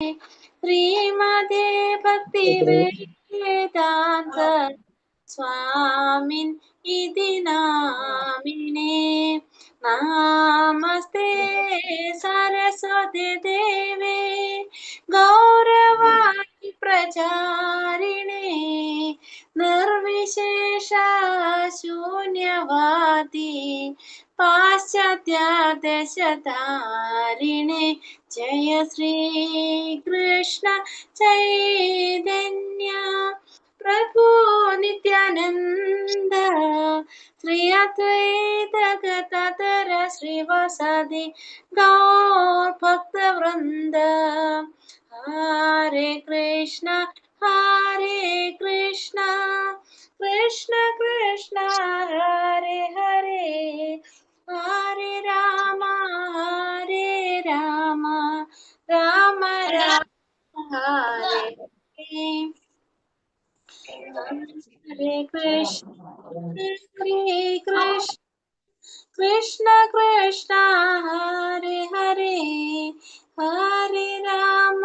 ശ്രീമതേ ഭക്തി വേദാന്ത സ്വാമിൻ ഇതി നാമിനേ. നമസ്തേ സരസ്വതി ദേവേ ഗൗരവാണി പ്രചാരിണേ നിർവിശേഷ ശൂന്യവാദി പാശ്ചാത്യദേശധാരിണേ. ജയ ശ്രീ കൃഷ്ണ ചൈതന്യ പ്രഭു നിത്യാനന്ദ ശ്രീ അദ്വൈത ഗദാധര ശ്രീവാസാദി ഗൗർ ഭക്തവൃന്ദ. ഹരേ കൃഷ്ണ കൃഷ്ണ കൃഷ്ണ ഹരേ ഹരേ ഹരേ രാമ രാമ രാമ ഹരേ ഹരേ. ഹരേ കൃഷ്ണ കൃഷ്ണ കൃഷ്ണ ഹരേ ഹരേ ഹരേ രാമ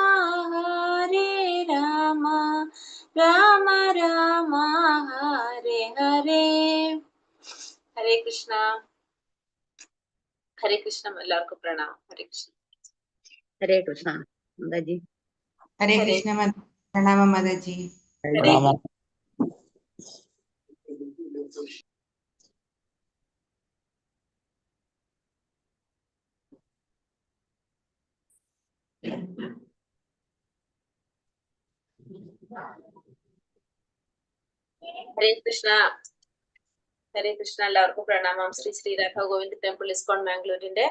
രാമ രാമ ഹരേ ഹരേ. ഹരേ കൃഷ്ണ. ഹരേ കൃഷ്ണ. എല്ലാവർക്കും പ്രണാമം. ഹരേ കൃഷ്ണ. ഹരേ കൃഷ്ണ മാതാജി. ഹരേ കൃഷ്ണ. പ്രണാമം മാതാജി. ഹരേ കൃഷ്ണ. ഹരേ കൃഷ്ണ. എല്ലാവർക്കും പ്രണാമം. ശ്രീ രാധ ഗോവിന്ദ് ടെമ്പിൾ ഇസ്കോൺ ബാംഗ്ലൂരിന്റെ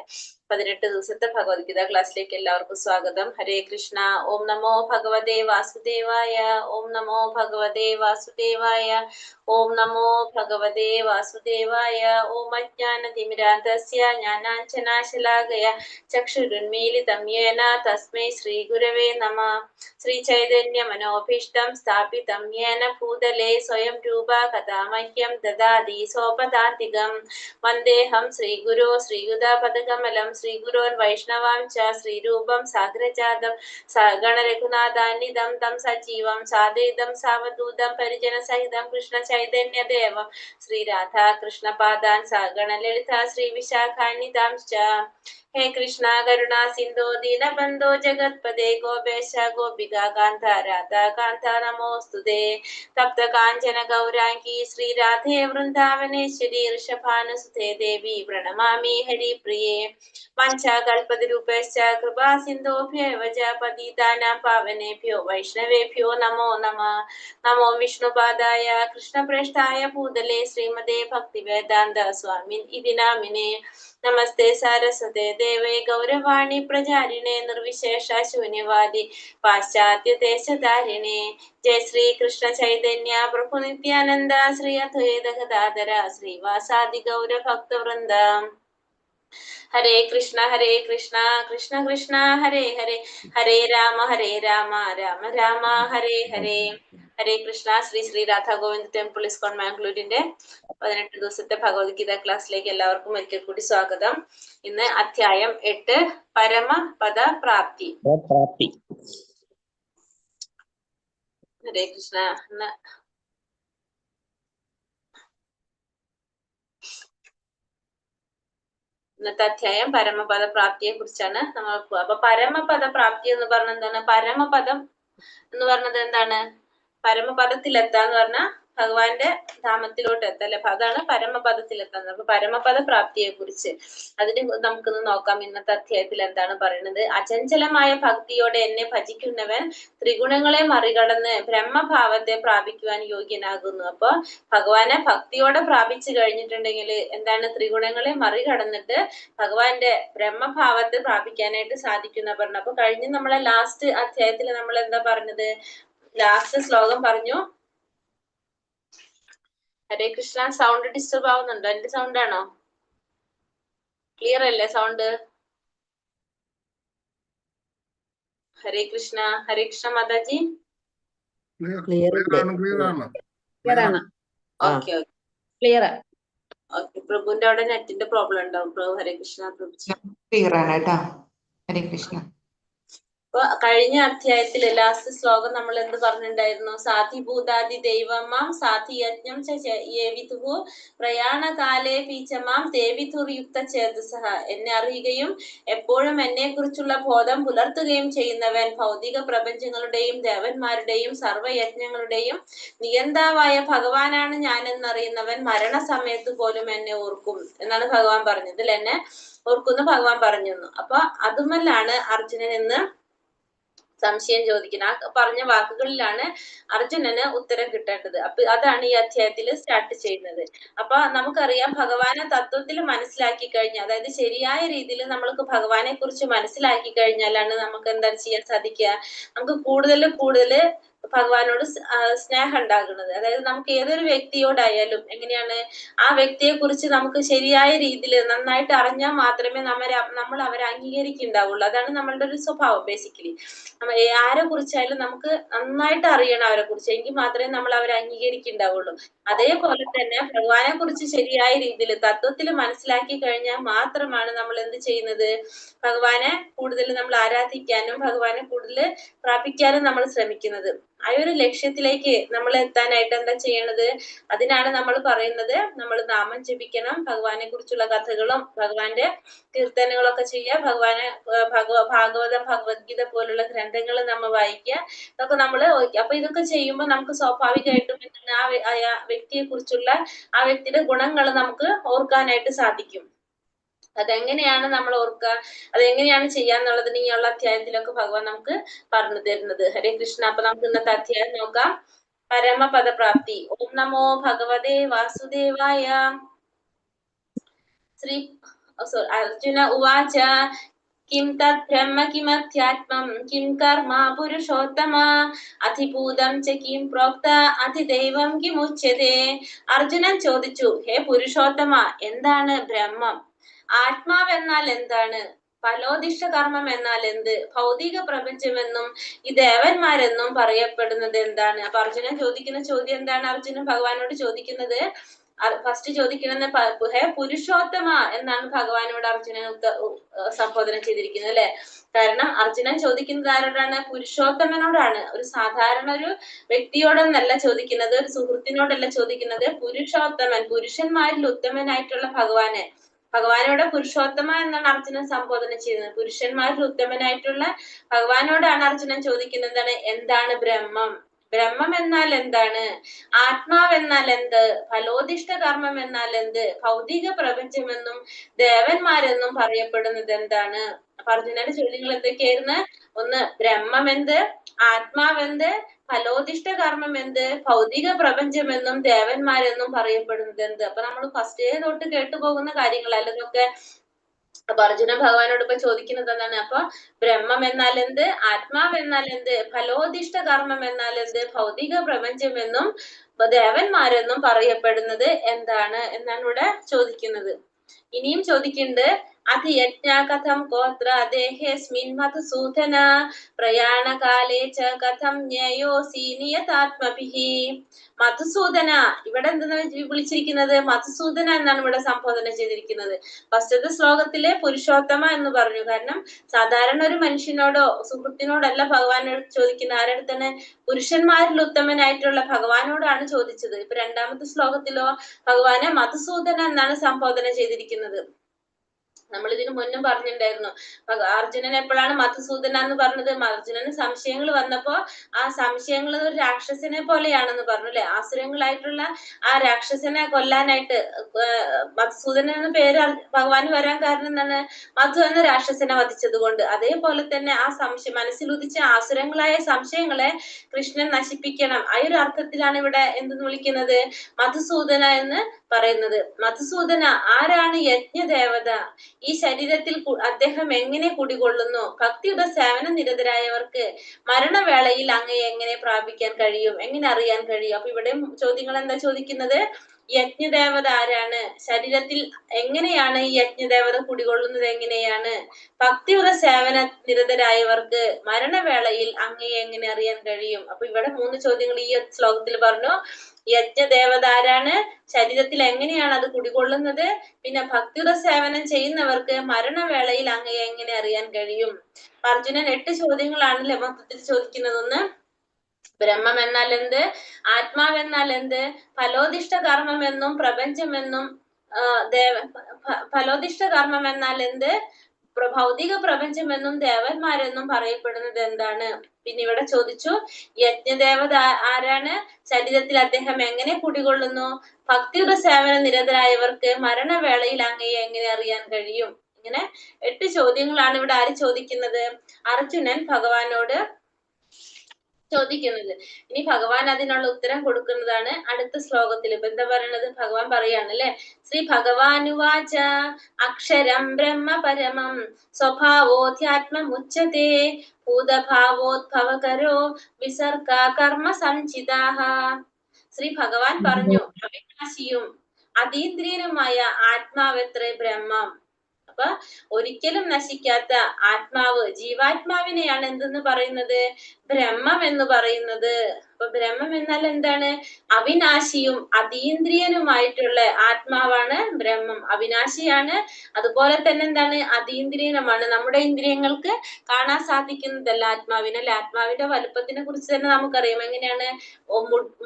18 ദിവസത്തെ ഭഗവത്ഗീത ക്ലാസ്സിലേക്ക് എല്ലാവർക്കും സ്വാഗതം. ഹരേ കൃഷ്ണ. ഓം നമോ ഭഗവതേ വാസുദേവായ. ഓം നമോ ഭഗവതേ വാസുദേവായ. ഓം നമോ ഭഗവതേ വാസുദേവായ. ഓം അജ്ഞാനതിമിരാന്ധസ്യ ജ്ഞാനാഞ്ജനാശലാകയ ചക്ഷുരുന്മീലിതം യേന തസ്മൈ ശ്രീ ഗുരവേ നമഃ. ശ്രീ ചൈതന്യ മനോഭീഷ്ടം സ്ഥാപിതം യേന ഭൂതലേ സ്വയം രൂപ കഥാ മഹ്യം ദദാതി സ്വപദാന്തികം. വന്ദേഹം ശ്രീഗുരോ ശ്രീയുതാപദകമലം ശ്രീഗുരോൻ വൈഷ്ണവാം ച ശ്രീരൂപം സാഗ്രജാതം സഗണ രഘുനാഥാന്വിതം തം സജീവം സാദ്വൈതം സാവധൂതം പരിജന സഹിതം കൃഷ്ണ ചൈതന്യദേവം ശ്രീരാധാ കൃഷ്ണപാദാൻ സഗണ ലളിത ശ്രീ വിശാഖാന്വിതാം ച. ഹേ കൃഷ്ണ കരുണാ സിന്ധോ ദീനബന്ധോ ജഗത്പദേ ഗോപേശ ഗോപിക കാന്ത രാധാ കാന്ത നമോസ്തുതേ. തപ്ത കാഞ്ചന ഗൗരാംഗി ശ്രീരാധേ വൃന്ദാവനേശ്വരി ഋഷഭാനുസുതേ ദേവി പ്രണമാമി ഹരിപ്രിയേ. വഞ്ചാകൽപതരൂപശ്ച കൃപാ സിന്ധോഭ്യവ ച പതിതാനാം പാവനേഭ്യോ വൈഷ്ണവേഭ്യോ നമോ നമഃ. നമോ വിഷ്ണുപാദായ കൃഷ്ണപ്രേഷ്ഠായ ഭൂതലേ ശ്രീമതേ ഭക്തിവേദാന്ത സ്വാമിൻ ഇതി നാമിനേ. നമസ്തേ സാരസ്വതേ ദേവേ ഗൗരവാണി പ്രചാരിണേ നിർവിശേഷ ശൂന്യവാദി പാശ്ചാത്യദേശധാരിണേ. ജയ ശ്രീ കൃഷ്ണ ചൈതന്യ പ്രഭു നിത്യാനന്ദ ശ്രീ അദ്വൈത ഗദാധര ശ്രീവാസാദി ഗൗര ഭക്തവൃന്ദ. ഹരേ കൃഷ്ണ കൃഷ്ണ കൃഷ്ണ ഹരേ ഹരേ ഹരേ രാമ രാമ രാമ ഹരേ ഹരേ. ഹരേ കൃഷ്ണ. ശ്രീ രാധാ ഗോവിന്ദ് ടെമ്പിൾ ഇസ്കോൺ ബാംഗ്ലൂരിന്റെ 18 ദിവസത്തെ ഭഗവത്ഗീത ക്ലാസ്സിലേക്ക് എല്ലാവർക്കും ഒരിക്കൽ കൂടി സ്വാഗതം. ഇന്ന് അധ്യായം 8 പരമപദ പ്രാപ്തി. ഹരേ കൃഷ്ണ. ഇന്നത്തെ അധ്യായം പരമപദ പ്രാപ്തിയെ കുറിച്ചാണ് നമ്മൾ. അപ്പൊ പരമപദ പ്രാപ്തി എന്ന് പറഞ്ഞ എന്താണ്? പരമപദം എന്ന് പറഞ്ഞത് എന്താണ്? പരമപദത്തിലെത്താന്ന് പറഞ്ഞാൽ ഭഗവാന്റെ ധാമത്തിലോട്ട് എത്തല്ലേ, അതാണ് പരമപദത്തിലെത്താന്ന്. അപ്പൊ പരമപദ പ്രാപ്തിയെ കുറിച്ച് അതിന് നമുക്കൊന്ന് നോക്കാം. ഇന്നത്തെ അധ്യായത്തിൽ എന്താണ് പറയുന്നത്? അചഞ്ചലമായ ഭക്തിയോടെ എന്നെ ഭജിക്കുന്നവൻ ത്രിഗുണങ്ങളെ മറികടന്ന് ബ്രഹ്മഭാവത്തെ പ്രാപിക്കുവാൻ യോഗ്യനാകുന്നു. അപ്പൊ ഭഗവാനെ ഭക്തിയോടെ പ്രാപിച്ചു കഴിഞ്ഞിട്ടുണ്ടെങ്കിൽ എന്താണ്? ത്രിഗുണങ്ങളെ മറികടന്നിട്ട് ഭഗവാന്റെ ബ്രഹ്മഭാവത്തെ പ്രാപിക്കാനായിട്ട് സാധിക്കുന്ന പറഞ്ഞു. അപ്പൊ കഴിഞ്ഞ് നമ്മളെ ലാസ്റ്റ് അധ്യായത്തിൽ നമ്മൾ എന്താ പറഞ്ഞത്? ലാസ്റ്റ് ശ്ലോകം പറഞ്ഞു. ഹരേ കൃഷ്ണ. സൗണ്ട് ഡിസ്റ്റർബ് ആവുന്നുണ്ടോ? എന്റെ സൗണ്ട് ആണോ? ക്ലിയർ അല്ലേ സൗണ്ട്? ഹരേ കൃഷ്ണ. ഹരേ കൃഷ്ണ മാതാജി. പ്രഭുവിന്റെ അവിടെ നെറ്റിന്റെ പ്രോബ്ലം ഉണ്ടാവും. പ്രഭു. ഹരേ കൃഷ്ണ. പ്രഭു ക്ലിയർ ആണ് കേട്ടോ. ഹരേ കൃഷ്ണ. അപ്പൊ കഴിഞ്ഞ അധ്യായത്തില് ലാസ്റ്റ് ശ്ലോകം നമ്മൾ എന്ത് പറഞ്ഞിട്ടുണ്ടായിരുന്നു? സാധിഭൂതാദി ദൈവമാം സാധിയജ്ഞം ഏവിധു പ്രയാണകാലേ പീച്ചമാം ദേവിധുർയുക്ത ചേതസഹ. എന്നെ അറിയുകയും എപ്പോഴും എന്നെ കുറിച്ചുള്ള ബോധം പുലർത്തുകയും ചെയ്യുന്നവൻ ഭൗതിക പ്രപഞ്ചങ്ങളുടെയും ദേവന്മാരുടെയും സർവയജ്ഞങ്ങളുടെയും നിയന്താവായ ഭഗവാനാണ് ഞാനെന്നറിയുന്നവൻ മരണസമയത്ത് പോലും എന്നെ ഓർക്കും എന്നാണ് ഭഗവാൻ പറഞ്ഞത്. എന്നെ ഓർക്കുന്നു ഭഗവാൻ പറഞ്ഞു. അപ്പൊ അതുമല്ലാണ് അർജുനൻ എന്ന് സംശയം ചോദിക്കുന്നത്. ആ പറഞ്ഞ വാക്കുകളിലാണ് അർജുനന് ഉത്തരം കിട്ടേണ്ടത്. അപ്പൊ അതാണ് ഈ അധ്യായത്തിൽ സ്റ്റാർട്ട് ചെയ്യുന്നത്. അപ്പൊ നമുക്കറിയാം, ഭഗവാനെ തത്വത്തിൽ മനസ്സിലാക്കി കഴിഞ്ഞാൽ, അതായത് ശരിയായ രീതിയിൽ നമ്മൾക്ക് ഭഗവാനെ കുറിച്ച് മനസ്സിലാക്കി കഴിഞ്ഞാലാണ് നമുക്ക് എന്താ ചെയ്യാൻ സാധിക്കുക? നമുക്ക് കൂടുതൽ ഭഗവാനോട് സ്നേഹം ഉണ്ടാകുന്നത്. അതായത് നമുക്ക് ഏതൊരു വ്യക്തിയോടായാലും എങ്ങനെയാണ്, ആ വ്യക്തിയെ കുറിച്ച് നമുക്ക് ശരിയായ രീതിയിൽ നന്നായിട്ട് അറിഞ്ഞാൽ മാത്രമേ നമ്മൾ അവരെ അംഗീകരിക്കുന്നുണ്ടാവുള്ളൂ. അതാണ് നമ്മളുടെ ഒരു സ്വഭാവം. ബേസിക്കലി ആരെ കുറിച്ചായാലും നമുക്ക് നന്നായിട്ട് അറിയണം അവരെ കുറിച്ച്, എങ്കിൽ മാത്രമേ നമ്മൾ അവരെ അംഗീകരിക്കുന്നുണ്ടാവുള്ളൂ. അതേപോലെ തന്നെ ഭഗവാനെ കുറിച്ച് ശരിയായ രീതിയിൽ തത്വത്തിൽ മനസ്സിലാക്കി കഴിഞ്ഞാൽ മാത്രമാണ് നമ്മൾ എന്ത് ചെയ്യുന്നത്? ഭഗവാനെ കൂടുതൽ നമ്മൾ ആരാധിക്കാനും ഭഗവാനെ കൂടുതൽ പ്രാപിക്കാനും നമ്മൾ ശ്രമിക്കുന്നത്. ആ ഒരു ലക്ഷ്യത്തിലേക്ക് നമ്മൾ എത്താനായിട്ട് എന്താ ചെയ്യണത്? അതിനാണ് നമ്മൾ പറയുന്നത്, നമ്മൾ നാമം ജപിക്കണം, ഭഗവാനെ കുറിച്ചുള്ള കഥകളും ഭഗവാന്റെ കീർത്തനങ്ങളൊക്കെ ചെയ്യുക, ഭഗവാനെ ഭാഗവതം ഭഗവത്ഗീത പോലുള്ള ഗ്രന്ഥങ്ങൾ നമ്മൾ വായിക്കുക. ഇതൊക്കെ നമ്മള് അപ്പൊ ഇതൊക്കെ ചെയ്യുമ്പോൾ നമുക്ക് സ്വാഭാവികമായിട്ടും ആ വ്യക്തിയെ കുറിച്ചുള്ള ആ വ്യക്തിയുടെ ഗുണങ്ങൾ നമുക്ക് ഓർക്കാനായിട്ട് സാധിക്കും. അതെങ്ങനെയാണ് നമ്മൾ ഓർക്കുക, അതെങ്ങനെയാണ് ചെയ്യാന്നുള്ളതിന് ഇനിയുള്ള അധ്യായത്തിലൊക്കെ ഭഗവാൻ നമുക്ക് പറഞ്ഞു തരുന്നത്. ഹരേ കൃഷ്ണ. അപ്പൊ നമുക്ക് ഇന്നത്തെ അധ്യായം നോക്കാം. പരമപദപ്രാപ്തി. ഓം നമോ ഭഗവതേ വാസുദേവായ. ശ്രീ അർജുന ഉവാച കിം തത് ബ്രഹ്മ കിമധ്യാത്മം കിം കർമ്മ പുരുഷോത്തമ അധിഭൂതം ച കിം പ്രോക്ത അധിദൈവം കിമുച്യതേ. അർജുനൻ ചോദിച്ചു, ഹേ പുരുഷോത്തമ, എന്താണ് ബ്രഹ്മം? ആത്മാവെന്നാൽ എന്താണ്? ഫലോദിഷ്ട കർമ്മം എന്നാൽ എന്ത്? ഭൗതിക പ്രപഞ്ചമെന്നും ഈ ദേവന്മാരെന്നും പറയപ്പെടുന്നത് എന്താണ്? അപ്പൊ അർജുനൻ ചോദിക്കുന്ന ചോദ്യം എന്താണ്? അർജുനൻ ഭഗവാനോട് ചോദിക്കുന്നത്, ഫസ്റ്റ് ചോദിക്കുന്നത് ഹേ പുരുഷോത്തമ എന്നാണ് ഭഗവാനോട് അർജുനൻ സംബോധന ചെയ്തിരിക്കുന്നത്, അല്ലെ? കാരണം അർജുനൻ ചോദിക്കുന്നത് ആരോടാണ്? പുരുഷോത്തമനോടാണ്. ഒരു സാധാരണ ഒരു വ്യക്തിയോടൊന്നല്ല ചോദിക്കുന്നത്, ഒരു സുഹൃത്തിനോടല്ല ചോദിക്കുന്നത്. പുരുഷോത്തമൻ, പുരുഷന്മാരിൽ ഉത്തമനായിട്ടുള്ള ഭഗവാനോട് പുരുഷോത്തമ എന്നാണ് അർജുനൻ സംബോധന ചെയ്യുന്നത്. പുരുഷന്മാരിൽ ഉത്തമനായിട്ടുള്ള ഭഗവാനോടാണ് അർജുനൻ ചോദിക്കുന്നത്, എന്താണ് ബ്രഹ്മം? ബ്രഹ്മം എന്നാൽ എന്താണ്? ആത്മാവെന്നാൽ എന്ത്? ഫലോദിഷ്ട കർമ്മം എന്നാൽ എന്ത്? ഭൗതിക പ്രപഞ്ചമെന്നും ദേവന്മാരെന്നും പറയപ്പെടുന്നത് എന്താണ്? അപ്പൊ അർജുനന്റെ ചോദ്യങ്ങൾ എന്തൊക്കെയായിരുന്നു? ഒന്ന്, ബ്രഹ്മം എന്ത്? ആത്മാവെന്ത്? ഫലോദിഷ്ട കർമ്മം എന്ത്? ഭൗതിക പ്രപഞ്ചമെന്നും ദേവന്മാരെന്നും പറയപ്പെടുന്നത് എന്ത്? അപ്പൊ നമ്മൾ ഫസ്റ്റേ തൊട്ട് കേട്ടുപോകുന്ന കാര്യങ്ങളല്ല ഇതൊക്കെ. അപ്പൊ അർജുന ഭഗവാനോട് ഇപ്പൊ ചോദിക്കുന്നത് എന്താണ്? അപ്പൊ ബ്രഹ്മം എന്നാൽ എന്ത്? ആത്മാവ് എന്നാൽ എന്ത്? ഫലോദിഷ്ട കർമ്മം എന്നാൽ എന്ത്? ഭൗതിക പ്രപഞ്ചമെന്നും ദേവന്മാരെന്നും പറയപ്പെടുന്നത് എന്താണ് എന്നാണ് ഇവിടെ ചോദിക്കുന്നത്. ഇനിയും ചോദിക്കുന്നുണ്ട്, അധിയജ്ഞ കഥം ഗോത്ര ദേഹേസ്മിൻ മധുസൂദന പ്രയാണകാലേ ച കഥം ജ്ഞേയോസി നിയതാത്മഭിഃ. മധുസൂദന, ഇവിടെ എന്തെന്ന് വിളിച്ചിരിക്കുന്നത്? മധുസൂദന എന്നാണ് ഇവിടെ സംബോധന ചെയ്തിരിക്കുന്നത്. ഫസ്റ്റത്തെ ശ്ലോകത്തില് പുരുഷോത്തമ എന്ന് പറഞ്ഞു. കാരണം സാധാരണ ഒരു മനുഷ്യനോടോ സുഹൃത്തിനോടല്ല ഭഗവാനോട് ചോദിക്കുന്ന. ആരടുത്താണ്? പുരുഷന്മാരിൽ ഉത്തമനായിട്ടുള്ള ഭഗവാനോടാണ് ചോദിച്ചത്. ഇപ്പൊ രണ്ടാമത്തെ ശ്ലോകത്തിലോ ഭഗവാനെ മധുസൂദന എന്നാണ് സംബോധന ചെയ്തിരിക്കുന്നത്. നമ്മൾ ഇതിനു മുന്നും പറഞ്ഞിട്ടുണ്ടായിരുന്നു, അർജുനൻ എപ്പോഴാണ് മധുസൂദന എന്ന് പറഞ്ഞത്? അർജുനന് സംശയങ്ങൾ വന്നപ്പോ ആ സംശയങ്ങൾ ഒരു രാക്ഷസനെ പോലെയാണെന്ന് പറഞ്ഞു, അല്ലെ? ആസുരങ്ങളായിട്ടുള്ള ആ രാക്ഷസനെ കൊല്ലാനായിട്ട് മധുസൂദനൻ എന്ന പേര് ഭഗവാന് വരാൻ കാരണം എന്താണ്? മധു എന്ന രാക്ഷസനെ വധിച്ചത് കൊണ്ട്. അതേപോലെ തന്നെ ആ സംശയം മനസ്സിൽ ഉദിച്ച ആസുരങ്ങളായ സംശയങ്ങളെ കൃഷ്ണൻ നശിപ്പിക്കണം. ആ ഒരു അർത്ഥത്തിലാണ് ഇവിടെ എന്തെന്ന് വിളിക്കുന്നത്? മധുസൂദന എന്ന് പറയുന്നത്. മധുസൂദന ആരാണ്? യജ്ഞദേവത. ഈ ശരീരത്തിൽ അദ്ദേഹം എങ്ങനെ കുടികൊള്ളുന്നു? ഭക്തിയുടെ സേവന നിരതരായവർക്ക് മരണവേളയിൽ അങ്ങയെ എങ്ങനെ പ്രാപിക്കാൻ കഴിയും? എങ്ങനെ അറിയാൻ കഴിയും? അപ്പൊ ഇവിടെ ചോദ്യങ്ങൾ എന്താ ചോദിക്കുന്നത്? യജ്ഞദേവത ആരാണ്? ശരീരത്തിൽ എങ്ങനെയാണ് ഈ യജ്ഞദേവത കുടികൊള്ളുന്നത്? എങ്ങനെയാണ്? ഭക്തിയുറ സേവന നിരതരായവർക്ക് മരണവേളയിൽ അങ്ങയെ എങ്ങനെ അറിയാൻ കഴിയും? അപ്പൊ ഇവിടെ 3 ചോദ്യങ്ങൾ ഈ ശ്ലോകത്തിൽ പറഞ്ഞു. യജ്ഞദേവത ആരാണ്? ശരീരത്തിൽ എങ്ങനെയാണ് അത് കുടികൊള്ളുന്നത്? പിന്നെ ഭക്തിയുറ സേവനം ചെയ്യുന്നവർക്ക് മരണവേളയിൽ അങ്ങയെ എങ്ങനെ അറിയാൻ കഴിയും? അർജുനൻ 8 ചോദ്യങ്ങളാണല്ലേ മൊത്തത്തിൽ ചോദിക്കുന്നത്. ഒന്ന്, ബ്രഹ്മം എന്നാൽ എന്ത്? ആത്മാവെന്നാൽ എന്ത്? ഫലോദിഷ്ട കർമ്മം എന്നും പ്രപഞ്ചമെന്നും ഫലോദിഷ്ട കർമ്മം എന്നാൽ എന്ത്? ഭൗതിക പ്രപഞ്ചമെന്നും ദേവന്മാരെന്നും പറയപ്പെടുന്നത് എന്താണ്? പിന്നെ ഇവിടെ ചോദിച്ചു, യജ്ഞദേവത ആരാണ്? ശരീരത്തിൽ അദ്ദേഹം എങ്ങനെ കുടികൊള്ളുന്നു? ഭക്തിയുടെ സേവന നിരതരായവർക്ക് മരണവേളയിൽ അങ്ങയെ എങ്ങനെ അറിയാൻ കഴിയും? ഇങ്ങനെ 8 ചോദ്യങ്ങളാണ് ഇവിടെ ആര് ചോദിക്കുന്നത്? അർജുനൻ ഭഗവാനോട് ചോദിക്കുന്നത്. ഇനി ഭഗവാൻ അതിനുള്ള ഉത്തരം കൊടുക്കുന്നതാണ് അടുത്ത ശ്ലോകത്തിൽ. ഇപ്പൊ എന്താ പറയണത്? ഭഗവാൻ പറയാണ് അല്ലെ, ശ്രീ ഭഗവാനുവാച അക്ഷരം ബ്രഹ്മ പരമം സ്വഭാവോധ്യാത്മമുച്യതേ ഭൂതഭാവോദ്ഭവകരോ വിസർഗ കർമ്മ സഞ്ചിതാഹ. ശ്രീ ഭഗവാൻ പറഞ്ഞു, അവിനാശിയും അതീന്ദ്രിയനുമായ ആത്മാവെത്രേ ബ്രഹ്മം. അപ്പൊ ഒരിക്കലും നശിക്കാത്ത ആത്മാവ്, ജീവാത്മാവിനെയാണ് എന്തെന്ന് പറയുന്നത്? ബ്രഹ്മം എന്ന് പറയുന്നത്. അപ്പൊ ബ്രഹ്മം എന്നാൽ എന്താണ്? അവിനാശിയും അതീന്ദ്രിയനുമായിട്ടുള്ള ആത്മാവാണ് ബ്രഹ്മം. അവിനാശിയാണ്, അതുപോലെ തന്നെ എന്താണ്? അതീന്ദ്രിയനുമാണ്. നമ്മുടെ ഇന്ദ്രിയങ്ങൾക്ക് കാണാൻ സാധിക്കുന്നതല്ല ആത്മാവിനല്ലേ. ആത്മാവിന്റെ വലുപ്പത്തിനെ കുറിച്ച് തന്നെ നമുക്കറിയാം. എങ്ങനെയാണ്?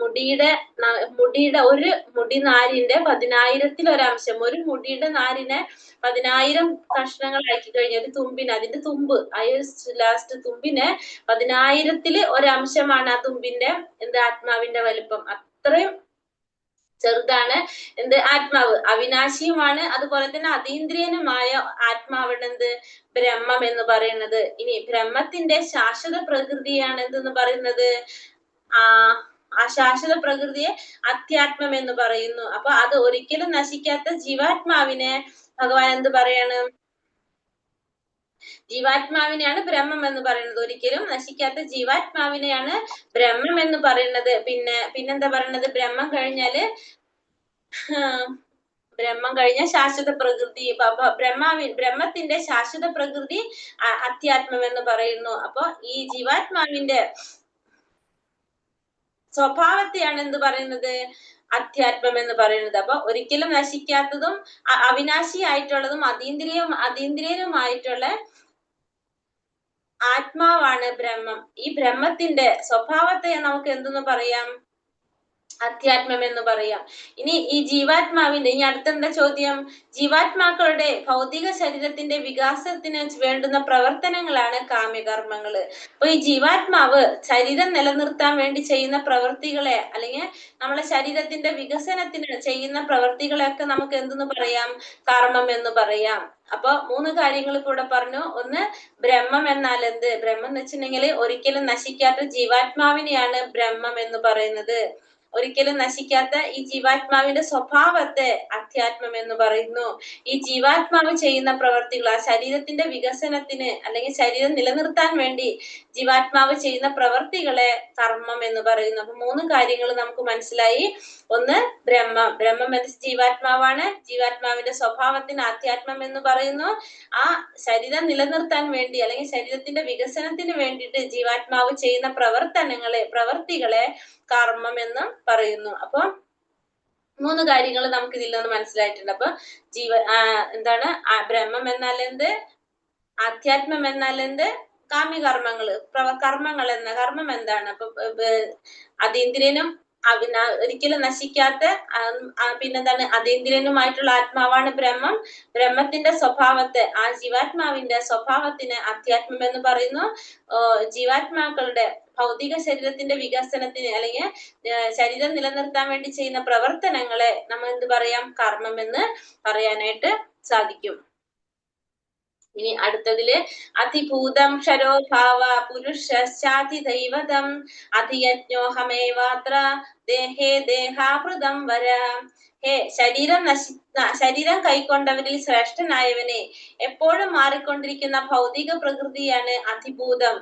മുടിയുടെ ഒരു മുടി നാരിന്റെ 10,000-ൽ ഒരംശം. ഒരു മുടിയുടെ നാരിനെ 10,000 കഷ്ണങ്ങളാക്കി കഴിഞ്ഞ ഒരു തുമ്പിന്, അതിന്റെ തുമ്പ്, ആ ലാസ്റ്റ് തുമ്പിന് 10,000-ൽ ഒരംശമാണ് ആ തുമ്പിന്റെ ആത്മാവിന്റെ വലുപ്പം. അത്രയും ചെറുതാണ് ആത്മാവ്. അവിനാശിയുമാണ്, അതുപോലെ തന്നെ അതീന്ദ്രിയനുമായ ആത്മാവാണ് ബ്രഹ്മം എന്ന് പറയുന്നത്. ഇനി ബ്രഹ്മത്തിന്റെ ശാശ്വത പ്രകൃതിയാണ് എന്തെന്ന് പറയുന്നത്? ആ ശാശ്വത പ്രകൃതിയെ അധ്യാത്മം എന്ന് പറയുന്നു. അപ്പൊ അത് ഒരിക്കലും നശിക്കാത്ത ജീവാത്മാവിനെ ഭഗവാൻ എന്ത് പറയാണ്? ജീവാത്മാവിനെയാണ് ബ്രഹ്മം എന്ന് പറയുന്നത്. ഒരിക്കലും നശിക്കാത്ത ജീവാത്മാവിനെയാണ് ബ്രഹ്മം എന്ന് പറയുന്നത്. പിന്നെന്താ പറയുന്നത്? ബ്രഹ്മം കഴിഞ്ഞ ശാശ്വത പ്രകൃതി, ബ്രഹ്മത്തിന്റെ ശാശ്വത പ്രകൃതി അധ്യാത്മം എന്ന് പറയുന്നു. അപ്പൊ ഈ ജീവാത്മാവിന്റെ സ്വഭാവത്തെയാണ് എന്ത് പറയുന്നത്? അധ്യാത്മം എന്ന് പറയുന്നത്. അപ്പൊ ഒരിക്കലും നശിക്കാത്തതും അവിനാശിയായിട്ടുള്ളതും അതീന്ദ്രിയനുമായിട്ടുള്ള ആത്മാവാണ് ബ്രഹ്മം. ഈ ബ്രഹ്മത്തിന്റെ സ്വഭാവത്തെ നമുക്ക് എന്തെന്ന് പറയാം? അധ്യാത്മം എന്ന് പറയാം. ഇനി ഈ ജീവാത്മാവിന്റെ, ഇനി അടുത്തെന്താ ചോദ്യം? ജീവാത്മാക്കളുടെ ഭൗതിക ശരീരത്തിന്റെ വികാസത്തിന് വേണ്ടുന്ന പ്രവർത്തനങ്ങളാണ് കാമ്യകർമ്മങ്ങള്. അപ്പൊ ഈ ജീവാത്മാവ് ശരീരം നിലനിർത്താൻ വേണ്ടി ചെയ്യുന്ന പ്രവൃത്തികളെ, അല്ലെങ്കിൽ നമ്മളെ ശരീരത്തിന്റെ വികസനത്തിന് ചെയ്യുന്ന പ്രവൃത്തികളെയൊക്കെ നമുക്ക് എന്തെന്ന് പറയാം? കർമ്മം എന്ന് പറയാം. അപ്പൊ 3 കാര്യങ്ങൾ ഇപ്പൊ ഇവിടെ പറഞ്ഞു. ഒന്ന്, ബ്രഹ്മം എന്നാൽ എന്ത്? ബ്രഹ്മം എന്ന് വെച്ചിട്ടുണ്ടെങ്കിൽ ഒരിക്കലും നശിക്കാത്ത ജീവാത്മാവിനെയാണ് ബ്രഹ്മം എന്ന് പറയുന്നത്. ഒരിക്കലും നശിക്കാത്ത ഈ ജീവാത്മാവിന്റെ സ്വഭാവത്തെ അധ്യാത്മം എന്ന് പറയുന്നു. ഈ ജീവാത്മാവ് ചെയ്യുന്ന പ്രവർത്തികൾ, ആ ശരീരത്തിന്റെ വികസനത്തിന് അല്ലെങ്കിൽ ശരീരം നിലനിർത്താൻ വേണ്ടി ജീവാത്മാവ് ചെയ്യുന്ന പ്രവർത്തികളെ കർമ്മം എന്ന് പറയുന്നു. അപ്പൊ 3 കാര്യങ്ങൾ നമുക്ക് മനസ്സിലായി. ഒന്ന്, ബ്രഹ്മം എന്ന ജീവാത്മാവാണ്. ജീവാത്മാവിന്റെ സ്വഭാവത്തിന് ആധ്യാത്മം എന്ന് പറയുന്നു. ആ ശരീരം നിലനിർത്താൻ വേണ്ടി അല്ലെങ്കിൽ ശരീരത്തിന്റെ വികസനത്തിന് വേണ്ടിയിട്ട് ജീവാത്മാവ് ചെയ്യുന്ന പ്രവർത്തികളെ കർമ്മം എന്ന് പറയുന്നു. അപ്പൊ 3 കാര്യങ്ങൾ നമുക്ക് ഇതിൽ നിന്ന് മനസ്സിലായിട്ടുണ്ട്. അപ്പൊ ബ്രഹ്മം എന്നാൽ എന്ത്? ആധ്യാത്മം എന്നാൽ എന്ത്? കാമ്യകർമ്മങ്ങള്, കർമ്മം എന്താണ്? അപ്പൊ അതീന്ദ്രിയനും ഒരിക്കലും നശിക്കാത്ത പിന്നെന്താണ്? അതീന്ദ്രിയനുമായിട്ടുള്ള ആത്മാവാണ് ബ്രഹ്മം. ബ്രഹ്മത്തിന്റെ സ്വഭാവത്തെ, ആ ജീവാത്മാവിന്റെ സ്വഭാവത്തിന് അധ്യാത്മം എന്ന് പറയുന്നു. ജീവാത്മാക്കളുടെ ഭൗതിക ശരീരത്തിന്റെ വികസനത്തിന് അല്ലെങ്കിൽ ശരീരം നിലനിർത്താൻ വേണ്ടി ചെയ്യുന്ന പ്രവർത്തനങ്ങളെ നമ്മൾ എന്ത് പറയാം? കർമ്മം എന്ന് പറയാനായിട്ട് സാധിക്കും. ഇനി അടുത്തതില് അതിഭൂതം ക്ഷരോഭാവ പുരുഷാധി ദൈവതം അധിയജ്ഞോഹമേവാത്ര ദേഹേ ദേഹാഭൃതം വര. ശരീരം കൈക്കൊണ്ടവരിൽ ശ്രേഷ്ഠനായവനെ, എപ്പോഴും മാറിക്കൊണ്ടിരിക്കുന്ന ഭൗതിക പ്രകൃതിയാണ് അതിഭൂതം.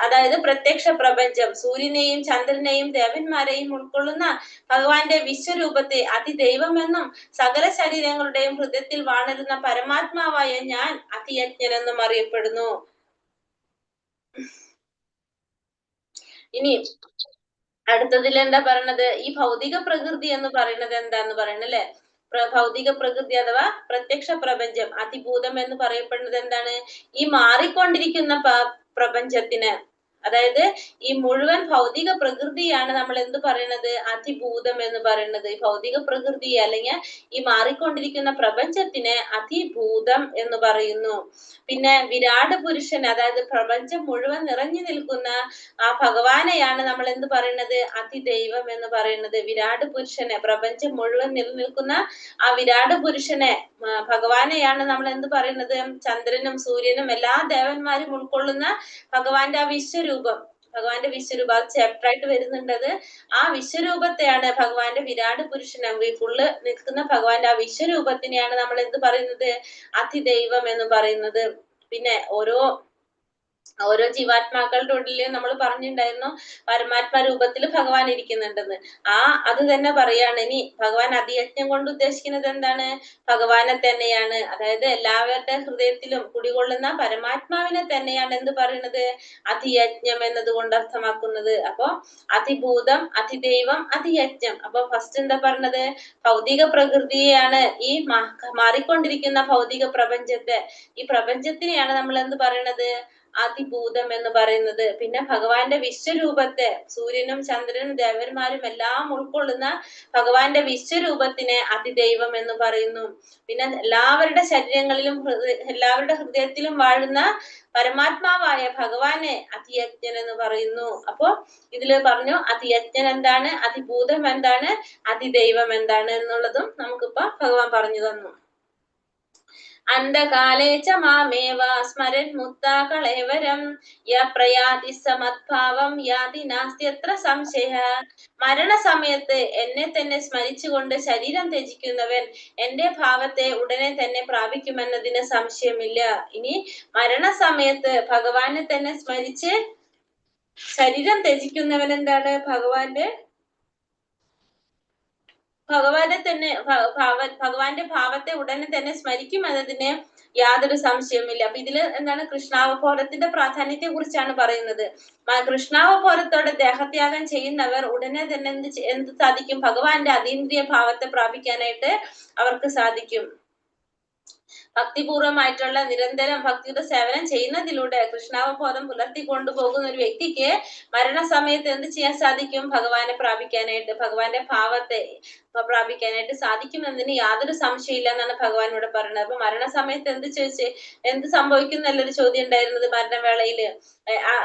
അതായത് പ്രത്യക്ഷ പ്രപഞ്ചം സൂര്യനെയും ചന്ദ്രനെയും ദേവന്മാരെയും ഉൾക്കൊള്ളുന്ന ഭഗവാന്റെ വിശ്വരൂപത്തെ അതിദൈവമെന്നും സകല ശരീരങ്ങളുടെയും ഹൃദയത്തിൽ വാണരുന്ന പരമാത്മാവായ ഞാൻ അതിയജ്ഞനെന്നും അറിയപ്പെടുന്നു. ഇനി അടുത്തതിൽ എന്താ പറയണത്? ഈ ഭൗതിക പ്രകൃതി എന്ന് പറയുന്നത് എന്താന്ന് പറയണ അല്ലെ? ഭൗതിക പ്രകൃതി അഥവാ പ്രത്യക്ഷ പ്രപഞ്ചം അതിഭൂതം എന്ന് പറയപ്പെടുന്നത് എന്താണ്? ഈ മാറിക്കൊണ്ടിരിക്കുന്ന പ്രപഞ്ചത്തിന്, അതായത് ഈ മുഴുവൻ ഭൗതിക പ്രകൃതിയാണ് നമ്മൾ എന്ത് പറയണത്? അതിഭൂതം എന്ന് പറയുന്നത്. ഈ ഭൗതിക പ്രകൃതി അല്ലെങ്കിൽ ഈ മാറിക്കൊണ്ടിരിക്കുന്ന പ്രപഞ്ചത്തിനെ അതിഭൂതം എന്ന് പറയുന്നു. പിന്നെ വിരാട് പുരുഷൻ, അതായത് പ്രപഞ്ചം മുഴുവൻ നിറഞ്ഞു നിൽക്കുന്ന ആ ഭഗവാനെയാണ് നമ്മൾ എന്ത് പറയുന്നത്? അതിദൈവം എന്ന് പറയുന്നത്. വിരാട് പുരുഷനെ, പ്രപഞ്ചം മുഴുവൻ നിലനിൽക്കുന്ന ആ വിരാട് പുരുഷനെ, ഭഗവാനെയാണ് നമ്മൾ എന്ത് പറയുന്നത്? ചന്ദ്രനും സൂര്യനും എല്ലാ ദേവന്മാരും ഉൾക്കൊള്ളുന്ന ഭഗവാന്റെ ആ വിശ്വരൂപം, ഭഗവാന്റെ വിശ്വരൂപം, അത് ചാപ്റ്റർ ആയിട്ട് വരുന്നുണ്ടത്. ആ വിശ്വരൂപത്തെയാണ് ഭഗവാന്റെ വിരാട് പുരുഷനെ, ഫുള്ള് നിൽക്കുന്ന ഭഗവാന്റെ ആ വിശ്വരൂപത്തിനെയാണ് നമ്മൾ എന്ത് പറയുന്നത്? അതിദൈവം എന്ന് പറയുന്നത്. പിന്നെ ഓരോ ജീവാത്മാക്കളുടെ ഉള്ളിൽ നമ്മൾ പറഞ്ഞിട്ടുണ്ടായിരുന്നു പരമാത്മാ രൂപത്തിൽ ഭഗവാൻ ഇരിക്കുന്നുണ്ടെന്ന്. അത് തന്നെ പറയാണ് ഇനി. ഭഗവാൻ അതിയജ്ഞം കൊണ്ട് ഉദ്ദേശിക്കുന്നത് എന്താണ്? ഭഗവാനെ തന്നെയാണ്. അതായത് എല്ലാവരുടെ ഹൃദയത്തിലും കുടികൊള്ളുന്ന പരമാത്മാവിനെ തന്നെയാണ് എന്ത് പറയുന്നത്? അതിയജ്ഞം എന്നതുകൊണ്ട് അർത്ഥമാക്കുന്നത്. അപ്പൊ അതിഭൂതം, അതിദൈവം, അതിയജ്ഞം. അപ്പൊ ഫസ്റ്റ് എന്താ പറഞ്ഞത്? ഭൗതിക പ്രകൃതിയെയാണ്, ഈ മാറിക്കൊണ്ടിരിക്കുന്ന ഭൗതിക പ്രപഞ്ചത്തെ, ഈ പ്രപഞ്ചത്തിനെയാണ് നമ്മൾ എന്ത് പറയണത്? അതിഭൂതം എന്ന് പറയുന്നത്. പിന്നെ ഭഗവാന്റെ വിശ്വരൂപത്തെ, സൂര്യനും ചന്ദ്രനും ദേവന്മാരും എല്ലാം ഉൾക്കൊള്ളുന്ന ഭഗവാന്റെ വിശ്വരൂപത്തിനെ അതിദൈവം എന്ന് പറയുന്നു. പിന്നെ എല്ലാവരുടെ ശരീരങ്ങളിലും എല്ലാവരുടെ ഹൃദയത്തിലും വാഴുന്ന പരമാത്മാവായ ഭഗവാനെ അതിയജ്ഞൻ എന്ന് പറയുന്നു. അപ്പോ ഇതില് പറഞ്ഞു അതിയജ്ഞൻ എന്താണ്, അതിഭൂതം എന്താണ്, അതിദൈവം എന്താണ് എന്നുള്ളതും നമുക്കിപ്പോ ഭഗവാൻ പറഞ്ഞു തന്നു. അന്ധകാലേ ച മാമേവ സ്മരൻ മുക്താകളേവരം യ പ്രയാതി സമദ്ഭാവം യാതി നാസ്ത്യത്ര സംശയ. മരണസമയത്ത് എന്നെ തന്നെ സ്മരിച്ചുകൊണ്ട് ശരീരം ത്യജിക്കുന്നവൻ എന്റെ ഭാവത്തെ ഉടനെ തന്നെ പ്രാപിക്കുമെന്നതിന് സംശയമില്ല. ഇനി മരണസമയത്ത് ഭഗവാനെ തന്നെ സ്മരിച്ച് ശരീരം ത്യജിക്കുന്നവൻ എന്താണ്? ഭഗവാന്റെ ഭാവത്തെ ഉടനെ തന്നെ സ്മരിക്കും എന്നതിന് യാതൊരു സംശയവുമില്ല. അപ്പൊ ഇതില് എന്താണ്? കൃഷ്ണാവബോധത്തിന്റെ പ്രാധാന്യത്തെ കുറിച്ചാണ് പറയുന്നത്. കൃഷ്ണാവബോധത്തോടെ ദേഹത്യാഗം ചെയ്യുന്നവർ ഉടനെ തന്നെ എന്ത് സാധിക്കും? ഭഗവാന്റെ അതീന്ദ്രിയ ഭാവത്തെ പ്രാപിക്കാനായിട്ട് അവർക്ക് സാധിക്കും. ഭക്തിപൂർവമായിട്ടുള്ള നിരന്തരം ഭക്തിയുടെ സേവനം ചെയ്യുന്നതിലൂടെ കൃഷ്ണാവബോധം പുലർത്തി കൊണ്ടുപോകുന്ന ഒരു വ്യക്തിക്ക് മരണസമയത്ത് എന്ത് ചെയ്യാൻ സാധിക്കും? ഭഗവാനെ പ്രാപിക്കാനായിട്ട്, ഭഗവാന്റെ ഭാവത്തെ പ്രാപിക്കാനായിട്ട് സാധിക്കുമെന്നതിന് യാതൊരു സംശയമില്ല എന്നാണ് ഭഗവാൻ ഇവിടെ പറയുന്നത്. അപ്പൊ മരണസമയത്ത് എന്ത് സംഭവിക്കും എന്നല്ലൊരു ചോദ്യം ഉണ്ടായിരുന്നത് മരണവേളയില്.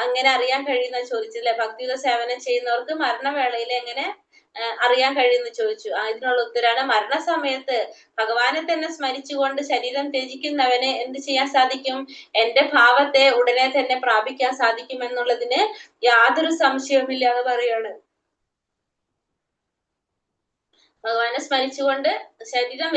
അങ്ങനെ അറിയാൻ കഴിയുന്ന ചോദിച്ചില്ലേ? ഭക്തിയുടെ സേവനം ചെയ്യുന്നവർക്ക് മരണവേളയിൽ എങ്ങനെ അറിയാൻ കഴിയുമെന്ന് ചോദിച്ചു. ഇതിനുള്ള ഉത്തരാണ് മരണസമയത്ത് ഭഗവാനെ തന്നെ സ്മരിച്ചുകൊണ്ട് ശരീരം ത്യജിക്കുന്നവന് എന്ത് ചെയ്യാൻ സാധിക്കും? എന്റെ ഭാവത്തെ ഉടനെ തന്നെ പ്രാപിക്കാൻ സാധിക്കും എന്നുള്ളതിന് യാതൊരു സംശയവുമില്ല എന്ന് പറയാണ്. ഭഗവാനെ സ്മരിച്ചുകൊണ്ട് ശരീരം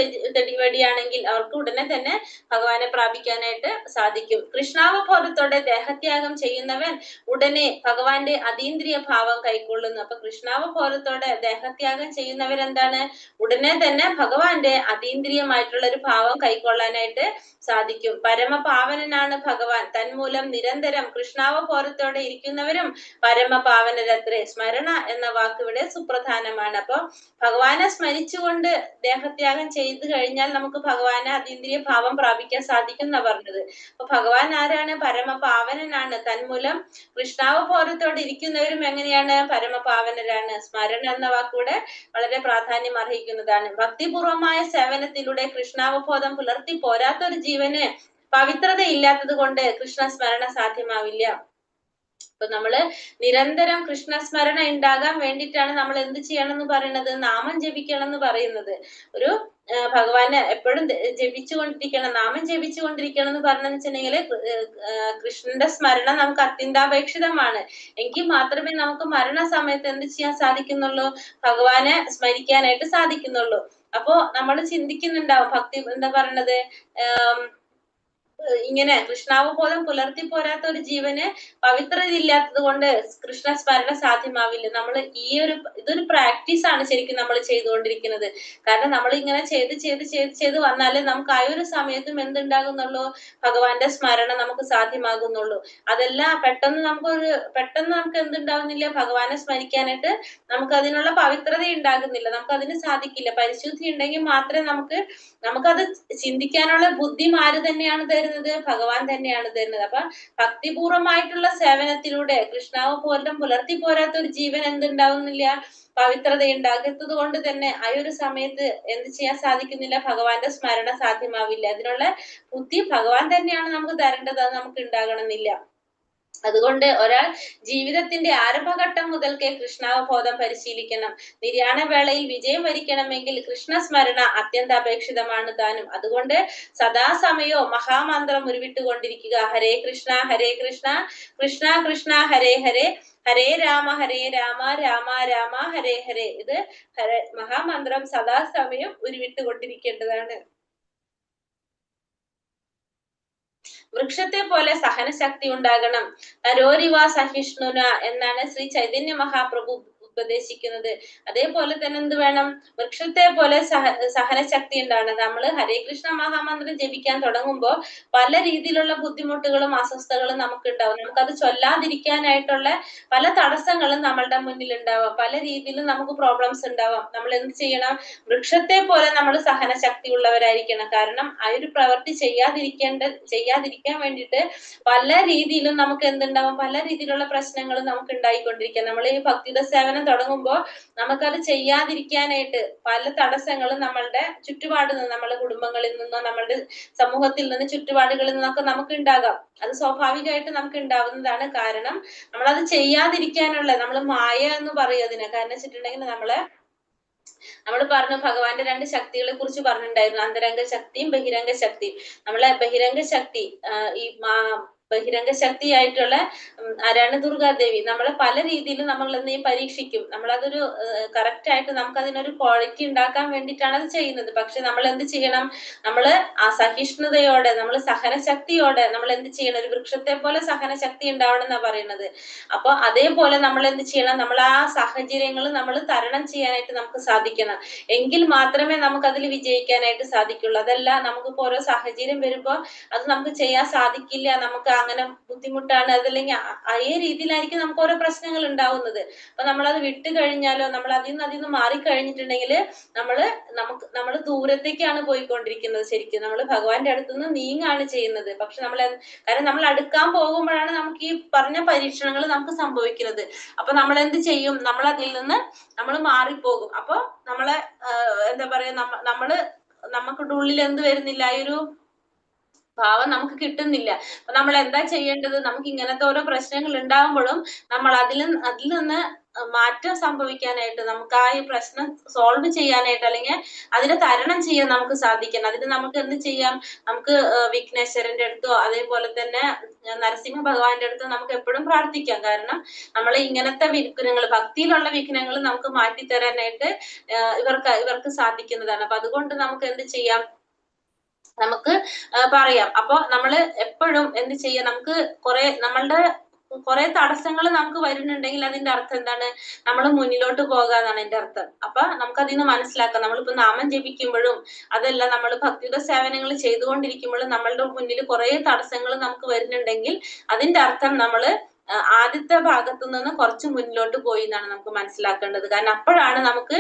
വെടിയാണെങ്കിൽ അവർക്ക് ഉടനെ തന്നെ ഭഗവാനെ പ്രാപിക്കാനായിട്ട് സാധിക്കും. കൃഷ്ണാവബോധത്തോടെ ദേഹത്യാഗം ചെയ്യുന്നവൻ ഉടനെ ഭഗവാന്റെ അതീന്ദ്രിയ ഭാവം കൈക്കൊള്ളുന്നു. അപ്പൊ കൃഷ്ണാവബോധത്തോടെ ദേഹത്യാഗം ചെയ്യുന്നവരെന്താണ്? ഉടനെ തന്നെ ഭഗവാന്റെ അതീന്ദ്രിയമായിട്ടുള്ള ഒരു ഭാവം കൈക്കൊള്ളാനായിട്ട് സാധിക്കും. പരമപാവനനാണ് ഭഗവാൻ. തന്മൂലം നിരന്തരം കൃഷ്ണാവബോധത്തോടെ ഇരിക്കുന്നവരും പരമപാവനരത്രേ. സ്മരണ എന്ന വാക്ക് ഇവിടെ സുപ്രധാനമാണ്. അപ്പൊ ഭഗവാനെ സ്മരിച്ചുകൊണ്ട് ദേഹത്യാഗം ചെയ്തു കഴിഞ്ഞാൽ നമുക്ക് ഭഗവാനെ അതീന്ദ്രിയ ഭാവം പ്രാപിക്കാൻ സാധിക്കും എന്നാ പറഞ്ഞത്. അപ്പൊ ഭഗവാൻ ആരാണ്? പരമപാവനനാണ്. തന്മൂലം കൃഷ്ണാവബോധത്തോടെ ഇരിക്കുന്നവരും എങ്ങനെയാണ്? പരമപാവനരാണ്. സ്മരണ എന്ന വാക്കൂടെ വളരെ പ്രാധാന്യം അർഹിക്കുന്നതാണ്. ഭക്തിപൂർവമായ സേവനത്തിലൂടെ കൃഷ്ണാവബോധം പുലർത്തി പോരാത്തൊരു ജീവന് പവിത്രത ഇല്ലാത്തത് കൊണ്ട് കൃഷ്ണസ്മരണ സാധ്യമാവില്ല. അപ്പൊ നമ്മള് നിരന്തരം കൃഷ്ണസ്മരണ ഉണ്ടാകാൻ വേണ്ടിയിട്ടാണ് നമ്മൾ എന്ത് ചെയ്യണം എന്ന് പറയുന്നത്? നാമം ജപിക്കണം എന്ന് പറയുന്നത്. ഒരു ഭഗവാനെ എപ്പോഴും ജപിച്ചുകൊണ്ടിരിക്കണം, നാമം ജപിച്ചുകൊണ്ടിരിക്കണം എന്ന് പറഞ്ഞെന്ന് വെച്ചിട്ടുണ്ടെങ്കിൽ കൃഷ്ണന്റെ സ്മരണ നമുക്ക് അത്യന്താപേക്ഷിതമാണ്. എങ്കിൽ മാത്രമേ നമുക്ക് മരണസമയത്ത് എന്ത് ചെയ്യാൻ സാധിക്കുന്നുള്ളൂ? ഭഗവാനെ സ്മരിക്കാനായിട്ട് സാധിക്കുന്നുള്ളൂ. അപ്പോ നമ്മൾ ചിന്തിക്കുന്നുണ്ടാവും ഭക്തി എന്താ പറയണത്, ഇങ്ങനെ കൃഷ്ണാവബോധം പുലർത്തി പോരാത്ത ഒരു ജീവന് പവിത്രത ഇല്ലാത്തത് കൊണ്ട് കൃഷ്ണ സ്മരണ സാധ്യമാവില്ല. നമ്മൾ ഇതൊരു പ്രാക്ടീസ് ആണ് ശരിക്കും നമ്മൾ ചെയ്തുകൊണ്ടിരിക്കുന്നത്. കാരണം നമ്മൾ ഇങ്ങനെ ചെയ്ത് വന്നാലേ നമുക്ക് ആ ഒരു സമയത്തും എന്തുണ്ടാകുന്നുള്ളൂ, ഭഗവാന്റെ സ്മരണ നമുക്ക് സാധ്യമാകുന്നുള്ളൂ. അതെല്ലാം പെട്ടെന്ന് നമുക്ക് എന്തുണ്ടാവുന്നില്ല, ഭഗവാനെ സ്മരിക്കാനായിട്ട് നമുക്ക് അതിനുള്ള പവിത്രത ഉണ്ടാകുന്നില്ല, നമുക്ക് അതിന് സാധിക്കില്ല. പരിശുദ്ധി ഉണ്ടെങ്കിൽ മാത്രമേ നമുക്കത് ചിന്തിക്കാനുള്ള ബുദ്ധി ആര് തന്നെയാണ് തരുന്നത്, ഭഗവാൻ തന്നെയാണ് തരുന്നത്. അപ്പൊ ഭക്തിപൂർവമായിട്ടുള്ള സേവനത്തിലൂടെ കൃഷ്ണാവബോധം പുലർത്തി പോരാത്ത ഒരു ജീവൻ എന്തുണ്ടാവുന്നില്ല, പവിത്രത ഉണ്ടാകാത്തത് കൊണ്ട് തന്നെ ആ ഒരു സമയത്ത് എന്ത് ചെയ്യാൻ സാധിക്കുന്നില്ല, ഭഗവാന്റെ സ്മരണ സാധ്യമാവില്ല. അതിനുള്ള ബുദ്ധി ഭഗവാൻ തന്നെയാണ് നമുക്ക് തരേണ്ടത്, അത് നമുക്ക് ഉണ്ടാകണമെന്നില്ല. അതുകൊണ്ട് ഒരാൾ ജീവിതത്തിന്റെ ആരംഭഘട്ടം മുതൽക്കേ കൃഷ്ണാവബോധം പരിശീലിക്കണം. നിര്യാണ വേളയിൽ വിജയം വരിക്കണമെങ്കിൽ കൃഷ്ണസ്മരണ അത്യന്താപേക്ഷിതമാണ് താനും. അതുകൊണ്ട് സദാസമയവും മഹാമന്ത്രം ഉരുവിട്ടുകൊണ്ടിരിക്കുക. ഹരേ കൃഷ്ണ കൃഷ്ണ കൃഷ്ണ ഹരേ ഹരേ, ഹരേ രാമ രാമ രാമ ഹരേ ഹരേ. ഇത് മഹാമന്ത്രം സദാസമയം ഉരുവിട്ടുകൊണ്ടിരിക്കേണ്ടതാണ്. വൃക്ഷത്തെ പോലെ സഹനശക്തി ഉണ്ടാകണം. തരോരിവ സഹിഷ്ണുന എന്നാണ് ശ്രീ ചൈതന്യ മഹാപ്രഭു ഉപദേശിക്കുന്നത്. അതേപോലെ തന്നെ എന്ത് വേണം, വൃക്ഷത്തെ പോലെ സഹനശക്തി ഉണ്ടാകണം. നമ്മൾ ഹരേ കൃഷ്ണ മഹാമന്ത്രം ജപിക്കാൻ തുടങ്ങുമ്പോൾ പല രീതിയിലുള്ള ബുദ്ധിമുട്ടുകളും അസ്വസ്ഥതകളും നമുക്ക് ഉണ്ടാവും. നമുക്കത് ചൊല്ലാതിരിക്കാനായിട്ടുള്ള പല തടസ്സങ്ങളും നമ്മളുടെ മുന്നിൽ ഉണ്ടാവാം. പല രീതിയിലും നമുക്ക് പ്രോബ്ലംസ് ഉണ്ടാവാം. നമ്മൾ എന്ത് ചെയ്യണം, വൃക്ഷത്തെ പോലെ നമ്മൾ സഹനശക്തി ഉള്ളവരായിരിക്കണം. കാരണം ആ ഒരു പ്രവൃത്തി ചെയ്യാതിരിക്കാൻ വേണ്ടിയിട്ട് പല രീതിയിലും നമുക്ക് എന്തുണ്ടാവും, പല രീതിയിലുള്ള പ്രശ്നങ്ങളും നമുക്ക് ഉണ്ടായിക്കൊണ്ടിരിക്കാം. നമ്മൾ ഈ ഭക്തിയുടെ സേവനം തുടങ്ങുമ്പോൾ നമുക്കത് ചെയ്യാതിരിക്കാനായിട്ട് പല തടസ്സങ്ങളും നമ്മളുടെ ചുറ്റുപാടിൽ നിന്ന്, നമ്മുടെ കുടുംബങ്ങളിൽ നിന്നോ നമ്മളുടെ സമൂഹത്തിൽ നിന്ന്, ചുറ്റുപാടുകളിൽ നിന്നൊക്കെ നമുക്ക് ഉണ്ടാകാം. അത് സ്വാഭാവികമായിട്ട് നമുക്ക് ഉണ്ടാവുന്നതാണ്. കാരണം നമ്മളത് ചെയ്യാതിരിക്കാനുള്ള, നമ്മൾ മായ എന്ന് പറയും അതിനെ. കാരണം വെച്ചിട്ടുണ്ടെങ്കിൽ നമ്മൾ പറഞ്ഞു ഭഗവാന്റെ രണ്ട് ശക്തികളെ കുറിച്ച് പറഞ്ഞിട്ടുണ്ടായിരുന്നു, അന്തരംഗ ശക്തിയും ബഹിരംഗ ശക്തിയും. നമ്മളെ ബഹിരംഗ ശക്തി ബഹിരംഗ ശക്തിയായിട്ടുള്ള ആരാണ്, ദുർഗാദേവി. നമ്മളെ പല രീതിയിലും നമ്മൾ എന്തെയും പരീക്ഷിക്കും. നമ്മളതൊരു കറക്റ്റ് ആയിട്ട് നമുക്ക് അതിനൊരു ക്വാളിറ്റി ഉണ്ടാക്കാൻ വേണ്ടിയിട്ടാണ് അത് ചെയ്യുന്നത്. പക്ഷെ നമ്മൾ എന്ത് ചെയ്യണം, നമ്മൾ ആ സഹിഷ്ണുതയോടെ, നമ്മൾ സഹനശക്തിയോടെ നമ്മൾ എന്ത് ചെയ്യണം, ഒരു വൃക്ഷത്തെ പോലെ സഹനശക്തി ഉണ്ടാവണം എന്നാ പറയുന്നത്. അപ്പൊ അതേപോലെ നമ്മൾ എന്ത് ചെയ്യണം, നമ്മൾ ആ സാഹചര്യങ്ങൾ നമ്മൾ തരണം ചെയ്യാനായിട്ട് നമുക്ക് സാധിക്കണം. എങ്കിൽ മാത്രമേ നമുക്ക് അതിൽ വിജയിക്കാനായിട്ട് സാധിക്കുള്ളൂ. അതല്ല നമുക്കിപ്പോ ഓരോ സാഹചര്യം വരുമ്പോ അത് നമുക്ക് ചെയ്യാൻ സാധിക്കില്ല, നമുക്ക് അങ്ങനെ ബുദ്ധിമുട്ടാണ്, അതല്ലെങ്കിൽ അതേ രീതിയിലായിരിക്കും നമുക്ക് ഓരോ പ്രശ്നങ്ങൾ ഉണ്ടാവുന്നത്. അപ്പൊ നമ്മളത് വിട്ടു കഴിഞ്ഞാലോ, നമ്മൾ അതിൽ നിന്ന് മാറിക്കഴിഞ്ഞിട്ടുണ്ടെങ്കിൽ നമ്മൾ ദൂരത്തേക്കാണ് പോയിക്കൊണ്ടിരിക്കുന്നത്. ശരിക്കും നമ്മൾ ഭഗവാന്റെ അടുത്തുനിന്ന് നീങ്ങാണ് ചെയ്യുന്നത്. പക്ഷെ കാരണം നമ്മൾ അടുക്കാൻ പോകുമ്പോഴാണ് നമുക്ക് ഈ പറഞ്ഞ പരീക്ഷണങ്ങൾ നമുക്ക് സംഭവിക്കുന്നത്. അപ്പൊ നമ്മൾ എന്ത് ചെയ്യും, നമ്മൾ അതിൽ നിന്ന് നമ്മൾ മാറിപ്പോകും. അപ്പൊ നമ്മളെ എന്താ പറയാ, നമുക്കുടെ ഉള്ളിൽ എന്ത് വരുന്നില്ല, ഈ ഒരു ഭാവം നമുക്ക് കിട്ടുന്നില്ല. അപ്പൊ നമ്മൾ എന്താ ചെയ്യേണ്ടത്, നമുക്ക് ഇങ്ങനത്തെ ഓരോ പ്രശ്നങ്ങൾ ഉണ്ടാകുമ്പോഴും നമ്മൾ അതിൽ നിന്ന് മാറ്റം സംഭവിക്കാനായിട്ട്, നമുക്ക് ആ ഈ പ്രശ്നം സോൾവ് ചെയ്യാനായിട്ട്, അല്ലെങ്കിൽ അതിനെ തരണം ചെയ്യാൻ നമുക്ക് സാധിക്കണം. അതിന് നമുക്ക് എന്ത് ചെയ്യാം, നമുക്ക് വിഘ്നേശ്വരന്റെ അടുത്തോ അതേപോലെ തന്നെ നരസിംഹ ഭഗവാന്റെ അടുത്തോ നമുക്ക് എപ്പോഴും പ്രാർത്ഥിക്കാം. കാരണം നമ്മൾ ഇങ്ങനത്തെ വിഘ്നങ്ങൾ, ഭക്തിയിലുള്ള വിഘ്നങ്ങൾ നമുക്ക് മാറ്റിത്തരാനായിട്ട് ഇവർക്ക് സാധിക്കുന്നതാണ്. അപ്പൊ അതുകൊണ്ട് നമുക്ക് എന്ത് ചെയ്യാം, നമുക്ക് പറയാം. അപ്പൊ നമ്മള് എപ്പോഴും എന്ത് ചെയ്യാം, നമുക്ക് കുറെ തടസ്സങ്ങൾ നമുക്ക് വരുന്നുണ്ടെങ്കിൽ അതിന്റെ അർത്ഥം എന്താണ്, നമ്മൾ മുന്നിലോട്ട് പോകാന്നാണ് എന്റെ അർത്ഥം. അപ്പൊ നമുക്ക് അതിന് മനസ്സിലാക്കാം. നമ്മളിപ്പോ നാമം ജപിക്കുമ്പോഴും അതല്ല നമ്മൾ ഭക്തിയുടെ സേവനങ്ങൾ ചെയ്തുകൊണ്ടിരിക്കുമ്പോഴും നമ്മളുടെ മുന്നിൽ കുറെ തടസ്സങ്ങൾ നമുക്ക് വരുന്നുണ്ടെങ്കിൽ അതിന്റെ അർത്ഥം നമ്മള് ആദ്യത്തെ ഭാഗത്തു നിന്ന് കുറച്ച് മുന്നിലോട്ട് പോയി എന്നാണ് നമുക്ക് മനസ്സിലാക്കേണ്ടത്. കാരണം അപ്പോഴാണ് നമുക്ക്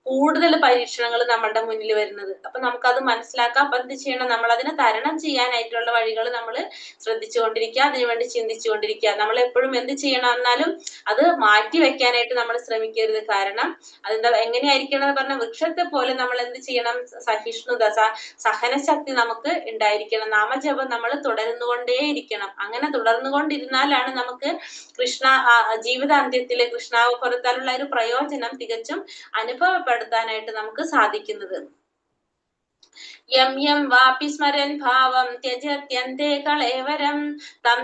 കൂടുതൽ പരീക്ഷണങ്ങൾ നമ്മളുടെ മുന്നിൽ വരുന്നത്. അപ്പൊ നമുക്കത് മനസ്സിലാക്കാം. അപ്പൊ എന്ത് ചെയ്യണം, നമ്മൾ അതിനെ തരണം ചെയ്യാനായിട്ടുള്ള വഴികൾ നമ്മൾ ശ്രദ്ധിച്ചുകൊണ്ടിരിക്കുക, അതിനുവേണ്ടി ചിന്തിച്ചുകൊണ്ടിരിക്കുക. നമ്മൾ എപ്പോഴും എന്ത് ചെയ്യണം എന്നാലും അത് മാറ്റി വെക്കാനായിട്ട് നമ്മൾ ശ്രമിക്കരുത്. കാരണം എങ്ങനെയായിരിക്കണം എന്ന് പറഞ്ഞാൽ, വൃക്ഷത്തെ പോലെ നമ്മൾ എന്ത് ചെയ്യണം, സഹിഷ്ണുത, സഹനശക്തി നമുക്ക് ഉണ്ടായിരിക്കണം. നാമജപം നമ്മൾ തുടർന്നുകൊണ്ടേയിരിക്കണം. അങ്ങനെ തുടർന്നുകൊണ്ടിരുന്നാലാണ് നമുക്ക് ജീവിതാന്ത്യത്തിലെ കൃഷ്ണാവബോധത്താലുള്ള ഒരു പ്രയോജനം തികച്ചും അനുഭവപ്പെടുത്താനായിട്ട് നമുക്ക് സാധിക്കുന്നത്. യം യം വാപി സ്മരൻ ഭാവം ത്യജത്യന്തേ കളേവരം തം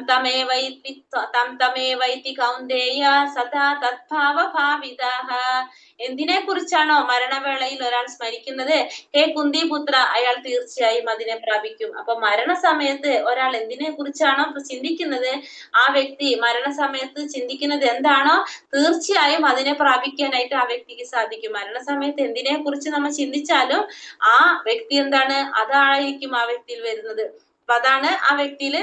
തമേവൈതി കൗന്ദേയ സദാ തദ്ഭാവ ഭാവിതാഃ എന്തിനെ കുറിച്ചാണോ മരണവേളയിൽ ഒരാൾ സ്മരിക്കുന്നത്, ഹേ കുന്തിപുത്ര, അയാൾ തീർച്ചയായും അതിനെ പ്രാപിക്കും. അപ്പൊ മരണസമയത്ത് ഒരാൾ എന്തിനെ കുറിച്ചാണോ ചിന്തിക്കുന്നത്, ആ വ്യക്തി മരണസമയത്ത് ചിന്തിക്കുന്നത് എന്താണോ തീർച്ചയായും അതിനെ പ്രാപിക്കാനായിട്ട് ആ വ്യക്തിക്ക് സാധിക്കും. മരണസമയത്ത് എന്തിനെ കുറിച്ച് നമ്മൾ ചിന്തിച്ചാലും ആ വ്യക്തി എന്താണ്, അതായിരിക്കും ആ വ്യക്തിയിൽ വരുന്നത്. അപ്പൊ അതാണ് ആ വ്യക്തിയില്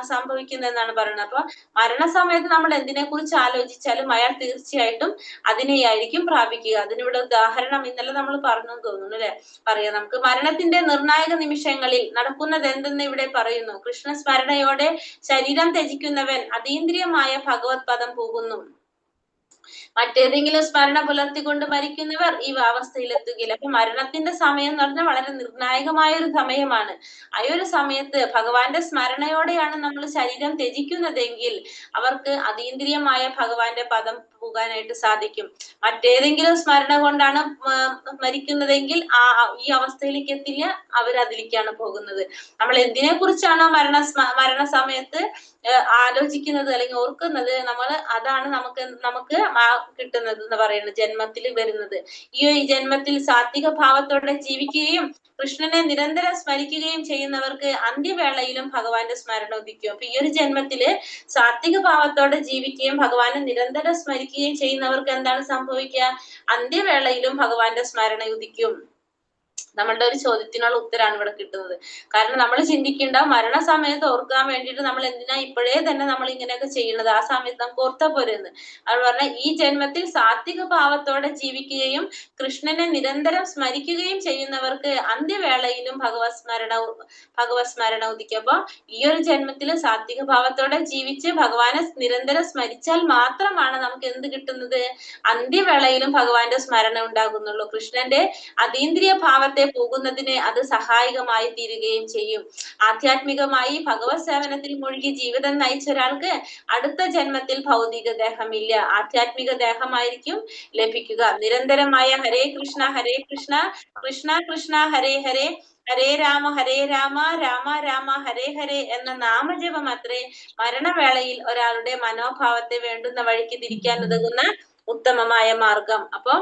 സംഭവിക്കുന്നത് എന്നാണ് പറയുന്നത്. അപ്പൊ മരണസമയത്ത് നമ്മൾ എന്തിനെ കുറിച്ച് ആലോചിച്ചാലും അയാൾ തീർച്ചയായിട്ടും അതിനെയായിരിക്കും പ്രാപിക്കുക. അതിനിവിടെ ഉദാഹരണം ഇന്നലെ നമ്മൾ പറഞ്ഞു തോന്നുന്നു അല്ലെ. പറയാം നമുക്ക്, മരണത്തിന്റെ നിർണായക നിമിഷങ്ങളിൽ നടക്കുന്നത് എന്തെന്ന് ഇവിടെ പറയുന്നു. കൃഷ്ണസ്മരണയോടെ ശരീരം ത്യജിക്കുന്നവൻ അതീന്ദ്രിയമായ ഭഗവത് പദം പോകുന്നു. മറ്റേതെങ്കിലും സ്മരണ പുലർത്തിക്കൊണ്ട് മരിക്കുന്നവർ ഈ അവസ്ഥയിലെത്തുകയില്ല. അപ്പൊ മരണത്തിന്റെ സമയം എന്ന് പറഞ്ഞാൽ വളരെ നിർണായകമായ ഒരു സമയമാണ്. ആ ഒരു സമയത്ത് ഭഗവാന്റെ സ്മരണയോടെയാണ് നമ്മൾ ശരീരം ത്യജിക്കുന്നതെങ്കിൽ അവർക്ക് അതീന്ദ്രിയമായ ഭഗവാന്റെ പദം പോകാനായിട്ട് സാധിക്കും. മറ്റേതെങ്കിലും സ്മരണ കൊണ്ടാണ് മരിക്കുന്നതെങ്കിൽ ഈ അവസ്ഥയിലേക്ക് എത്തില്ല, അവരതിലേക്കാണ് പോകുന്നത്. നമ്മൾ എന്തിനെ കുറിച്ചാണോ മരണസമയത്ത് ആലോചിക്കുന്നത് അല്ലെങ്കിൽ ഓർക്കുന്നത്, അതാണ് നമുക്ക് കിട്ടുന്നത് എന്ന് പറയുന്നത്, ജന്മത്തിൽ വരുന്നത്. ഈ ജന്മത്തിൽ സാത്വിക ഭാവത്തോടെ ജീവിക്കുകയും കൃഷ്ണനെ നിരന്തരം സ്മരിക്കുകയും ചെയ്യുന്നവർക്ക് അന്ത്യവേളയിലും ഭഗവാന്റെ സ്മരണ ഉദിക്കും. അപ്പൊ ഈ ഒരു ജന്മത്തില് സാത്വിക ഭാവത്തോടെ ജീവിക്കുകയും ഭഗവാനെ നിരന്തരം സ്മരിക്കുകയും ചെയ്യുന്നവർക്ക് എന്താണ് സംഭവിക്കുക, അന്ത്യവേളയിലും ഭഗവാന്റെ സ്മരണ ഉദിക്കും. നമ്മളുടെ ഒരു ചോദ്യത്തിനുള്ള ഉത്തരമാണ് ഇവിടെ കിട്ടുന്നത്. കാരണം നമ്മൾ ചിന്തിക്കേണ്ട, മരണസമയത്ത് ഓർക്കാൻ വേണ്ടിയിട്ട് നമ്മൾ എന്തിനാ ഇപ്പോഴേ തന്നെ നമ്മൾ ഇങ്ങനെയൊക്കെ ചെയ്യുന്നത്, ആ സമയത്ത് നമുക്ക് ഓർത്താ പോരെന്ന്. അത് പറഞ്ഞാൽ ഈ ജന്മത്തിൽ സാത്വിക ഭാവത്തോടെ ജീവിക്കുകയും കൃഷ്ണനെ നിരന്തരം സ്മരിക്കുകയും ചെയ്യുന്നവർക്ക് അന്ത്യവേളയിലും ഭഗവത് സ്മരണ ഉദിക്കും. അപ്പൊ ഈ ഒരു ജന്മത്തിൽ സാത്വിക ഭാവത്തോടെ ജീവിച്ച് ഭഗവാനെ നിരന്തരം സ്മരിച്ചാൽ മാത്രമാണ് നമുക്ക് എന്ത് കിട്ടുന്നത്, അന്ത്യവേളയിലും ഭഗവാന്റെ സ്മരണ ഉണ്ടാകുന്നുള്ളൂ. കൃഷ്ണന്റെ അതീന്ദ്രിയ ഭാവത്തെ പോകുന്നതിന് അത് സഹായകമായി തീരുകയും ചെയ്യും. ആധ്യാത്മികമായി ഭഗവത് സേവനത്തിൽ മുഴുകി ജീവിതം നയിച്ച ഒരാൾക്ക് അടുത്ത ജന്മത്തിൽ ഭൗതിക ദേഹമില്ല, ആധ്യാത്മിക ദേഹമായിരിക്കും ലഭിക്കുക. നിരന്തരമായ ഹരേ കൃഷ്ണ കൃഷ്ണ കൃഷ്ണ ഹരേ ഹരേ, ഹരേ രാമ രാമ രാമ ഹരേ ഹരേ എന്ന നാമജപം അത്രേ മരണവേളയിൽ ഒരാളുടെ മനോഭാവത്തെ വേണ്ടുന്ന വഴിക്ക് തിരിക്കാൻ ഉതകുന്ന ഉത്തമമായ മാർഗം. അപ്പൊ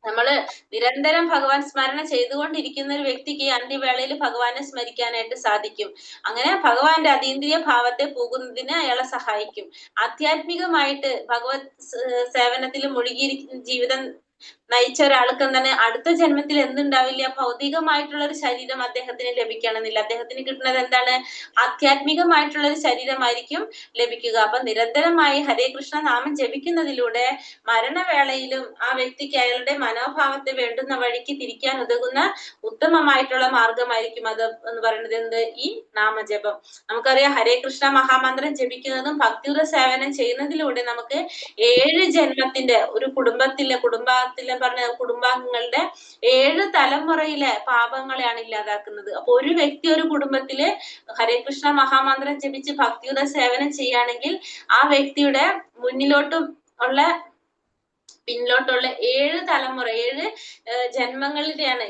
നമ്മള് നിരന്തരം ഭഗവാൻ സ്മരണ ചെയ്തുകൊണ്ടിരിക്കുന്ന ഒരു വ്യക്തിക്ക് അന്ത്യവേളയിൽ ഭഗവാനെ സ്മരിക്കാനായിട്ട് സാധിക്കും. അങ്ങനെ ഭഗവാന്റെ അതീന്ദ്രിയ ഭാവത്തെ പോകുന്നതിന് അയാളെ സഹായിക്കും. ആധ്യാത്മികമായിട്ട് ഭഗവത് സേവനത്തിൽ മുഴുകിയിരിക്കുന്ന ജീവിതം നയിച്ച ഒരാൾക്ക് എന്താണ്, അടുത്ത ജന്മത്തിൽ എന്തുണ്ടാവില്ല, ഭൗതികമായിട്ടുള്ള ഒരു ശരീരം അദ്ദേഹത്തിന് ലഭിക്കണമെന്നില്ല. അദ്ദേഹത്തിന് കിട്ടുന്നത് എന്താണ്, ആധ്യാത്മികമായിട്ടുള്ള ഒരു ശരീരമായിരിക്കും ലഭിക്കുക. അപ്പൊ നിരന്തരമായി ഹരേ കൃഷ്ണ നാമം ജപിക്കുന്നതിലൂടെ മരണവേളയിലും ആ വ്യക്തിക്ക് അയാളുടെ മനോഭാവത്തെ വേണ്ടുന്ന വഴിക്ക് തിരിക്കാൻ ഉതകുന്ന ഉത്തമമായിട്ടുള്ള മാർഗമായിരിക്കും അത് എന്ന് പറയുന്നത്. എന്ത്, ഈ നാമജപം. നമുക്കറിയാം, ഹരേ കൃഷ്ണ മഹാമന്ത്രം ജപിക്കുന്നതും ഭക്തിയുടെ സേവനം ചെയ്യുന്നതിലൂടെ നമുക്ക് 7 ജന്മത്തിന്റെ ഒരു കുടുംബത്തിലെ പറഞ്ഞ കുടുംബാംഗങ്ങളുടെ 7 തലമുറയിലെ പാപങ്ങളെയാണ് ഇല്ലാതാക്കുന്നത്. അപ്പൊ ഒരു വ്യക്തി ഒരു കുടുംബത്തില് ഹരേ കൃഷ്ണ മഹാമന്ത്രം ജപിച്ച് ഭക്തിയുടെ സേവനം ചെയ്യുകയാണെങ്കിൽ ആ വ്യക്തിയുടെ പിന്നിലോട്ടുള്ള 7 തലമുറ, 7 ജന്മങ്ങളുടെയാണ്,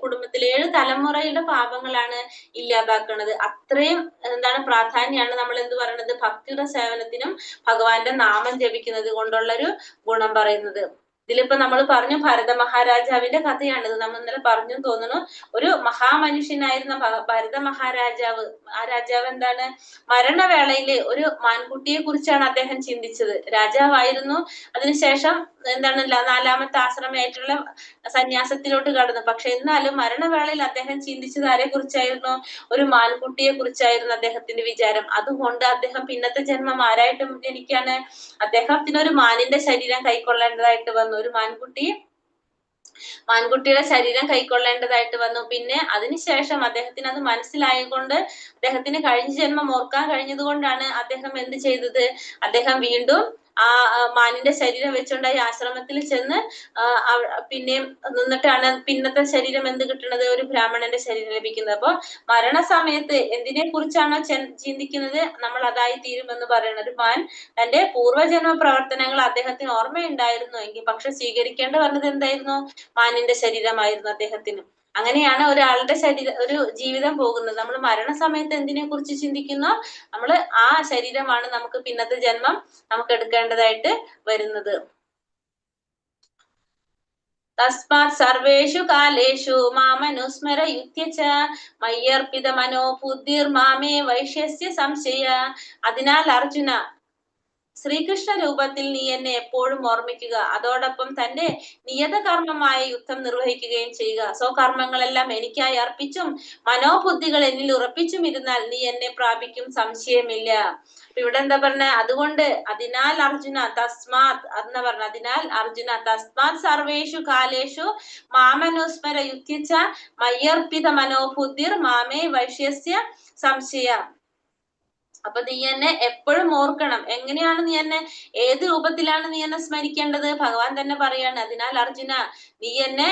കുടുംബത്തിലെ 7 തലമുറയുടെ പാപങ്ങളാണ് ഇല്ലാതാക്കുന്നത്. അത്രയും പ്രാധാന്യമാണ് നമ്മൾ എന്ത് പറയുന്നത്, ഭക്തിയുടെ സേവനത്തിനും ഭഗവാന്റെ നാമം ജപിക്കുന്നത് കൊണ്ടുള്ളൊരു ഗുണം പറയുന്നത്. ഇതിലിപ്പോ നമ്മൾ പറഞ്ഞു ഭരത മഹാരാജാവിന്റെ കഥയാണിത്. നമ്മൾ ഇന്നലെ പറഞ്ഞു തോന്നുന്നു. ഒരു മഹാമനുഷ്യനായിരുന്ന ഭരത മഹാരാജാവ്, ആ രാജാവ് എന്താണ്, മരണവേളയില് ഒരു മാൻകുട്ടിയെ കുറിച്ചാണ് അദ്ദേഹം ചിന്തിച്ചത്. രാജാവായിരുന്നു. അതിനുശേഷം 4ാമത്തെ ആശ്രമമായിട്ടുള്ള സന്യാസത്തിലോട്ട് കടന്നു. പക്ഷെ എന്നാലും മരണവേളയിൽ അദ്ദേഹം ചിന്തിച്ചത് ആരെ കുറിച്ചായിരുന്നു, ഒരു മാൻകുട്ടിയെ കുറിച്ചായിരുന്നു അദ്ദേഹത്തിന്റെ വിചാരം. അതുകൊണ്ട് അദ്ദേഹം പിന്നത്തെ ജന്മം ആരായിട്ട് ജനിക്കാണ്, അദ്ദേഹത്തിന് ഒരു മാനിന്റെ ശരീരം കൈക്കൊള്ളേണ്ടതായിട്ട് വന്നു. ഒരു മാൻകുട്ടിയുടെ ശരീരം കൈക്കൊള്ളേണ്ടതായിട്ട് വന്നു. പിന്നെ അതിനുശേഷം അദ്ദേഹത്തിന് അത് മനസ്സിലായതുകൊണ്ട്, അദ്ദേഹത്തിന് കഴിഞ്ഞ ജന്മം ഓർക്കാൻ കഴിഞ്ഞത് കൊണ്ടാണ് അദ്ദേഹം എന്ത് ചെയ്തത്, അദ്ദേഹം വീണ്ടും ആ മാനിന്റെ ശരീരം വെച്ചുണ്ടായി ആശ്രമത്തിൽ ചെന്ന് പിന്നെയും നിന്നിട്ടാണ് പിന്നത്തെ ശരീരം എന്ത് കിട്ടുന്നത്, ഒരു ബ്രാഹ്മണന്റെ ശരീരം ലഭിക്കുന്നത്. അപ്പൊ മരണസമയത്ത് എന്തിനെ കുറിച്ചാണോ ചിന്തിക്കുന്നത് നമ്മൾ അതായി തീരുമെന്ന് പറയുന്നത്. മാൻ തന്റെ പൂർവ്വജന്മ പ്രവർത്തനങ്ങൾ അദ്ദേഹത്തിന് ഓർമ്മയുണ്ടായിരുന്നു എങ്കിൽ പക്ഷെ സ്വീകരിക്കേണ്ടി വന്നത് എന്തായിരുന്നു, മാനിന്റെ ശരീരമായിരുന്നു അദ്ദേഹത്തിന്. അങ്ങനെയാണ് ഒരാളുടെ ഒരു ജീവിതം പോകുന്നത്. നമ്മൾ മരണസമയത്ത് എന്തിനെ കുറിച്ച് ചിന്തിക്കുന്നോ നമ്മൾ ആ ശരീരമാണ് നമുക്ക് പിന്നത്തെ ജന്മം നമുക്ക് എടുക്കേണ്ടതായിട്ട് വരുന്നത്. തസ്മാത് സർവേഷു കാലേഷു മാമനുസ്മര യുധ്യച മയ്യർപ്പിത മനോബുദ്ധിർ മാമേ വൈഷ്യസ്യ സംശയ. അതിനാൽ അർജുന, ശ്രീകൃഷ്ണ രൂപത്തിൽ നീ എന്നെ എപ്പോഴും ഓർമ്മിക്കുക. അതോടൊപ്പം തന്റെ നിയത കർമ്മമായ യുദ്ധം നിർവഹിക്കുകയും ചെയ്യുക. സ്വകർമ്മങ്ങളെല്ലാം എനിക്കായി അർപ്പിച്ചും മനോബുദ്ധികൾ എന്നിൽ ഉറപ്പിച്ചും ഇരുന്നാൽ നീ എന്നെ പ്രാപിക്കും, സംശയമില്ല. ഇവിടെ എന്താ പറഞ്ഞ? അതുകൊണ്ട്, അതിനാൽ അർജുന, തസ്മാത് എന്ന് പറഞ്ഞ, അതിനാൽ അർജുന, തസ്മാത് സർവേഷു കാലേഷു മാമനുസ്മര യുദ്ധിച്ച മയ്യർപ്പിത മനോബുദ്ധിർ മാമേ വൈഷ്യസ്യ സംശയ. അപ്പൊ നീ എന്നെ എപ്പോഴും ഓർക്കണം. എങ്ങനെയാണ് നീ എന്നെ, ഏത് രൂപത്തിലാണ് നീ എന്നെ സ്മരിക്കേണ്ടത്? ഭഗവാൻ തന്നെ പറയാണ്, അതിനാൽ അർജുന, നീ എന്നെ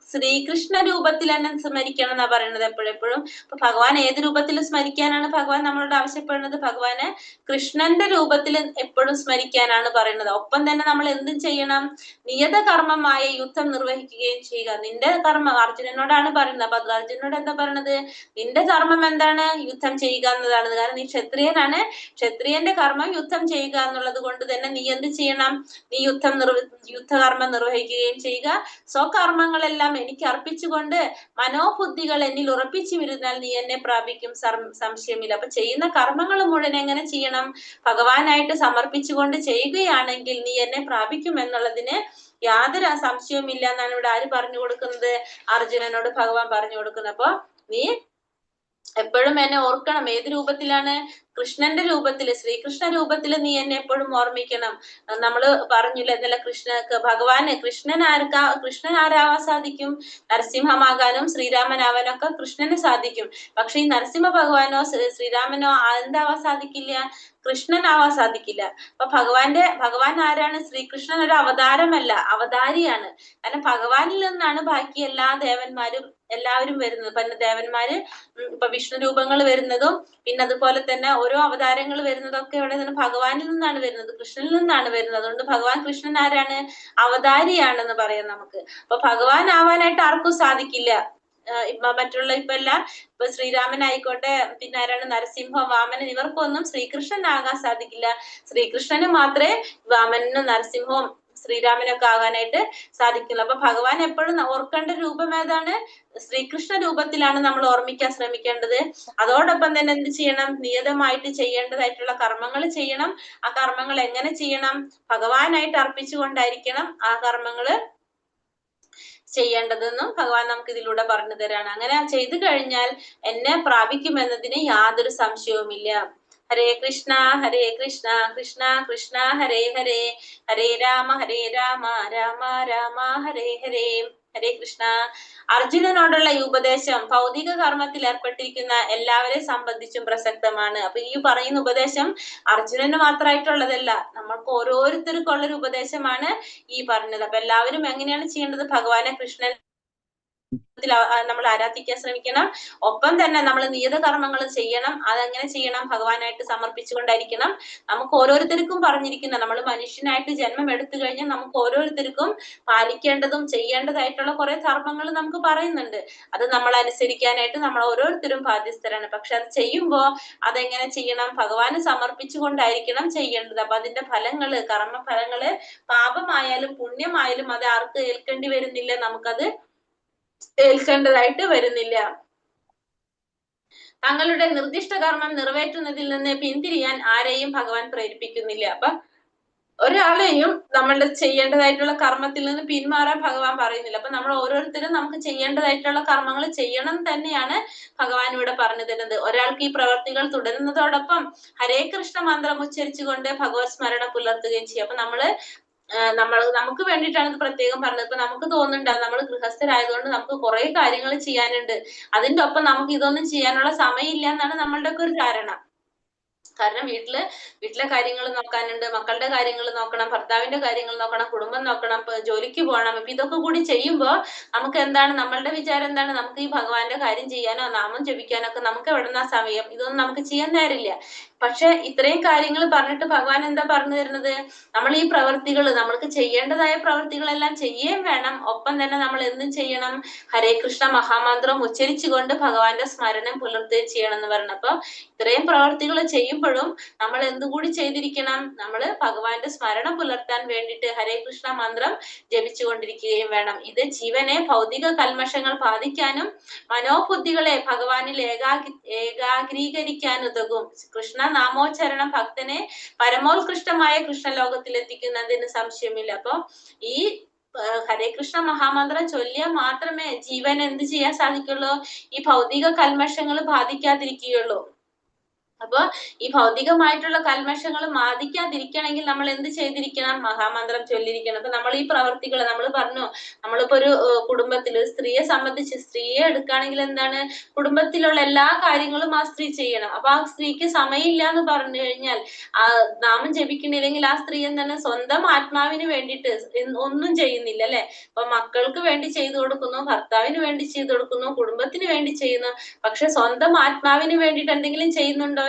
ശ്രീകൃഷ്ണ രൂപത്തിൽ എന്നെ സ്മരിക്കണം എന്നാ പറയുന്നത് എപ്പോഴെപ്പോഴും. അപ്പൊ ഭഗവാൻ ഏത് രൂപത്തിൽ സ്മരിക്കാനാണ് ഭഗവാൻ നമ്മളോട് ആവശ്യപ്പെടുന്നത്? ഭഗവാന് കൃഷ്ണന്റെ രൂപത്തിൽ എപ്പോഴും സ്മരിക്കാനാണ് പറയുന്നത്. ഒപ്പം തന്നെ നമ്മൾ എന്തും ചെയ്യണം? നിയത കർമ്മമായ യുദ്ധം നിർവഹിക്കുകയും ചെയ്യുക. നിന്റെ കർമ്മം അർജുനനോടാണ് പറയുന്നത്. അപ്പൊ അർജുനനോട് എന്താ പറയുന്നത്? നിന്റെ കർമ്മം എന്താണ്? യുദ്ധം ചെയ്യുക എന്നതാണ്. കാരണം നീ ക്ഷത്രിയനാണ്. ക്ഷത്രിയന്റെ കർമ്മം യുദ്ധം ചെയ്യുക എന്നുള്ളത് കൊണ്ട് തന്നെ നീ എന്ത് ചെയ്യണം? നീ യുദ്ധകർമ്മം നിർവഹിക്കുകയും ചെയ്യുക. സ്വകർമ്മങ്ങളെല്ലാം എനിക്ക് അർപ്പിച്ചുകൊണ്ട് മനോബുദ്ധികൾ എന്നിൽ ഉറപ്പിച്ചു വരുന്നാൽ നീ എന്നെ പ്രാപിക്കും, സംശയമില്ല. അപ്പൊ ചെയ്യുന്ന കർമ്മങ്ങൾ മുഴുവൻ എങ്ങനെ ചെയ്യണം? ഭഗവാനായിട്ട് സമർപ്പിച്ചുകൊണ്ട് ചെയ്യുകയാണെങ്കിൽ നീ എന്നെ പ്രാപിക്കും എന്നുള്ളതിന് യാതൊരു സംശയവുമില്ല എന്നാണ് ഇവിടെ ആര് പറഞ്ഞു കൊടുക്കുന്നത്? അർജുനനോട് ഭഗവാൻ പറഞ്ഞു കൊടുക്കുന്നത്. അപ്പൊ നീ എപ്പോഴും എന്നെ ഓർക്കണം. ഏത് രൂപത്തിലാണ്? കൃഷ്ണന്റെ രൂപത്തില്, ശ്രീകൃഷ്ണ രൂപത്തില് നീ എന്നെ എപ്പോഴും ഓർമ്മിക്കണം. നമ്മള് പറഞ്ഞില്ല ഇന്നലെ, ഭഗവാന് കൃഷ്ണൻ ആരാവാൻ സാധിക്കും? നരസിംഹമാകാനും ശ്രീരാമനാവാനും ഒക്കെ കൃഷ്ണന് സാധിക്കും. പക്ഷെ ഈ നരസിംഹ ഭഗവാനോ ശ്രീരാമനോ എന്താവാൻ സാധിക്കില്ല? കൃഷ്ണനാവാൻ സാധിക്കില്ല. അപ്പൊ ഭഗവാൻ ആരാണ്? ശ്രീകൃഷ്ണൻ ഒരു അവതാരമല്ല, അവതാരിയാണ്. കാരണം ഭഗവാനിൽ നിന്നാണ് ബാക്കി എല്ലാ ദേവന്മാരും എല്ലാവരും വരുന്നത്. പിന്നെ ദേവന്മാര് ഇപ്പൊ വിഷ്ണു രൂപങ്ങൾ വരുന്നതും പിന്നെ അതുപോലെ തന്നെ ഓരോ അവതാരങ്ങൾ വരുന്നതൊക്കെ ഇവിടെ നിന്ന് ഭഗവാനിൽ നിന്നാണ് വരുന്നത്, കൃഷ്ണനിൽ നിന്നാണ് വരുന്നത്. അതുകൊണ്ട് ഭഗവാൻ കൃഷ്ണൻ ആരാണ്? അവതാരിയാണെന്ന് പറയാം നമുക്ക്. അപ്പൊ ഭഗവാൻ ആവാനായിട്ട് ആർക്കും സാധിക്കില്ല. ഇപ്പൊ ശ്രീരാമൻ ആയിക്കോട്ടെ, പിന്നെ ആരാണ്? നരസിംഹം, വാമനൻ, ഇവർക്കൊന്നും ശ്രീകൃഷ്ണനാകാൻ സാധിക്കില്ല. ശ്രീകൃഷ്ണന് മാത്രമേ വാമനനും നരസിംഹവും ശ്രീരാമനൊക്കെ ആകാനായിട്ട് സാധിക്കുള്ളൂ. അപ്പൊ ഭഗവാൻ എപ്പോഴും ഓർക്കേണ്ട രൂപം ഏതാണ്? ശ്രീകൃഷ്ണ രൂപത്തിലാണ് നമ്മൾ ഓർമ്മിക്കാൻ ശ്രമിക്കേണ്ടത്. അതോടൊപ്പം തന്നെ എന്ത് ചെയ്യണം? നിയതമായിട്ട് ചെയ്യേണ്ടതായിട്ടുള്ള കർമ്മങ്ങൾ ചെയ്യണം. ആ കർമ്മങ്ങൾ എങ്ങനെ ചെയ്യണം? ഭഗവാനായിട്ട് അർപ്പിച്ചുകൊണ്ടായിരിക്കണം ആ കർമ്മങ്ങള് ചെയ്യേണ്ടതെന്നും ഭഗവാൻ നമുക്ക് ഇതിലൂടെ പറഞ്ഞു തരാണ്. അങ്ങനെ ചെയ്തു കഴിഞ്ഞാൽ എന്നെ പ്രാപിക്കുമെന്നതിന് യാതൊരു സംശയവുമില്ല. ഹരേ കൃഷ്ണ കൃഷ്ണ കൃഷ്ണ ഹരേ ഹരേ, ഹരേ രാമ രാമ രാമ ഹരേ ഹരേ. ഹരേ കൃഷ്ണ. അർജുനനോടുള്ള ഈ ഉപദേശം ഭൗതിക കർമ്മത്തിൽ ഏർപ്പെട്ടിരിക്കുന്ന എല്ലാവരെയും സംബന്ധിച്ചും പ്രസക്തമാണ്. അപ്പൊ ഈ പറയുന്ന ഉപദേശം അർജുനന് മാത്രമായിട്ടുള്ളതല്ല, നമ്മൾക്ക് ഓരോരുത്തർക്കുള്ളൊരു ഉപദേശമാണ് ഈ പറഞ്ഞത്. അപ്പൊ എല്ലാവരും എങ്ങനെയാണ് ചെയ്യേണ്ടത്? ഭഗവാനെ കൃഷ്ണൻ നമ്മൾ ആരാധിക്കാൻ ശ്രമിക്കണം. ഒപ്പം തന്നെ നമ്മൾ നിയത കർമ്മങ്ങൾ ചെയ്യണം. അതെങ്ങനെ ചെയ്യണം? ഭഗവാനായിട്ട് സമർപ്പിച്ചുകൊണ്ടായിരിക്കണം. നമുക്ക് ഓരോരുത്തർക്കും പറഞ്ഞിരിക്കുന്ന, നമ്മൾ മനുഷ്യനായിട്ട് ജന്മം എടുത്തു കഴിഞ്ഞാൽ നമുക്ക് ഓരോരുത്തർക്കും പാലിക്കേണ്ടതും ചെയ്യേണ്ടതായിട്ടുള്ള കുറെ ധർമ്മങ്ങൾ നമുക്ക് പറയുന്നുണ്ട്. അത് നമ്മൾ അനുസരിക്കാനായിട്ട് നമ്മൾ ഓരോരുത്തരും ബാധ്യസ്ഥരാണ്. പക്ഷെ അത് ചെയ്യുമ്പോ അതെങ്ങനെ ചെയ്യണം? ഭഗവാന് സമർപ്പിച്ചുകൊണ്ടായിരിക്കണം ചെയ്യേണ്ടത്. അപ്പൊ അതിന്റെ ഫലങ്ങള്, കർമ്മഫലങ്ങള് പാപമായാലും പുണ്യമായാലും അത് ആർക്ക് ഏൽക്കേണ്ടി വരുന്നില്ല? നമുക്കത് ഏൽക്കേണ്ടതായിട്ട് വരുന്നില്ല. തങ്ങളുടെ നിർദ്ദിഷ്ട കർമ്മം നിറവേറ്റുന്നതിൽ നിന്ന് പിന്തിരിയാൻ ആരെയും ഭഗവാൻ പ്രേരിപ്പിക്കുന്നില്ല. അപ്പൊ ഒരാളെയും നമ്മളുടെ ചെയ്യേണ്ടതായിട്ടുള്ള കർമ്മത്തിൽ നിന്ന് പിന്മാറാൻ ഭഗവാൻ പറയുന്നില്ല. അപ്പൊ നമ്മൾ ഓരോരുത്തരും നമുക്ക് ചെയ്യേണ്ടതായിട്ടുള്ള കർമ്മങ്ങൾ ചെയ്യണം തന്നെയാണ് ഭഗവാൻ ഇവിടെ പറഞ്ഞു തരുന്നത്. ഒരാൾക്ക് ഈ പ്രവർത്തികൾ തുടരുന്നതോടൊപ്പം ഹരേ കൃഷ്ണ മന്ത്രം ഉച്ചരിച്ചുകൊണ്ട് ഭഗവത് സ്മരണ പുലർത്തുകയും ചെയ്യും. അപ്പൊ നമുക്ക് വേണ്ടിയിട്ടാണ് ഇത് പ്രത്യേകം പറഞ്ഞത്. ഇപ്പൊ നമുക്ക് തോന്നുന്നുണ്ടാവും നമ്മൾ ഗൃഹസ്ഥരായതുകൊണ്ട് നമുക്ക് കുറെ കാര്യങ്ങൾ ചെയ്യാനുണ്ട്, അതിന്റെ ഒപ്പം നമുക്ക് ഇതൊന്നും ചെയ്യാനുള്ള സമയമില്ല എന്നാണ് നമ്മളുടെ ഒക്കെ ഒരു ധാരണ. കാരണം വീട്ടിലെ കാര്യങ്ങൾ നോക്കാനുണ്ട്, മക്കളുടെ കാര്യങ്ങൾ നോക്കണം, ഭർത്താവിന്റെ കാര്യങ്ങൾ നോക്കണം, കുടുംബം നോക്കണം, ജോലിക്ക് പോകണം. ഇപ്പൊ ഇതൊക്കെ കൂടി ചെയ്യുമ്പോ നമുക്ക് എന്താണ്, നമ്മളുടെ വിചാരം എന്താണ്? നമുക്ക് ഈ ഭഗവാന്റെ കാര്യം ചെയ്യാനോ നാമം ജപിക്കാനോ ഒക്കെ നമുക്ക് എവിടുന്ന സമയം? ഇതൊന്നും നമുക്ക് ചെയ്യാൻ നേരില്ല. പക്ഷെ ഇത്രയും കാര്യങ്ങൾ പറഞ്ഞിട്ട് ഭഗവാൻ എന്താ പറഞ്ഞു തരുന്നത്? നമ്മൾ ഈ പ്രവർത്തികൾ, നമ്മൾക്ക് ചെയ്യേണ്ടതായ പ്രവർത്തികളെല്ലാം ചെയ്യുകയും വേണം. ഒപ്പം തന്നെ നമ്മൾ എന്തും ചെയ്യണം? ഹരേ കൃഷ്ണ മഹാമന്ത്രം ഉച്ചരിച്ചുകൊണ്ട് ഭഗവാന്റെ സ്മരണം പുലർത്തുകയും ചെയ്യണം എന്ന് പറഞ്ഞു. അപ്പൊ ഇത്രയും പ്രവർത്തികൾ ചെയ്യുമ്പോഴും നമ്മൾ എന്തുകൂടി ചെയ്തിരിക്കണം? നമ്മൾ ഭഗവാന്റെ സ്മരണം പുലർത്താൻ വേണ്ടിയിട്ട് ഹരേ കൃഷ്ണ മന്ത്രം ജപിച്ചുകൊണ്ടിരിക്കുകയും വേണം. ഇത് ജീവനെ ഭൗതിക കൽമഷങ്ങൾ ബാധിക്കാനും മനോബുദ്ധികളെ ഭഗവാനിൽ ഏകാഗ്രീകരിക്കാനുതകും. കൃഷ്ണ നാമോച്ചരണം ഭക്തനെ പരമോത്കൃഷ്ടമായ കൃഷ്ണലോകത്തിൽ എത്തിക്കുന്നതിന് സംശയമില്ല. അപ്പൊ ഈ ഹരേ കൃഷ്ണ മഹാമന്ത്രം ചൊല്ലിയാൽ മാത്രമേ ജീവൻ എന്ത് ചെയ്യാൻ സാധിക്കുള്ളൂ? ഈ ഭൗതിക കൽമഷങ്ങൾ ബാധിക്കാതിരിക്കുകയുള്ളൂ. അപ്പൊ ഈ ഭൗതികമായിട്ടുള്ള കൽമഷങ്ങൾ ബാധിക്കാതിരിക്കണമെങ്കിൽ നമ്മൾ എന്ത് ചെയ്തിരിക്കണം? മഹാമന്ത്രം ചൊല്ലിയിരിക്കണം. അപ്പൊ നമ്മൾ ഈ പ്രവർത്തികൾ നമ്മൾ പറഞ്ഞു, നമ്മളിപ്പോ ഒരു കുടുംബത്തിൽ സ്ത്രീയെ സംബന്ധിച്ച്, സ്ത്രീയെ എടുക്കുകയാണെങ്കിൽ എന്താണ്? കുടുംബത്തിലുള്ള എല്ലാ കാര്യങ്ങളും ആ സ്ത്രീ ചെയ്യണം. അപ്പൊ ആ സ്ത്രീക്ക് സമയമില്ല എന്ന് പറഞ്ഞു കഴിഞ്ഞാൽ ആ നാമം ജപിക്കണില്ലെങ്കിൽ ആ സ്ത്രീ എന്താണ്? സ്വന്തം ആത്മാവിന് വേണ്ടിയിട്ട് ഒന്നും ചെയ്യുന്നില്ല അല്ലെ? അപ്പൊ മക്കൾക്ക് വേണ്ടി ചെയ്തു കൊടുക്കുന്നു, ഭർത്താവിന് വേണ്ടി ചെയ്തു കൊടുക്കുന്നു, കുടുംബത്തിന് വേണ്ടി ചെയ്യുന്നു. പക്ഷെ സ്വന്തം ആത്മാവിന് വേണ്ടിയിട്ട് എന്തെങ്കിലും ചെയ്യുന്നുണ്ടോ?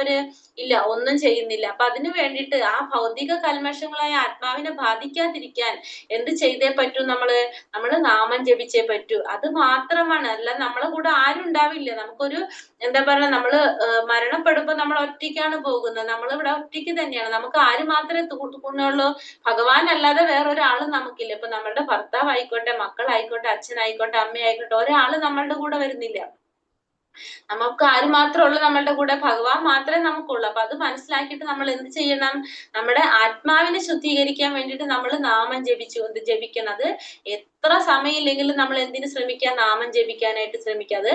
ഇല്ല, ഒന്നും ചെയ്യുന്നില്ല. അപ്പൊ അതിനു വേണ്ടിയിട്ട് ആ ഭൗതിക കൽമഷങ്ങളായ ആത്മാവിനെ ബാധിക്കാതിരിക്കാൻ എന്ത് ചെയ്തേ പറ്റൂ? നമ്മള് നാമം ജപിച്ചേ പറ്റൂ. അത് മാത്രമാണ്. അല്ല നമ്മളെ കൂടെ ആരും ഉണ്ടാവില്ല. നമുക്കൊരു എന്താ പറയുക, നമ്മള് മരണപ്പെടുമ്പോ നമ്മൾ ഒറ്റയ്ക്കാണ് പോകുന്നത്. നമ്മളിവിടെ ഒറ്റയ്ക്ക് തന്നെയാണ്. നമുക്ക് ആര് മാത്രമേ തുണയുള്ളൂ? ഭഗവാൻ അല്ലാതെ വേറൊരാളും നമുക്കില്ല. ഇപ്പൊ നമ്മളുടെ ഭർത്താവ് ആയിക്കോട്ടെ, മക്കളായിക്കോട്ടെ, അച്ഛനായിക്കോട്ടെ, അമ്മയായിക്കോട്ടെ, ഒരാള് നമ്മളുടെ കൂടെ വരുന്നില്ല. നമുക്ക് ആര് മാത്രമേ ഉള്ളൂ? നമ്മളുടെ കൂടെ ഭഗവാൻ മാത്രമേ നമുക്കുള്ളൂ. അപ്പൊ അത് മനസ്സിലാക്കിയിട്ട് നമ്മൾ എന്ത് ചെയ്യണം? നമ്മുടെ ആത്മാവിനെ ശുദ്ധീകരിക്കാൻ വേണ്ടിയിട്ട് നമ്മൾ നാമം ജപിക്കണം. അത് എത്ര സമയമില്ലെങ്കിലും നമ്മൾ എന്തിനു ശ്രമിക്കുക? നാമം ജപിക്കാനായിട്ട് ശ്രമിക്കുക. അത്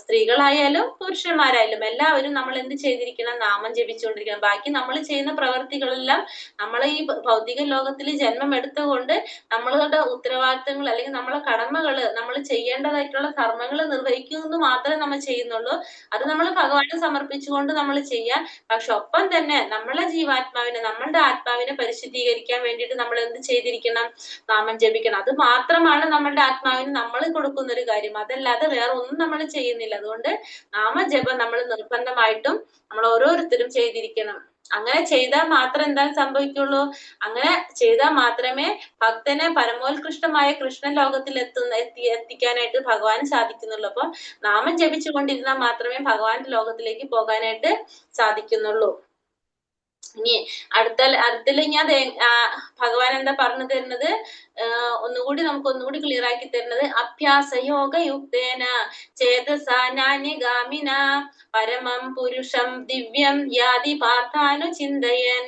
സ്ത്രീകളായാലും പുരുഷന്മാരായാലും എല്ലാവരും നമ്മൾ എന്ത് ചെയ്തിരിക്കണം? നാമം ജപിച്ചുകൊണ്ടിരിക്കണം. ബാക്കി നമ്മൾ ചെയ്യുന്ന പ്രവർത്തികളെല്ലാം നമ്മളെ ഈ ഭൗതിക ലോകത്തിൽ ജന്മം എടുത്തുകൊണ്ട് നമ്മളുടെ ഉത്തരവാദിത്തങ്ങൾ അല്ലെങ്കിൽ നമ്മളെ കടമകള്, നമ്മൾ ചെയ്യേണ്ടതായിട്ടുള്ള കർമ്മങ്ങൾ നിർവഹിക്കുന്നത് മാത്രമേ നമ്മൾ ചെയ്യുന്നുള്ളൂ. അത് നമ്മൾ ഭഗവാനെ സമർപ്പിച്ചുകൊണ്ട് നമ്മൾ ചെയ്യാം. പക്ഷെ ഒപ്പം തന്നെ നമ്മളെ ജീവാത്മാവിനെ, നമ്മളുടെ ആത്മാവിനെ പരിശുദ്ധീകരിക്കാൻ വേണ്ടിയിട്ട് നമ്മൾ എന്ത് ചെയ്തിരിക്കണം? നാമം ജപിക്കണം. അത് മാത്രമാണ് നമ്മളുടെ ആത്മാവിന് നമ്മൾ കൊടുക്കുന്ന ഒരു കാര്യം. അതല്ലാതെ വേറെ ഒന്നും നമ്മൾ ചെയ്യുന്നില്ല. അതുകൊണ്ട് നാമജപം നമ്മൾ നിർബന്ധമായിട്ടും നമ്മൾ ഓരോരുത്തരും ചെയ്തിരിക്കണം. അങ്ങനെ ചെയ്താൽ മാത്രം എന്താണ് സംഭവിക്കുള്ളൂ? അങ്ങനെ ചെയ്താൽ മാത്രമേ ഭക്തനെ പരമോത്കൃഷ്ടമായ കൃഷ്ണ ലോകത്തിൽ എത്തിക്കാനായിട്ട് ഭഗവാന് സാധിക്കുന്നുള്ളൂ. അപ്പൊ നാമം ജപിച്ചുകൊണ്ടിരുന്നാൽ മാത്രമേ ഭഗവാന്റെ ലോകത്തിലേക്ക് പോകാനായിട്ട് സാധിക്കുന്നുള്ളൂ. ഇനി അടുത്തല് ഞാൻ ഭഗവാൻ എന്താ പറഞ്ഞു തരുന്നത്? ഒന്നുകൂടി ക്ലിയർ ആക്കി തരുന്നത്, അഭ്യാസയോഗയുക്തേന ചേതസാനാന്യഗാമിന പരമം പുരുഷം ദിവ്യം യാതി പാർത്ഥാനു ചിന്തയൻ.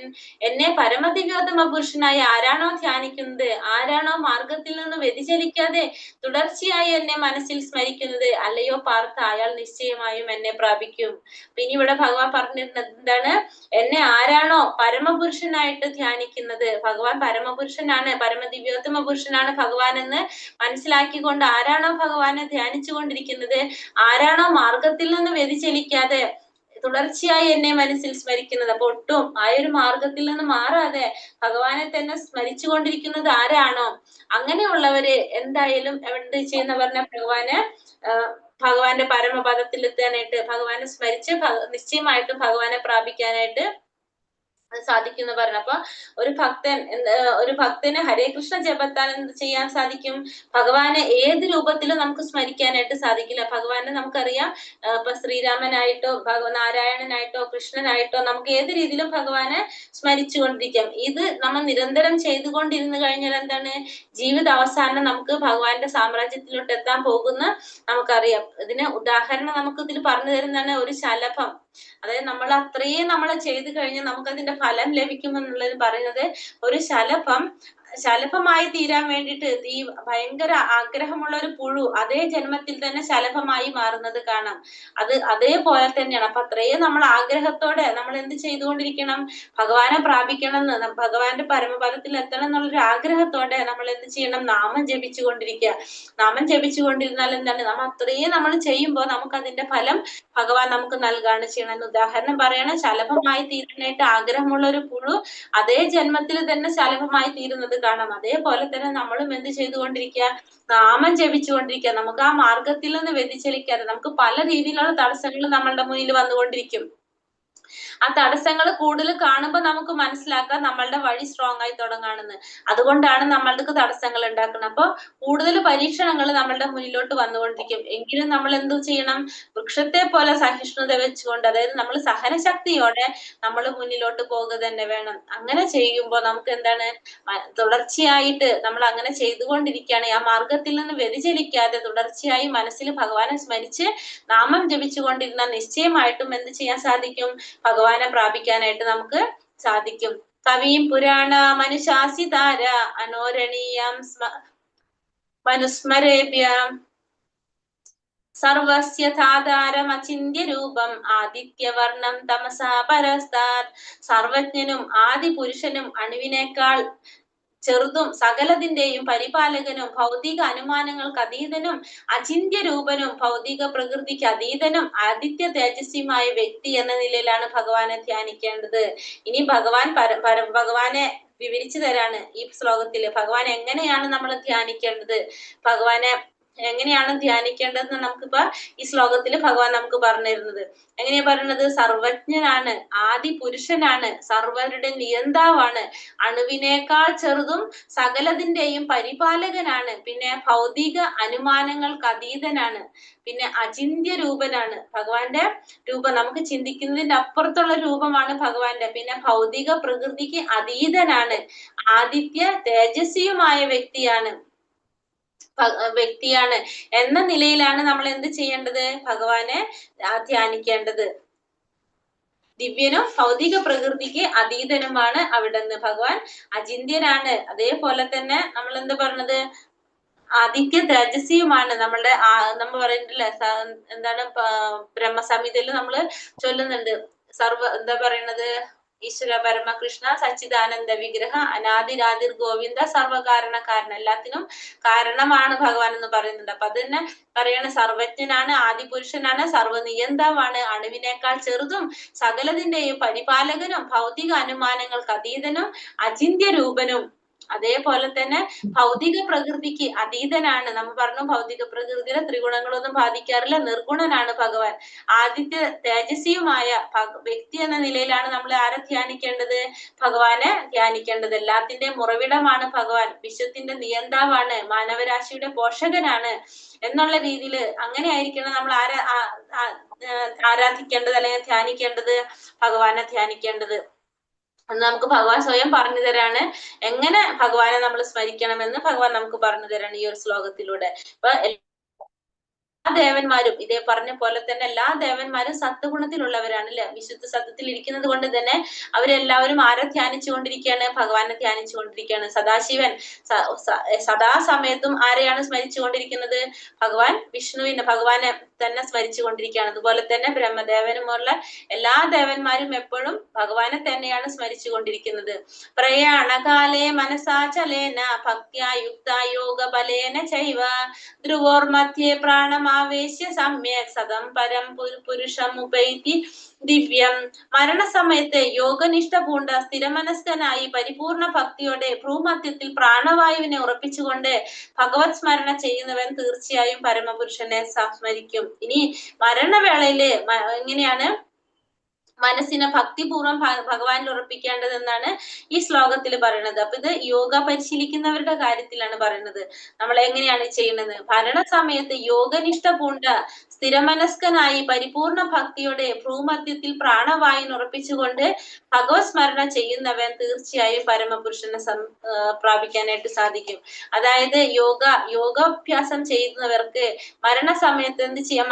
എന്നെ പരമദിവ്യോത്തമ പുരുഷനായി ആരാണോ ധ്യാനിക്കുന്നത്, ആരാണോ മാർഗത്തിൽ നിന്ന് വ്യതിചലിക്കാതെ തുടർച്ചയായി എന്നെ മനസ്സിൽ സ്മരിക്കുന്നത്, അല്ലയോ പാർത്ഥ, അയാൾ നിശ്ചയമായും എന്നെ പ്രാപിക്കും. പിന്നെ ഇവിടെ ഭഗവാൻ പറഞ്ഞിരുന്നത് എന്താണ്? എന്നെ ആരാണോ പരമപുരുഷനായിട്ട് ധ്യാനിക്കുന്നത്, ഭഗവാൻ പരമപുരുഷനാണ്, പരമദിവ്യോത്തമ പുരുഷനാണ് ഭഗവാൻ എന്ന് മനസ്സിലാക്കിക്കൊണ്ട് ആരാണോ ഭഗവാനെ ധ്യാനിച്ചു കൊണ്ടിരിക്കുന്നത്, ആരാണോ മാർഗത്തിൽ നിന്ന് വ്യതിചലിക്കാതെ തുടർച്ചയായി എന്നെ മനസ്സിൽ സ്മരിക്കുന്നത്, അപ്പൊ ഒട്ടും ആ ഒരു മാർഗത്തിൽ നിന്ന് മാറാതെ ഭഗവാനെ തന്നെ സ്മരിച്ചു കൊണ്ടിരിക്കുന്നത് ആരാണോ, അങ്ങനെയുള്ളവര് എന്തായാലും എന്ത് ചെയ്യുന്ന പറഞ്ഞ ഭഗവാന്റെ പരമപദത്തിൽ എത്താനായിട്ട്, ഭഗവാനെ സ്മരിച്ച് നിശ്ചയമായിട്ടും ഭഗവാനെ പ്രാപിക്കാനായിട്ട് സാധിക്കും പറഞ്ഞു. അപ്പൊ ഒരു ഭക്തന് ഹരേ കൃഷ്ണ ജപത്താൽ എന്ത് ചെയ്യാൻ സാധിക്കും? ഭഗവാനെ ഏത് രൂപത്തിലും നമുക്ക് സ്മരിക്കാനായിട്ട് സാധിക്കില്ല. ഭഗവാനെ നമുക്കറിയാം, ഇപ്പൊ ശ്രീരാമനായിട്ടോ നാരായണനായിട്ടോ കൃഷ്ണനായിട്ടോ നമുക്ക് ഏത് രീതിയിലും ഭഗവാനെ സ്മരിച്ചുകൊണ്ടിരിക്കാം. ഇത് നമ്മൾ നിരന്തരം ചെയ്തുകൊണ്ടിരുന്നു കഴിഞ്ഞാൽ എന്താണ്? ജീവിത അവസാനം നമുക്ക് ഭഗവാന്റെ സാമ്രാജ്യത്തിലോട്ട് എത്താൻ പോകുന്ന നമുക്കറിയാം. ഇതിന് ഉദാഹരണം നമുക്ക് ഇതിൽ പറഞ്ഞു തരുന്നതാണ് ഒരു ശലഭം. അതായത് നമ്മൾ അത്രയും നമ്മൾ ചെയ്തു കഴിഞ്ഞാൽ നമുക്ക് അതിന്റെ ഫലം ലഭിക്കുമെന്നുള്ളത് പറയുന്നത്, ഒരു ശലഭമായി തീരാൻ വേണ്ടിയിട്ട് ഈ ഭയങ്കര ആഗ്രഹമുള്ള ഒരു പുഴു അതേ ജന്മത്തിൽ തന്നെ ശലഭമായി മാറുന്നത് കാണാം. അതേപോലെ തന്നെയാണ്. അപ്പൊ അത്രയും നമ്മൾ ആഗ്രഹത്തോടെ നമ്മൾ എന്ത് ചെയ്തുകൊണ്ടിരിക്കണം? ഭഗവാനെ പ്രാപിക്കണം എന്ന്, ഭഗവാന്റെ പരമപദത്തിൽ എത്തണം എന്നുള്ളൊരു ആഗ്രഹത്തോടെ നമ്മൾ എന്ത് ചെയ്യണം? നാമം ജപിച്ചുകൊണ്ടിരിക്കുക. നാമം ജപിച്ചുകൊണ്ടിരുന്നാൽ എന്താണ്? നമ്മൾ അത്രയും നമ്മൾ ചെയ്യുമ്പോൾ നമുക്ക് അതിന്റെ ഫലം ഭഗവാൻ നമുക്ക് നൽകാണ് ചെയ്യണം. ഉദാഹരണം പറയണ, ശലഭമായി തീരാനായിട്ട് ആഗ്രഹമുള്ള ഒരു പുഴു അതേ ജന്മത്തിൽ തന്നെ ശലഭമായി തീരുന്നത് കാണാം. അതേപോലെ തന്നെ നമ്മളും എന്ത് ചെയ്തുകൊണ്ടിരിക്കുക? നാമം ജപിച്ചുകൊണ്ടിരിക്കുക. നമുക്ക് ആ മാർഗത്തിൽ നിന്ന് വ്യതിചലിക്കാതെ, നമുക്ക് പല രീതിയിലുള്ള തടസ്സങ്ങൾ നമ്മളുടെ മുന്നിൽ വന്നുകൊണ്ടിരിക്കും. ആ തടസ്സങ്ങൾ കൂടുതൽ കാണുമ്പോൾ നമുക്ക് മനസ്സിലാക്കാം നമ്മളുടെ വഴി സ്ട്രോങ് ആയി തുടങ്ങാണെന്ന്. അതുകൊണ്ടാണ് നമ്മൾക്ക് തടസ്സങ്ങൾ ഉണ്ടാക്കുന്നത്. അപ്പൊ കൂടുതൽ പരീക്ഷണങ്ങൾ നമ്മളുടെ മുന്നിലോട്ട് വന്നുകൊണ്ടിരിക്കും. എങ്കിലും നമ്മൾ എന്ത് ചെയ്യണം? വൃക്ഷത്തെ പോലെ സഹിഷ്ണുത വെച്ചുകൊണ്ട്, അതായത് നമ്മൾ സഹനശക്തിയോടെ നമ്മൾ മുന്നിലോട്ട് പോകുക തന്നെ വേണം. അങ്ങനെ ചെയ്യുമ്പോൾ നമുക്ക് എന്താണ്, തുടർച്ചയായിട്ട് നമ്മൾ അങ്ങനെ ചെയ്തുകൊണ്ടിരിക്കുകയാണ്. ആ മാർഗത്തിൽ നിന്ന് വ്യതിചലിക്കാതെ തുടർച്ചയായി മനസ്സിൽ ഭഗവാനെ സ്മരിച്ച് നാമം ജപിച്ചുകൊണ്ടിരുന്ന നിശ്ചയമായിട്ടും എന്ത് ചെയ്യാൻ സാധിക്കും? ഭഗവാനെ പ്രാപിക്കാനായിട്ട് നമുക്ക് സാധിക്കും. കവിയും പുരാണ മനുശാസിതാര അനോരണീയം മനുസ്മരേഭ്യ സർവസ്യഥാധാരമചിന്യ രൂപം ആദിത്യവർണം തമസാ പരസ്താത്. സർവജ്ഞനും ആദി പുരുഷനും അണുവിനേക്കാൾ ചെറുതും സകലതിന്റെയും പരിപാലകനും ഭൗതിക അനുമാനങ്ങൾക്ക് അതീതനും അചിന്യ രൂപനും ഭൗതിക പ്രകൃതിക്ക് അതീതനും ആദിത്യ തേജസ്വിയുമായ വ്യക്തി എന്ന നിലയിലാണ് ഭഗവാനെ ധ്യാനിക്കേണ്ടത്. ഇനി ഭഗവാനെ വിവരിച്ചു തരാണ് ഈ ശ്ലോകത്തില്. ഭഗവാൻ എങ്ങനെയാണ് നമ്മൾ ധ്യാനിക്കേണ്ടത്, ഭഗവാനെ എങ്ങനെയാണ് ധ്യാനിക്കേണ്ടതെന്ന് നമുക്കിപ്പോ ഈ ശ്ലോകത്തില് ഭഗവാൻ നമുക്ക് പറഞ്ഞു തരുന്നത്. എങ്ങനെയാ പറയുന്നത്? സർവജ്ഞനാണ്, ആദി പുരുഷനാണ്, സർവരുടെ നിയന്താവാണ്, അണുവിനേക്കാൾ ചെറുതും സകലതിന്റെയും പരിപാലകനാണ്, പിന്നെ ഭൗതിക അനുമാനങ്ങൾക്ക് അതീതനാണ്, പിന്നെ അചിന്യ രൂപനാണ്. ഭഗവാന്റെ രൂപം നമുക്ക് ചിന്തിക്കുന്നതിന്റെ അപ്പുറത്തുള്ള രൂപമാണ് ഭഗവാന്റെ. പിന്നെ ഭൗതിക പ്രകൃതിക്ക് അതീതനാണ്, ആദിത്യ തേജസ്വിയുമായ വ്യക്തിയാണ് എന്ന നിലയിലാണ് നമ്മൾ എന്ത് ചെയ്യേണ്ടത്? ഭഗവാനെ ധ്യാനിക്കേണ്ടത്. ദിവ്യനും ഭൗതിക പ്രകൃതിക്ക് അതീതനുമാണ് അവിടുന്ന്. ഭഗവാൻ അചിന്യനാണ്. അതേപോലെ തന്നെ നമ്മൾ എന്ത് പറഞ്ഞത്? ആദിത്യ തേജസ്വിയുമാണ്. നമ്മളുടെ നമ്മൾ പറയുന്നില്ലേ, എന്താണ് ബ്രഹ്മസംഹിതയിൽ നമ്മള് ചൊല്ലുന്നുണ്ട്, എന്താ പറയണത്? ഈശ്വര പരമകൃഷ്ണ സച്ചിദാനന്ദ വിഗ്രഹ അനാദിരാദിർ ഗോവിന്ദ സർവകാരണക്കാരൻ. എല്ലാത്തിനും കാരണമാണ് ഭഗവാൻ എന്ന് പറയുന്നുണ്ട്. അപ്പൊ അത് തന്നെ പറയണ, സർവജ്ഞനാണ്, ആദിപുരുഷനാണ്, സർവനിയന്താവാണ്, അണുവിനേക്കാൾ ചെറുതും സകലതിന്റെയും പരിപാലകനും ഭൗതിക അനുമാനങ്ങൾക്ക് അതീതനും അചിന്യ രൂപനും. അതേപോലെ തന്നെ ഭൗതിക പ്രകൃതിക്ക് അതീതനാണ്. നമ്മൾ പറഞ്ഞു ഭൗതിക പ്രകൃതിയിലെ ത്രിഗുണങ്ങളൊന്നും ബാധിക്കാറില്ല, നിർഗുണനാണ് ഭഗവാൻ. ആദിത്യ തേജസ്വിയുമായ വ്യക്തി എന്ന നിലയിലാണ് നമ്മൾ ആരെ ധ്യാനിക്കേണ്ടത്? ഭഗവാനെ ധ്യാനിക്കേണ്ടത്. എല്ലാത്തിന്റെയും ഉറവിടമാണ് ഭഗവാൻ, വിശ്വത്തിന്റെ നിയന്താവാണ്, മാനവരാശിയുടെ പോഷകനാണ് എന്നുള്ള രീതിയിൽ അങ്ങനെ ആയിരിക്കണം നമ്മൾ ആരാധിക്കേണ്ടത് അല്ലെങ്കിൽ ധ്യാനിക്കേണ്ടത്, ഭഗവാനെ ധ്യാനിക്കേണ്ടത്. എന്ന് നമുക്ക് ഭഗവാൻ സ്വയം പറഞ്ഞു തരാണ്. എങ്ങനെ ഭഗവാനെ നമ്മൾ സ്മരിക്കണമെന്ന് ഭഗവാൻ നമുക്ക് പറഞ്ഞു തരാണ് ഈ ഒരു ശ്ലോകത്തിലൂടെ. അപ്പൊ ദേവന്മാരും ഇതേ പറഞ്ഞ പോലെ തന്നെ എല്ലാ ദേവന്മാരും സത്വഗുണത്തിലുള്ളവരാണ് അല്ലെ. വിശുദ്ധ സത്യത്തിൽ ഇരിക്കുന്നത് കൊണ്ട് തന്നെ അവരെല്ലാവരും ആരെ ധ്യാനിച്ചുകൊണ്ടിരിക്കുകയാണ്? ഭഗവാനെ ധ്യാനിച്ചുകൊണ്ടിരിക്കുകയാണ്. സദാശിവൻ സദാസമയത്തും ആരെയാണ് സ്മരിച്ചുകൊണ്ടിരിക്കുന്നത്? ഭഗവാൻ വിഷ്ണുവിനെ, ഭഗവാനെ തന്നെ സ്മരിച്ചുകൊണ്ടിരിക്കുകയാണ്. അതുപോലെ തന്നെ ബ്രഹ്മദേവനുമുള്ള എല്ലാ ദേവന്മാരും എപ്പോഴും ഭഗവാനെ തന്നെയാണ് സ്മരിച്ചുകൊണ്ടിരിക്കുന്നത്. പ്രയാണകാലേ മനസാചലേന ഭക്ത്യാ യുക്താ യോഗ ബലേന ചൈവ ധ്രുവോർ മധ്യേ പ്രാണമാവേശ്യ സമ്യക് സദം പരം പുരുഷമുപൈതി ദിവ്യം. മരണസമയത്ത് യോഗനിഷ്ഠ പൂണ്ട സ്ഥിരമനസ്കനായി പരിപൂർണ ഭക്തിയോടെ ഭ്രൂമധ്യത്തിൽ പ്രാണവായുവിനെ ഉറപ്പിച്ചുകൊണ്ട് ഭഗവത് സ്മരണ ചെയ്യുന്നവൻ തീർച്ചയായും പരമപുരുഷനെ സ്മരിക്കും. ഇനി മരണവേളയില് എങ്ങനെയാണ് മനസ്സിനെ ഭക്തിപൂർവ്വം ഭഗവാനിൽ ഉറപ്പിക്കേണ്ടതെന്നാണ് ഈ ശ്ലോകത്തിൽ പറയുന്നത്. അപ്പൊ ഇത് യോഗ പരിശീലിക്കുന്നവരുടെ കാര്യത്തിലാണ് പറയുന്നത്. നമ്മൾ എങ്ങനെയാണ് ചെയ്യുന്നത്? ഭരണസമയത്ത് യോഗനിഷ്ഠ പൂണ്ട സ്ഥിരമനസ്കനായി പരിപൂർണ ഭക്തിയോടെ ഭ്രൂമധ്യത്തിൽ പ്രാണവായുവിനെ ഉറപ്പിച്ചുകൊണ്ട് ഭഗവത് സ്മരണ ചെയ്യുന്നവൻ തീർച്ചയായും പരമപുരുഷനെ പ്രാപിക്കാനായിട്ട് സാധിക്കും. അതായത് യോഗാഭ്യാസം ചെയ്യുന്നവർക്ക് മരണസമയത്ത് എന്ത് ചെയ്യാം?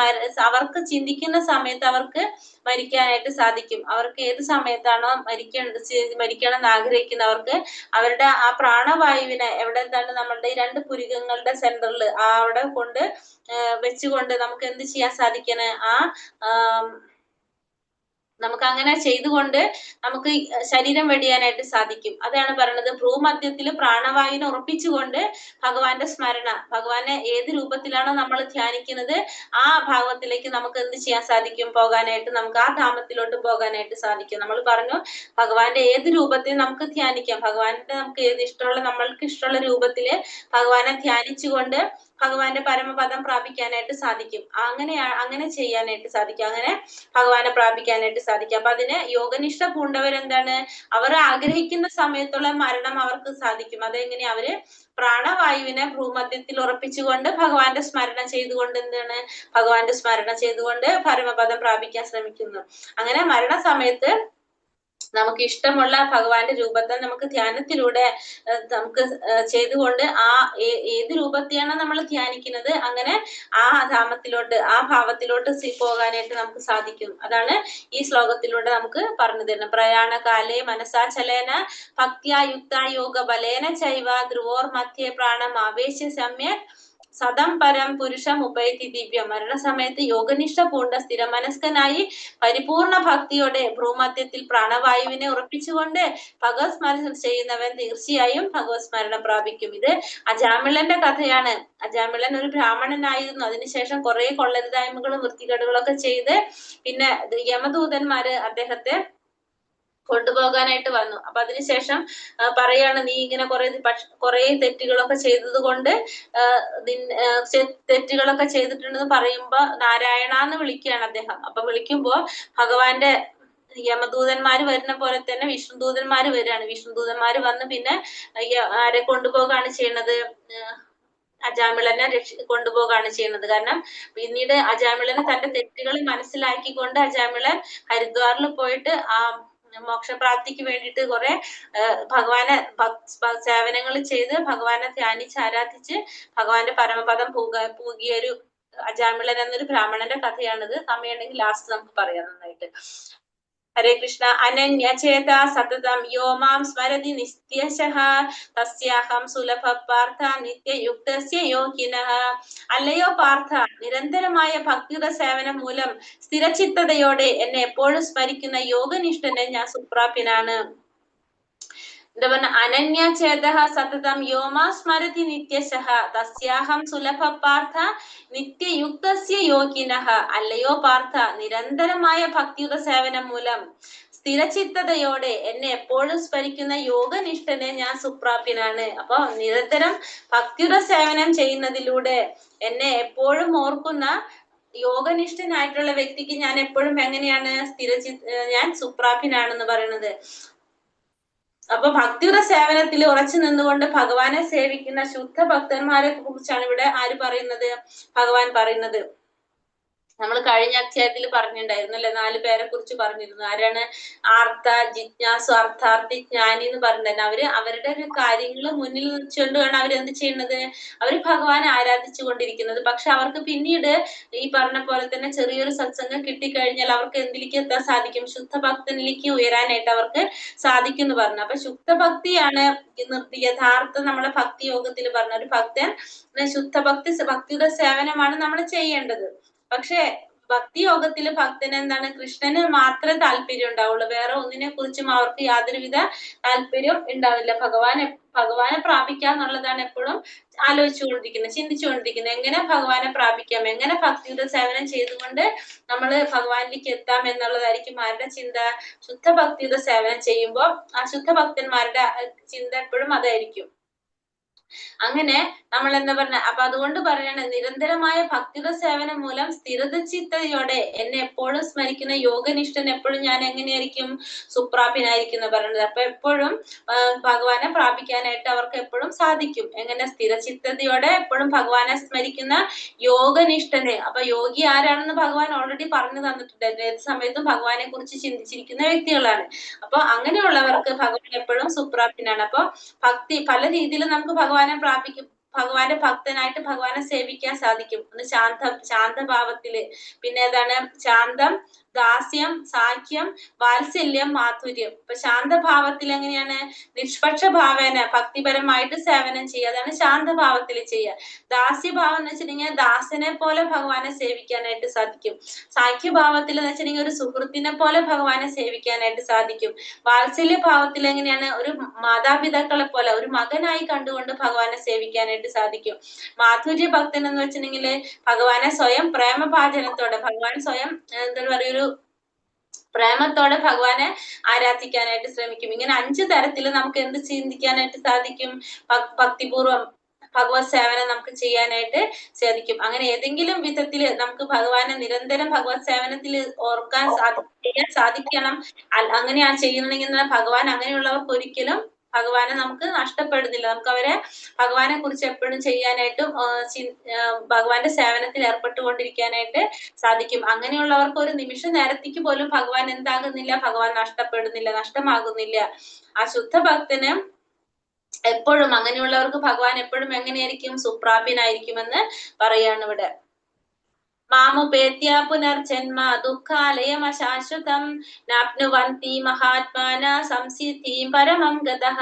അവർക്ക് ചിന്തിക്കുന്ന സമയത്ത് അവർക്ക് മരിക്കാനായിട്ട് സാധിക്കും. അവർക്ക് ഏത് സമയത്താണോ മരിക്കണം എന്ന് ആഗ്രഹിക്കുന്നവർക്ക് അവരുടെ ആ പ്രാണവായുവിനെ എന്താണ് നമ്മളുടെ ഈ രണ്ട് പുരികങ്ങളുടെ സെന്ററിൽ അവിടെ കൊണ്ട് വെച്ചുകൊണ്ട് നമുക്ക് എന്ത് ചെയ്യാൻ സാധിക്കണം? നമുക്ക് അങ്ങനെ ചെയ്തുകൊണ്ട് നമുക്ക് ശരീരം വെടിയാനായിട്ട് സാധിക്കും. അതാണ് പറയുന്നത്, ഭ്രൂമധ്യത്തിൽ പ്രാണവായുവിനെ ഉറപ്പിച്ചുകൊണ്ട് ഭഗവാന്റെ സ്മരണ, ഭഗവാനെ ഏത് രൂപത്തിലാണോ നമ്മൾ ധ്യാനിക്കുന്നത് ആ ഭാവത്തിലേക്ക് നമുക്ക് എന്ത് ചെയ്യാൻ സാധിക്കും? പോകാനായിട്ട്, നമുക്ക് ആ ധാമത്തിലോട്ട് പോകാനായിട്ട് സാധിക്കും. നമ്മൾ പറഞ്ഞു ഭഗവാന്റെ ഏത് രൂപത്തിൽ നമുക്ക് ധ്യാനിക്കാം. ഭഗവാന്റെ നമുക്ക് ഏത് നമ്മൾക്ക് ഇഷ്ടമുള്ള രൂപത്തില് ഭഗവാനെ ധ്യാനിച്ചുകൊണ്ട് ഭഗവാന്റെ പരമപദം പ്രാപിക്കാനായിട്ട് സാധിക്കും. അങ്ങനെ ചെയ്യാനായിട്ട് സാധിക്കും, അങ്ങനെ ഭഗവാനെ പ്രാപിക്കാനായിട്ട് സാധിക്കും. അപ്പൊ അതിന് യോഗനിഷ്ഠ പൂണ്ടവരെന്താണ്, അവർ ആഗ്രഹിക്കുന്ന സമയത്തുള്ള മരണം അവർക്ക് സാധിക്കും. അതെങ്ങനെ, അവര് പ്രാണവായുവിനെ ഭൂമധ്യത്തിൽ ഉറപ്പിച്ചുകൊണ്ട് ഭഗവാന്റെ സ്മരണ ചെയ്തുകൊണ്ട് ഭഗവാന്റെ സ്മരണ ചെയ്തുകൊണ്ട് പരമപദം പ്രാപിക്കാൻ ശ്രമിക്കുന്നു. അങ്ങനെ മരണസമയത്ത് നമുക്ക് ഇഷ്ടമുള്ള ഭഗവാന്റെ രൂപത്തെ നമുക്ക് ധ്യാനത്തിലൂടെ നമുക്ക് ചെയ്തുകൊണ്ട് ഏത് രൂപത്തെയാണ് നമ്മൾ ധ്യാനിക്കുന്നത്, അങ്ങനെ ആ ധാമത്തിലോട്ട്, ആ ഭാവത്തിലോട്ട് പോകാനായിട്ട് നമുക്ക് സാധിക്കും. അതാണ് ഈ ശ്ലോകത്തിലൂടെ നമുക്ക് പറഞ്ഞു തരുന്നത്. പ്രയാണകാലേ മനസാചലേന ഭക്ത്യാ യുക്ത യോഗ ബലേന ചൈവ ധ്രുവോർ മധ്യേ പ്രാണം ആവേശ്യ സമ്യക് സദം പരം പുരുഷം ഉപൈതി ദിവ്യം. മരണസമയത്ത് യോഗനിഷ്ഠ പൂണ്ട സ്ഥിരമനസ്കനായി പരിപൂർണ ഭക്തിയോടെ ഭ്രൂമധ്യത്തിൽ പ്രാണവായുവിനെ ഉറപ്പിച്ചുകൊണ്ട് ഭഗവത് സ്മരണ ചെയ്യുന്നവൻ തീർച്ചയായും ഭഗവത് സ്മരണ പ്രാപിക്കും. ഇത് അജാമിളന്റെ കഥയാണ്. അജാമിളൻ ഒരു ബ്രാഹ്മണനായിരുന്നു. അതിനുശേഷം കുറെ കൊള്ളരുതായ്മകളും വൃത്തികേടുകളൊക്കെ ചെയ്ത് പിന്നെ യമദൂതന്മാര് അദ്ദേഹത്തെ കൊണ്ടുപോകാനായിട്ട് വന്നു. അപ്പൊ അതിനുശേഷം പറയാണ്, നീ ഇങ്ങനെ കുറെ തെറ്റുകളൊക്കെ ചെയ്തത് കൊണ്ട് തെറ്റുകളൊക്കെ ചെയ്തിട്ടുണ്ടെന്ന് പറയുമ്പോ നാരായണ എന്ന് വിളിക്കുകയാണ് അദ്ദേഹം. അപ്പൊ വിളിക്കുമ്പോ ഭഗവാന്റെ യമദൂതന്മാര് വരുന്ന പോലെ തന്നെ വിഷ്ണുദൂതന്മാര് വരികയാണ്. വിഷ്ണുദൂതന്മാര് വന്ന് പിന്നെ ആരെ കൊണ്ടുപോകാണ് ചെയ്യണത്, അജാമിളനെ കൊണ്ടുപോകാണ് ചെയ്യുന്നത്. കാരണം പിന്നീട് അജാമിളന് തന്റെ തെറ്റുകൾ മനസ്സിലാക്കിക്കൊണ്ട് അജാമിളൻ ഹരിദ്വാറിൽ പോയിട്ട് ആ മോക്ഷപ്രാപ്തിക്ക് വേണ്ടിയിട്ട് കുറെ ഭഗവാനെ സേവനങ്ങൾ ചെയ്ത് ഭഗവാനെ ധ്യാനിച്ച് ആരാധിച്ച് ഭഗവാന്റെ പരമപദം പൂകിയൊരു അജാമിളൻ എന്നൊരു ബ്രാഹ്മണന്റെ കഥയാണിത്. സമയമുണ്ടെങ്കിൽ ലാസ്റ്റ് നമുക്ക് പറയാം നന്നായിട്ട്. ഹരേ കൃഷ്ണ. അനന്യചേത സതതം യോ മാം സ്മരതി നിത്യശഃ തസ്യാഹം സുലഭ പാർത്ഥ നിത്യയുക്തസ്യ യോഗിനഃ. അല്ലയോ പാർത്ഥ, നിരന്തരമായ ഭക്തിയുടെ സേവനം മൂലം സ്ഥിരചിത്തതയോടെ എന്നെ എപ്പോഴും സ്മരിക്കുന്ന യോഗനിഷ്ഠന് ഞാൻ സുപ്രാപ്യനാണ്. എന്താ പറഞ്ഞ, അനന്യചേത സതതം യോമാ സ്മരതി നിത്യശഃ തസ്യാഹം സുലഭ പാർത്ഥ നിത്യയുക്തസ്യ യോഗിനഃ. അല്ലയോ പാർത്ഥ, നിരന്തരമായ ഭക്തിയുടെ സേവനം മൂലം സ്ഥിരചിത്തതയോടെ എന്നെ എപ്പോഴും സ്മരിക്കുന്ന യോഗനിഷ്ഠനെ ഞാൻ സുപ്രാപ്യനാണ്. അപ്പൊ നിരന്തരം ഭക്തിയുടെ സേവനം ചെയ്യുന്നതിലൂടെ എന്നെ എപ്പോഴും ഓർക്കുന്ന യോഗനിഷ്ഠനായിട്ടുള്ള വ്യക്തിക്ക് ഞാൻ എപ്പോഴും എങ്ങനെയാണ് ഞാൻ സുപ്രാപ്യനാണെന്ന് പറയുന്നത്. അപ്പൊ ഭക്തിയുടെ സേവനത്തിൽ ഉറച്ചു നിന്നുകൊണ്ട് ഭഗവാനെ സേവിക്കുന്ന ശുദ്ധ ഭക്തന്മാരെ കുറിച്ചാണ് ഇവിടെ ആര് പറയുന്നത്, ഭഗവാൻ പറയുന്നത്. നമ്മൾ കഴിഞ്ഞ അധ്യായത്തിൽ പറഞ്ഞിട്ടുണ്ടായിരുന്നു അല്ലെ, 4 പേരെ കുറിച്ച് പറഞ്ഞിരുന്നു. ആരാണ്? ആർത്ത, ജിജ്ഞാസു, അർത്ഥാർത്ഥി, ജ്ഞാനി എന്ന് പറഞ്ഞിട്ടുണ്ടായിരുന്നു. അവര് അവരുടെ ഒരു കാര്യങ്ങൾ മുന്നിൽ വെച്ചുകൊണ്ടാണ് അവരെന്ത് ചെയ്യുന്നത്, അവര് ഭഗവാനെ ആരാധിച്ചു കൊണ്ടിരിക്കുന്നത്. പക്ഷെ അവർക്ക് പിന്നീട് ഈ പറഞ്ഞ പോലെ തന്നെ ചെറിയൊരു സത്സംഗം കിട്ടിക്കഴിഞ്ഞാൽ അവർക്ക് എന്തിലേക്ക് എത്താൻ സാധിക്കും, ശുദ്ധഭക്തനിലേക്ക് ഉയരാനായിട്ട് അവർക്ക് സാധിക്കും എന്ന് പറഞ്ഞു. അപ്പൊ ശുദ്ധഭക്തിയാണ് യഥാർത്ഥ നമ്മളെ ഭക്തി യോഗത്തിൽ പറഞ്ഞ ഒരു ഭക്തൻ ഭക്തിയുടെ സേവനമാണ് നമ്മൾ ചെയ്യേണ്ടത്. പക്ഷെ ഭക്തി യോഗത്തില് ഭക്തന് എന്താണ്, കൃഷ്ണന് മാത്രമേ താല്പര്യം ഉണ്ടാവുള്ളൂ. വേറെ ഒന്നിനെ കുറിച്ചും അവർക്ക് യാതൊരുവിധ താല്പര്യം ഉണ്ടാവില്ല. ഭഗവാനെ പ്രാപിക്കാന്നുള്ളതാണ് എപ്പോഴും ആലോചിച്ചുകൊണ്ടിരിക്കുന്നത്, ചിന്തിച്ചുകൊണ്ടിരിക്കുന്നത്. എങ്ങനെ ഭഗവാനെ പ്രാപിക്കാം, എങ്ങനെ ഭക്തിയുടെ സേവനം ചെയ്തുകൊണ്ട് നമ്മള് ഭഗവാനിലേക്ക് എത്താം എന്നുള്ളതായിരിക്കും ആരുടെ ചിന്ത, ശുദ്ധ ഭക്തിയുടെ സേവനം ചെയ്യുമ്പോൾ ആ ശുദ്ധ ഭക്തന്മാരുടെ ചിന്ത എപ്പോഴും അതായിരിക്കും. അങ്ങനെ നമ്മൾ എന്താ പറഞ്ഞ, അപ്പൊ അതുകൊണ്ട് പറയാണ്, നിരന്തരമായ ഭക്തിയുടെ സേവനം മൂലം സ്ഥിരചിത്തതയോടെ എന്നെ എപ്പോഴും സ്മരിക്കുന്ന യോഗനിഷ്ഠൻ എപ്പോഴും ഞാൻ എങ്ങനെയായിരിക്കും, സുപ്രാപ്യനായിരിക്കും എന്ന് പറയുന്നത്. അപ്പൊ എപ്പോഴും ഭഗവാനെ പ്രാപിക്കാനായിട്ട് അവർക്ക് എപ്പോഴും സാധിക്കും. എങ്ങനെ, സ്ഥിരചിത്തതയോടെ എപ്പോഴും ഭഗവാനെ സ്മരിക്കുന്ന യോഗനിഷ്ഠന്. അപ്പൊ യോഗി ആരാണെന്ന് ഭഗവാൻ ഓൾറെഡി പറഞ്ഞു തന്നിട്ടുണ്ട്. ഏത് സമയത്തും ഭഗവാനെ കുറിച്ച് ചിന്തിച്ചിരിക്കുന്ന വ്യക്തികളാണ്. അപ്പൊ അങ്ങനെയുള്ളവർക്ക് ഭഗവാൻ എപ്പോഴും സുപ്രാപ്യനാണ്. അപ്പൊ ഭക്തി പല രീതിയിലും നമുക്ക് ഭഗവാന്റെ ഭക്തനായിട്ട് ഭഗവാനെ സേവിക്കാൻ സാധിക്കും. ഒന്ന് ശാന്തഭാവത്തില്, പിന്നെ ഏതാണ്, ശാന്തം, ദാസ്യം, സാഖ്യം, വാത്സല്യം, മാധുര്യം. ഇപ്പൊ ശാന്തഭാവത്തിൽ എങ്ങനെയാണ്, നിഷ്പക്ഷ ഭാവേന ഭക്തിപരമായിട്ട് സേവനം ചെയ്യുക, അതാണ് ശാന്തഭാവത്തിൽ ചെയ്യുക. ദാസ്യഭാവം എന്ന് വെച്ചിട്ടുണ്ടെങ്കിൽ ദാസനെ പോലെ ഭഗവാനെ സേവിക്കാനായിട്ട് സാധിക്കും. സാഖ്യഭാവത്തിൽ എന്ന് വെച്ചിട്ടുണ്ടെങ്കിൽ ഒരു സുഹൃത്തിനെ പോലെ ഭഗവാനെ സേവിക്കാനായിട്ട് സാധിക്കും. വാത്സല്യ ഭാവത്തിൽ എങ്ങനെയാണ്, ഒരു മാതാപിതാക്കളെ പോലെ ഒരു മകനായി കണ്ടുകൊണ്ട് ഭഗവാനെ സേവിക്കാനായിട്ട് സാധിക്കും. മാധുര്യ ഭക്തൻ എന്ന് വെച്ചിട്ടുണ്ടെങ്കിൽ ഭഗവാനെ സ്വയം പ്രേമഭാചനത്തോടെ, ഭഗവാൻ സ്വയം എന്താ പറയുക, പ്രേമത്തോടെ ഭഗവാനെ ആരാധിക്കാനായിട്ട് ശ്രമിക്കും. ഇങ്ങനെ 5 തരത്തിൽ നമുക്ക് എന്ത് ചിന്തിക്കാനായിട്ട് സാധിക്കും, ഭക്തിപൂർവം ഭഗവത് സേവനം നമുക്ക് ചെയ്യാനായിട്ട് സാധിക്കും. അങ്ങനെ ഏതെങ്കിലും വിധത്തിൽ നമുക്ക് ഭഗവാനെ നിരന്തരം ഭഗവത് സേവനത്തിൽ ഓർക്കാൻ ചെയ്യാൻ സാധിക്കണം. അങ്ങനെയാണ് ചെയ്യുന്നുണ്ടെങ്കിൽ ഭഗവാൻ അങ്ങനെയുള്ളവർക്ക് ഒരിക്കലും ഭഗവാനെ നമുക്ക് നഷ്ടപ്പെടുന്നില്ല. നമുക്ക് അവരെ ഭഗവാനെ കുറിച്ച് എപ്പോഴും ചെയ്യാനായിട്ടും ഭഗവാന്റെ സേവനത്തിൽ ഏർപ്പെട്ടുകൊണ്ടിരിക്കാനായിട്ട് സാധിക്കും. അങ്ങനെയുള്ളവർക്ക് ഒരു നിമിഷ നേരത്തേക്ക് പോലും ഭഗവാൻ എന്താകുന്നില്ല, ഭഗവാൻ നഷ്ടപ്പെടുന്നില്ല, നഷ്ടമാകുന്നില്ല. ആ ശുദ്ധ ഭക്തന് എപ്പോഴും, അങ്ങനെയുള്ളവർക്ക് ഭഗവാൻ എപ്പോഴും എങ്ങനെയായിരിക്കും, സുപ്രാപ്യനായിരിക്കുമെന്ന് പറയാണ് ഇവിടെ. മാമുപേത്യ പുനർജന്മ ദുഃഖാലയമശാശ്വതം നാപ്നുവന്തി മഹാത്മാന സംസിദ്ധിം പരമം ഗതഃ.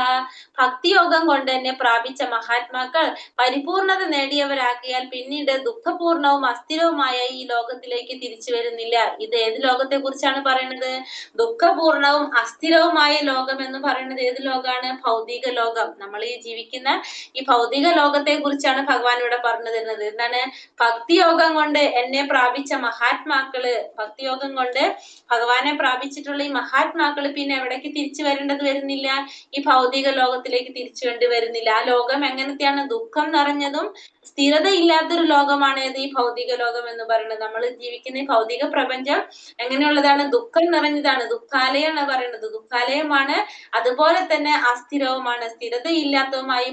ഭക്തിയോഗം കൊണ്ട് എന്നെ പ്രാപിച്ച മഹാത്മാക്കൾ പരിപൂർണത നേടിയവരാക്കിയാൽ പിന്നീട് ദുഃഖപൂർണവും അസ്ഥിരവുമായ ഈ ലോകത്തിലേക്ക് തിരിച്ചു വരുന്നില്ല. ഇത് ഏത് ലോകത്തെ കുറിച്ചാണ് പറയുന്നത്? ദുഃഖപൂർണവും അസ്ഥിരവുമായ ലോകം എന്ന് പറയുന്നത് ഏത് ലോകമാണ്? ഭൗതിക ലോകം. നമ്മൾ ഈ ജീവിക്കുന്ന ഈ ഭൗതിക ലോകത്തെ കുറിച്ചാണ് ഭഗവാൻ ഇവിടെ പറഞ്ഞു തരുന്നത്. എന്താണ്? ഭക്തിയോഗം കൊണ്ട് എന്നെ പ്രാപിച്ച മഹാത്മാക്കള്, ഭക്തിയോഗം കൊണ്ട് ഭഗവാനെ പ്രാപിച്ചിട്ടുള്ള ഈ മഹാത്മാക്കള് പിന്നെ എവിടേക്ക് തിരിച്ചു വരേണ്ടത് വരുന്നില്ല? ഈ ഭൗതിക ലോകത്തിലേക്ക് തിരിച്ചു വേണ്ടി വരുന്നില്ല. ആ ലോകം എങ്ങനത്തെയാണ്? ദുഃഖം നിറഞ്ഞതും സ്ഥിരതയില്ലാത്തൊരു ലോകമാണ് ഏത്? ഈ ഭൗതിക ലോകം എന്ന് പറയുന്നത്. നമ്മൾ ജീവിക്കുന്ന ഈ ഭൗതിക പ്രപഞ്ചം എങ്ങനെയുള്ളതാണ്? ദുഃഖം നിറഞ്ഞതാണ്. ദുഃഖാലയാണ് പറയുന്നത്. ദുഃഖാലയമാണ്, അതുപോലെ തന്നെ അസ്ഥിരവുമാണ്. സ്ഥിരതയില്ലാത്തതുമായി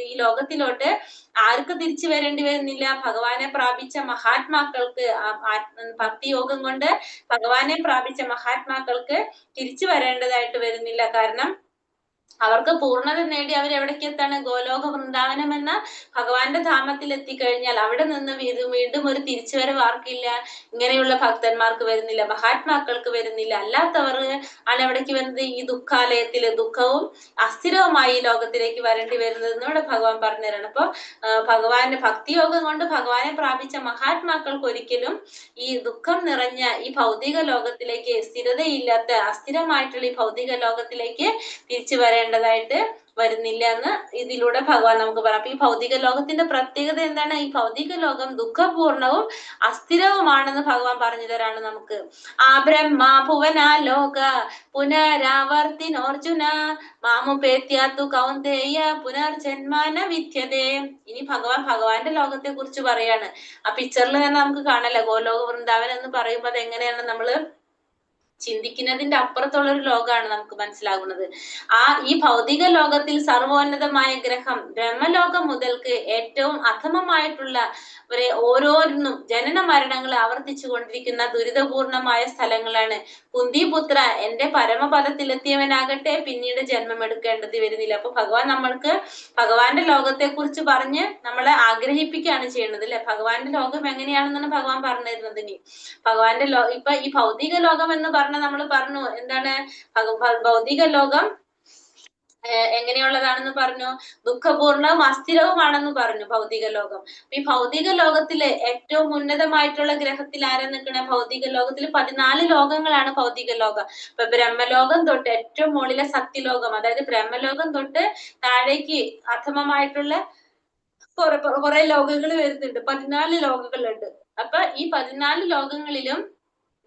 ഈ ലോകത്തിലോട്ട് ആർക്ക് തിരിച്ചു വരേണ്ടി വരുന്നില്ല? ഭഗവാനെ പ്രാപിച്ച മഹാത്മാക്കൾക്ക്, ഭക്തിയോഗം കൊണ്ട് ഭഗവാനെ പ്രാപിച്ച മഹാത്മാക്കൾക്ക് തിരിച്ചു വരേണ്ടതായിട്ട് വരുന്നില്ല. കാരണം അവർക്ക് പൂർണ്ണത നേടി അവരെവിടേക്ക് എത്താണ്? ഗോലോക വൃന്ദാവനം എന്ന ഭഗവാന്റെ ധാമത്തിൽ എത്തിക്കഴിഞ്ഞാൽ അവിടെ നിന്ന് വീണ്ടും ഒരു തിരിച്ചുവരവ് ആർക്കില്ല? ഇങ്ങനെയുള്ള ഭക്തന്മാർക്ക് വരുന്നില്ല, മഹാത്മാക്കൾക്ക് വരുന്നില്ല. അല്ലാത്തവർ ആണ് എവിടേക്ക് വരുന്നത്? ഈ ദുഃഖാലയത്തില്, ദുഃഖവും അസ്ഥിരവുമായി ഈ ലോകത്തിലേക്ക് വരേണ്ടി വരുന്നത് എന്നിവിടെ ഭഗവാൻ പറഞ്ഞു തരാണ്. അപ്പൊ ഭഗവാന്റെ ഭക്തിയോഗം കൊണ്ട് ഭഗവാനെ പ്രാപിച്ച മഹാത്മാക്കൾക്ക് ഒരിക്കലും ഈ ദുഃഖം നിറഞ്ഞ ഈ ഭൗതിക ലോകത്തിലേക്ക്, സ്ഥിരതയില്ലാത്ത അസ്ഥിരമായിട്ടുള്ള ഈ ഭൗതിക ലോകത്തിലേക്ക് തിരിച്ചു വരേണ്ടതായിട്ട് വരുന്നില്ല എന്ന് ഇതിലൂടെ ഭഗവാൻ നമുക്ക് പറയാം. അപ്പൊ ഈ ഭൗതിക ലോകത്തിന്റെ പ്രത്യേകത എന്താണ്? ഈ ഭൗതിക ലോകം ദുഃഖപൂർണവും അസ്ഥിരവുമാണെന്ന് ഭഗവാൻ പറഞ്ഞു തരാണ് നമുക്ക്. ആ ബ്രഹ്മ ഭുവന ലോക പുനരാവർത്തിനോർജുന മാമുപേത്യാത്തു കൗന്ദേയ പുനർജന്മാന വിദ്യതേ. ഇനി ഭഗവാന്റെ ലോകത്തെ കുറിച്ച് പറയാണ്. ആ പിക്ചറിൽ തന്നെ നമുക്ക് കാണാലോ, ഗോലോക വൃന്ദാവൻ എന്ന് പറയുമ്പോൾ അത് എങ്ങനെയാണ് നമ്മള് ചിന്തിക്കുന്നതിന്റെ അപ്പുറത്തുള്ള ഒരു ലോകമാണ് നമുക്ക് മനസ്സിലാകുന്നത്. ഈ ഭൗതിക ലോകത്തിൽ സർവോന്നതമായ ഗ്രഹം ബ്രഹ്മലോകം മുതൽക്ക് ഏറ്റവും അധമമായിട്ടുള്ള ഓരോന്നും ജനന മരണങ്ങൾ ആവർത്തിച്ചു കൊണ്ടിരിക്കുന്ന ദുരിതപൂർണമായ സ്ഥലങ്ങളാണ്. കുന്തിപുത്ര, എന്റെ പരമപദത്തിലെത്തിയവനാകട്ടെ പിന്നീട് ജന്മം എടുക്കേണ്ടത് വരുന്നില്ല. അപ്പൊ ഭഗവാൻ നമ്മൾക്ക് ഭഗവാന്റെ ലോകത്തെ കുറിച്ച് പറഞ്ഞ് നമ്മളെ ആഗ്രഹിപ്പിക്കുകയാണ് ചെയ്യുന്നത്, അല്ലെ? ഭഗവാന്റെ ലോകം എങ്ങനെയാണെന്നാണ് ഭഗവാൻ പറഞ്ഞു തരുന്നത്. ഇനി ഭഗവാന്റെ ഇപ്പൊ ഈ ഭൗതിക ലോകം എന്ന് പറഞ്ഞ നമ്മൾ പറഞ്ഞു എന്താണ്? ഭൗതിക ലോകം എങ്ങനെയുള്ളതാണെന്ന് പറഞ്ഞു? ദുഃഖപൂർണവും അസ്ഥിരവുമാണെന്ന് പറഞ്ഞു ഭൗതിക ലോകം. ഈ ഭൗതിക ലോകത്തില് ഏറ്റവും ഉന്നതമായിട്ടുള്ള ഗ്രഹത്തിൽ ആരാ നിൽക്കണേ? ഭൗതിക ലോകത്തിൽ 14 ലോകങ്ങളാണ് ഭൗതിക ലോകം. ഇപ്പൊ ബ്രഹ്മലോകം തൊട്ട് ഏറ്റവും മുകളിലെ സത്യലോകം, അതായത് ബ്രഹ്മലോകം തൊട്ട് താഴേക്ക് അധമമായിട്ടുള്ള കുറെ ലോകങ്ങൾ വരുന്നുണ്ട്. 14 ലോകങ്ങളുണ്ട്. അപ്പൊ ഈ 14 ലോകങ്ങളിലും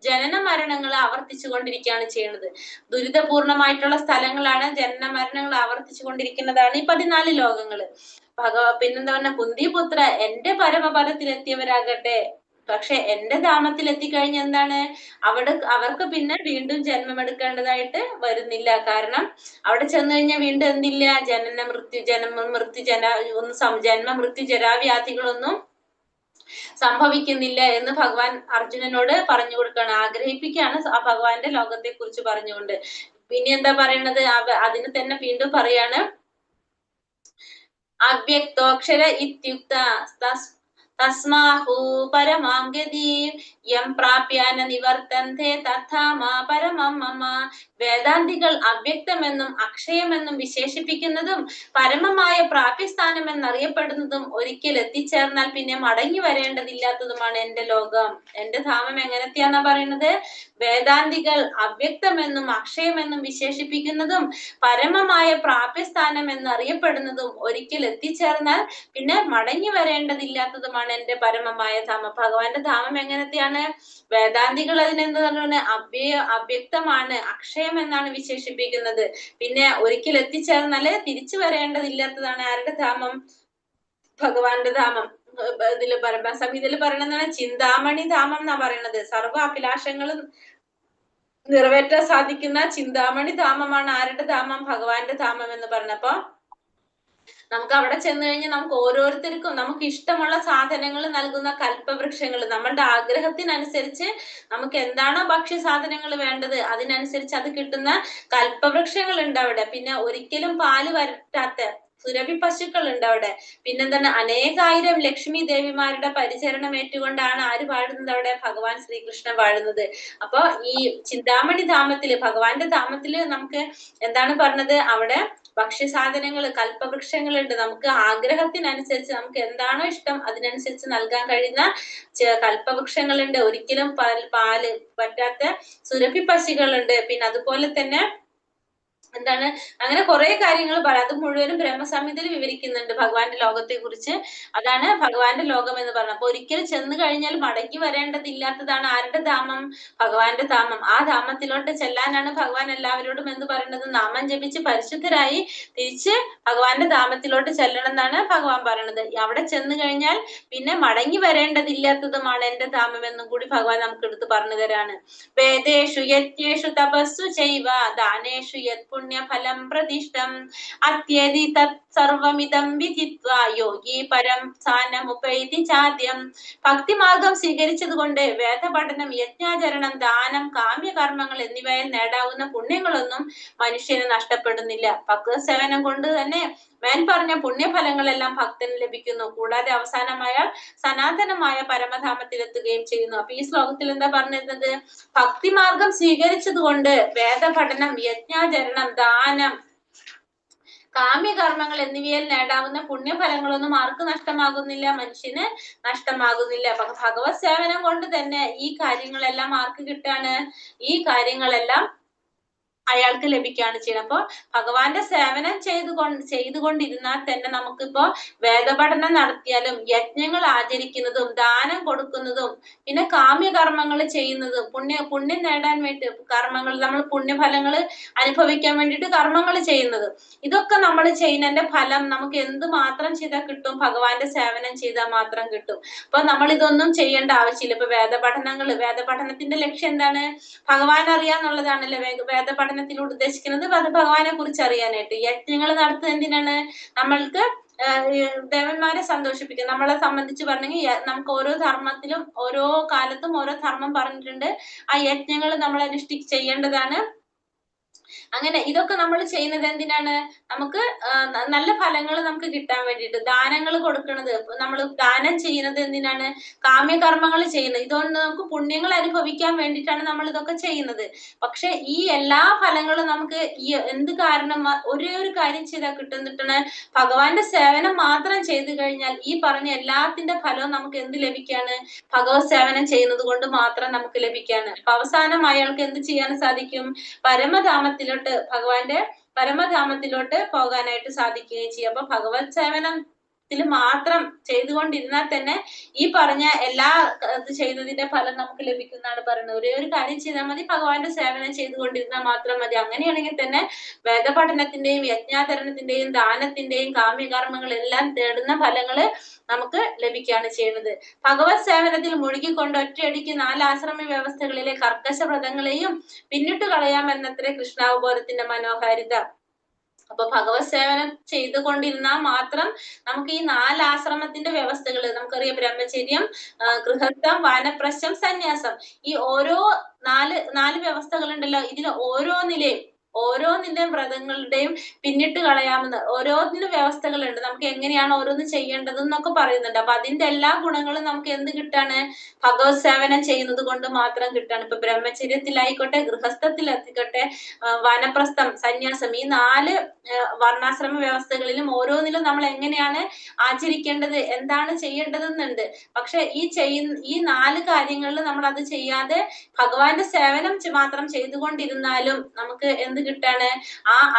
ജനന മരണങ്ങൾ ആവർത്തിച്ചു കൊണ്ടിരിക്കുകയാണ് ചെയ്യുന്നത്. ദുരിതപൂർണമായിട്ടുള്ള സ്ഥലങ്ങളാണ്, ജനന മരണങ്ങൾ ആവർത്തിച്ചു കൊണ്ടിരിക്കുന്നതാണ് ഈ 14 ലോകങ്ങള്. പിന്നെന്താ പറഞ്ഞ? കുന്തിപുത്ര, എന്റെ പരമപദത്തിലെത്തിയവരാകട്ടെ, പക്ഷെ എന്റെ ധാമത്തിൽ എത്തിക്കഴിഞ്ഞ എന്താണ്? അവർക്ക് പിന്നെ വീണ്ടും ജന്മം എടുക്കേണ്ടതായിട്ട് വരുന്നില്ല. കാരണം അവിടെ ചെന്ന് കഴിഞ്ഞാൽ വീണ്ടും എന്തില്ല? ജന്മ മൃത്യു ജരാവ്യാധികളൊന്നും സംഭവിക്കുന്നില്ല എന്ന് ഭഗവാൻ അർജുനനോട് പറഞ്ഞു കൊടുക്കുകയാണ്, ആഗ്രഹിപ്പിക്കുകയാണ് ആ ഭഗവാന്റെ ലോകത്തെ കുറിച്ച് പറഞ്ഞുകൊണ്ട്. പിന്നെ എന്താ പറയണത്? അതിന് തന്നെ വീണ്ടും പറയാണ്, അവ്യക്തോക്ഷര ഇത്യുക്ത തസ്മാഹു പരമാം ഗതിം യം പ്രാപ്യാന നിവർത്തന്തേ തഥാ മാ പരമം മമ. വേദാന്തികൾ അവ്യക്തമെന്നും അക്ഷയമെന്നും വിശേഷിപ്പിക്കുന്നതും പരമമായ പ്രാപ്യസ്ഥാനം എന്നറിയപ്പെടുന്നതും ഒരിക്കൽ എത്തിച്ചേർന്നാൽ പിന്നെ മടങ്ങി വരേണ്ടതില്ലാത്തതുമാണ് എന്റെ ലോകം. എന്റെ ധാമം എങ്ങനത്തെയാന്നാ പറയുന്നത്? വേദാന്തികൾ അവ്യക്തമെന്നും അക്ഷയമെന്നും വിശേഷിപ്പിക്കുന്നതും പരമമായ പ്രാപ്യസ്ഥാനം എന്നറിയപ്പെടുന്നതും ഒരിക്കൽ എത്തിച്ചേർന്നാൽ പിന്നെ മടങ്ങി വരേണ്ടതില്ലാത്തതുമാണ് എന്റെ പരമമായ ധാമം. ഭഗവാന്റെ ധാമം എങ്ങനത്തെയാണ്? വേദാന്തികൾ അതിനെന്താ പറയുന്നത്? അവ്യക്തമാണ്, അക്ഷയം എന്നാണ് വിശേഷിപ്പിക്കുന്നത്. പിന്നെ ഒരിക്കൽ എത്തിച്ചേർന്നാല് തിരിച്ചു വരേണ്ടതില്ലാത്തതാണ് ആരുടെ ധാമം? ഭഗവാന്റെ ധാമം ഇതില് സംഹിതയിൽ പറയണെന്നാണ് ചിന്താമണി ധാമം എന്നാ പറയണത്. സർവ്വ അഭിലാഷങ്ങളും നിറവേറ്റാൻ സാധിക്കുന്ന ചിന്താമണി ധാമമാണ് ആരുടെ ധാമം? ഭഗവാന്റെ ധാമം എന്ന് പറഞ്ഞപ്പോ നമുക്ക് അവിടെ ചെന്ന് കഴിഞ്ഞാൽ നമുക്ക് ഓരോരുത്തർക്കും നമുക്ക് ഇഷ്ടമുള്ള സാധനങ്ങൾ നൽകുന്ന കൽപ്പവൃക്ഷങ്ങൾ, നമ്മളുടെ ആഗ്രഹത്തിനനുസരിച്ച് നമുക്ക് എന്താണോ ഭക്ഷ്യ സാധനങ്ങൾ വേണ്ടത് അതിനനുസരിച്ച് അത് കിട്ടുന്ന കൽപ്പവൃക്ഷങ്ങൾ ഉണ്ട് അവിടെ. പിന്നെ ഒരിക്കലും പാല് വരട്ടാത്ത സുരഭി പശുക്കൾ ഉണ്ട് അവിടെ. പിന്നെന്താണ്, അനേകായിരം ലക്ഷ്മി ദേവിമാരുടെ പരിചരണം ഏറ്റുകൊണ്ടാണ് ആര് വാഴുന്നത് അവിടെ? ഭഗവാൻ ശ്രീകൃഷ്ണൻ വാഴുന്നത്. അപ്പൊ ഈ ചിന്താമണി ധാമത്തില്, ഭഗവാന്റെ ധാമത്തില് നമുക്ക് എന്താണ് പറഞ്ഞത്? അവിടെ ഭക്ഷ്യസാധനങ്ങൾ, കൽപ്പവൃക്ഷങ്ങളുണ്ട്. നമുക്ക് ആഗ്രഹത്തിനനുസരിച്ച് നമുക്ക് എന്താണോ ഇഷ്ടം അതിനനുസരിച്ച് നൽകാൻ കഴിയുന്ന കൽപ്പവൃക്ഷങ്ങളുണ്ട്. ഒരിക്കലും പാല് പറ്റാത്ത സുരഭി പശുക്കളുണ്ട്. പിന്നെ അതുപോലെ തന്നെ എന്താണ്, അങ്ങനെ കുറെ കാര്യങ്ങൾ പറയാം. അത് മുഴുവനും ബ്രഹ്മസംഹിതയിൽ വിവരിക്കുന്നുണ്ട് ഭഗവാന്റെ ലോകത്തെ കുറിച്ച്. അതാണ് ഭഗവാന്റെ ലോകം എന്ന് പറഞ്ഞത്. അപ്പൊ ഒരിക്കൽ ചെന്ന് കഴിഞ്ഞാൽ മടങ്ങി വരേണ്ടതില്ലാത്തതാണ് ആരുടെ ധാമം? ഭഗവാന്റെ ധാമം. ആ ധാമത്തിലോട്ട് ചെല്ലാനാണ് ഭഗവാൻ എല്ലാവരോടും എന്ത് പറയുന്നത്? നാമം ജപിച്ച് പരിശുദ്ധരായി തിരിച്ച് ഭഗവാന്റെ ധാമത്തിലോട്ട് ചെല്ലണം എന്നാണ് ഭഗവാൻ പറയണത്. അവിടെ ചെന്ന് കഴിഞ്ഞാൽ പിന്നെ മടങ്ങി വരേണ്ടതില്ലാത്തതുമാണ് എന്റെ ധാമം എന്നും കൂടി ഭഗവാൻ നമുക്ക് എടുത്ത് പറഞ്ഞു തരാണ്. വേദേഷു യത്യേഷു തപസ്സു ചൈവ ദാനേഷു യത് പുണ്യഫലം പ്രതിഷ്ഠം അത്യേതി തത് സർവമിദം വിധിത്വ യോഗി പരം സ്ഥാനമുപൈതി ചാദ്യം. ഭക്തിമാർഗം സ്വീകരിച്ചത് കൊണ്ട് വേദപഠനം, യജ്ഞാചരണം, ദാനം, കാമ്യകർമ്മങ്ങൾ എന്നിവയിൽ നേടാവുന്ന പുണ്യങ്ങളൊന്നും മനുഷ്യന് നഷ്ടപ്പെടുന്നില്ല. ഭക്തസേവനം കൊണ്ട് തന്നെ മേൽ പറഞ്ഞ പുണ്യഫലങ്ങളെല്ലാം ഭക്തന് ലഭിക്കുന്നു. കൂടാതെ അവസാനമായ സനാതനമായ പരമധാമത്തിലെത്തുകയും ചെയ്യുന്നു. അപ്പൊ ഈ ശ്ലോകത്തിൽ എന്താ പറഞ്ഞിരുന്നത്? ഭക്തിമാർഗം സ്വീകരിച്ചത് കൊണ്ട് വേദപഠനം, യജ്ഞാചരണം, ദാനം, കാമ്യകർമ്മങ്ങൾ എന്നിവയിൽ നേടാവുന്ന പുണ്യഫലങ്ങളൊന്നും ആർക്ക് നഷ്ടമാകുന്നില്ല? മനുഷ്യന് നഷ്ടമാകുന്നില്ല. ഭഗവത് സേവനം കൊണ്ട് തന്നെ ഈ കാര്യങ്ങളെല്ലാം ആർക്ക് കിട്ടാണ്? ഈ കാര്യങ്ങളെല്ലാം അയാൾക്ക് ലഭിക്കുകയാണ് ചെയ്യുന്നത്. അപ്പൊ ഭഗവാന്റെ സേവനം ചെയ്തുകൊണ്ടിരുന്നാൽ തന്നെ നമുക്കിപ്പോ വേദപഠനം നടത്തിയാലും, യജ്ഞങ്ങൾ ആചരിക്കുന്നതും, ദാനം കൊടുക്കുന്നതും, പിന്നെ കാമ്യകർമ്മങ്ങൾ ചെയ്യുന്നതും, പുണ്യം നേടാൻ വേണ്ടി കർമ്മങ്ങൾ, നമ്മൾ പുണ്യഫലങ്ങൾ അനുഭവിക്കാൻ വേണ്ടിയിട്ട് കർമ്മങ്ങൾ ചെയ്യുന്നതും, ഇതൊക്കെ നമ്മൾ ചെയ്യുന്നതിന്റെ ഫലം നമുക്ക് എന്ത് മാത്രം ചെയ്താൽ കിട്ടും? ഭഗവാന്റെ സേവനം ചെയ്താൽ മാത്രം കിട്ടും. അപ്പൊ നമ്മൾ ഇതൊന്നും ചെയ്യേണ്ട ആവശ്യമില്ല. ഇപ്പൊ വേദപഠനത്തിന്റെ ലക്ഷ്യം എന്താണ്? ഭഗവാൻ അറിയാന്നുള്ളതാണല്ലോ വേദപഠനത്തിലൂടെ ഉദ്ദേശിക്കുന്നത്. ഭഗവാനെ കുറിച്ച് അറിയാനായിട്ട്. യജ്ഞങ്ങൾ നടത്തുന്നത് എന്തിനാണ്? നമ്മൾക്ക് ദേവന്മാരെ സന്തോഷിപ്പിക്കുക. നമ്മളെ സംബന്ധിച്ച് പറഞ്ഞെങ്കിൽ നമുക്ക് ഓരോ ധർമ്മത്തിലും ഓരോ കാലത്തും ഓരോ ധർമ്മം പറഞ്ഞിട്ടുണ്ട്. ആ യജ്ഞങ്ങൾ നമ്മൾ ചെയ്യേണ്ടതാണ്. അങ്ങനെ ഇതൊക്കെ നമ്മൾ ചെയ്യുന്നത് എന്തിനാണ്? നമുക്ക് നല്ല ഫലങ്ങൾ നമുക്ക് കിട്ടാൻ വേണ്ടിയിട്ട്. ദാനങ്ങൾ കൊടുക്കുന്നത്, നമ്മൾ ദാനം ചെയ്യുന്നത് എന്തിനാണ്? കാമ്യകർമ്മങ്ങൾ ചെയ്യുന്നത്. ഇതുകൊണ്ട് നമുക്ക് പുണ്യങ്ങൾ അനുഭവിക്കാൻ വേണ്ടിയിട്ടാണ് നമ്മൾ ഇതൊക്കെ ചെയ്യുന്നത്. പക്ഷെ ഈ എല്ലാ ഫലങ്ങളും നമുക്ക് ഈ എന്ത് കാരണം ഒരേ ഒരു കാര്യം ചെയ്താൽ കിട്ടുന്നിട്ടാണ്? ഭഗവാന്റെ സേവനം മാത്രം ചെയ്തു കഴിഞ്ഞാൽ ഈ പറഞ്ഞ എല്ലാത്തിന്റെ ഫലവും നമുക്ക് എന്ത് ലഭിക്കാണ്? ഭഗവത് സേവനം ചെയ്യുന്നത് കൊണ്ട് മാത്രം നമുക്ക് ലഭിക്കാണ്. അപ്പൊ അവസാനം അയാൾക്ക് എന്ത് ചെയ്യാൻ സാധിക്കും? പരമധാമത്തിലോട്ട്, ഭഗവാന്റെ പരമധാമത്തിലോട്ട് പോകാനായിട്ട് സാധിക്കുകയും ചെയ്യും. അപ്പൊ ഭഗവത് സേവനത്തിൽ മാത്രം ചെയ്തുകൊണ്ടിരുന്നാൽ തന്നെ ഈ പറഞ്ഞ എല്ലാ ഇത് ചെയ്തതിന്റെ ഫലം നമുക്ക് ലഭിക്കുന്നതാണ് പറയുന്നത്. ഒരേ ഒരു കാര്യം ചെയ്താൽ മതി, ഭഗവാന്റെ സേവനം ചെയ്തുകൊണ്ടിരുന്നാൽ മാത്രം മതി. അങ്ങനെയാണെങ്കിൽ തന്നെ വേദപഠനത്തിന്റെയും, യജ്ഞാചരണത്തിന്റെയും, ദാനത്തിന്റെയും, കാമ്യകർമ്മങ്ങൾ എല്ലാം തേടുന്ന ഫലങ്ങള് നമുക്ക് ലഭിക്കുകയാണ് ചെയ്യുന്നത്. ഭഗവത് സേവനത്തിൽ മുഴുകിക്കൊണ്ട് ഒറ്റയടിക്ക് 4 ആശ്രമ വ്യവസ്ഥകളിലെ കർക്കശ വ്രതങ്ങളെയും പിന്നിട്ട് കളയാമെന്നത്രേ കൃഷ്ണാവബോധത്തിന്റെ മനോഹാരിത. അപ്പൊ ഭഗവത് സേവനം ചെയ്തുകൊണ്ടിരുന്നാൽ മാത്രം നമുക്ക് ഈ 4 ആശ്രമത്തിന്റെ വ്യവസ്ഥകൾ നമുക്കറിയാം. ബ്രഹ്മചര്യം, ഗൃഹസ്ഥം, വാനപ്രസ്ഥം, സന്യാസം. ഈ ഓരോ നാല് വ്യവസ്ഥകളുണ്ടല്ലോ. ഇതിൽ ഓരോന്നിന്റെ വ്രതങ്ങളുടെയും പിന്നിട്ട് കളയാമെന്ന് ഓരോന്നിനും വ്യവസ്ഥകളുണ്ട്. നമുക്ക് എങ്ങനെയാണ് ഓരോന്ന് ചെയ്യേണ്ടതെന്നൊക്കെ പറയുന്നുണ്ട്. അപ്പൊ അതിന്റെ എല്ലാ ഗുണങ്ങളും നമുക്ക് എന്ത് കിട്ടാണ്? ഭഗവത് സേവനം ചെയ്യുന്നത് കൊണ്ട് മാത്രം കിട്ടാണ്. ഇപ്പൊ ബ്രഹ്മചര്യത്തിലായിക്കോട്ടെ, ഗൃഹസ്ഥത്തിലായിക്കോട്ടെ, വാനപ്രസ്ഥം, സന്യാസം, ഈ 4 വർണ്ണാശ്രമ വ്യവസ്ഥകളിലും ഓരോന്നിലും നമ്മൾ എങ്ങനെയാണ് ആചരിക്കേണ്ടത്, എന്താണ് ചെയ്യേണ്ടതെന്നുണ്ട്. പക്ഷെ ഈ 4 കാര്യങ്ങളിൽ നമ്മൾ അത് ചെയ്യാതെ ഭഗവാന്റെ സേവനം മാത്രം ചെയ്തുകൊണ്ടിരുന്നാലും നമുക്ക് എന്ത് കിട്ടാണ്?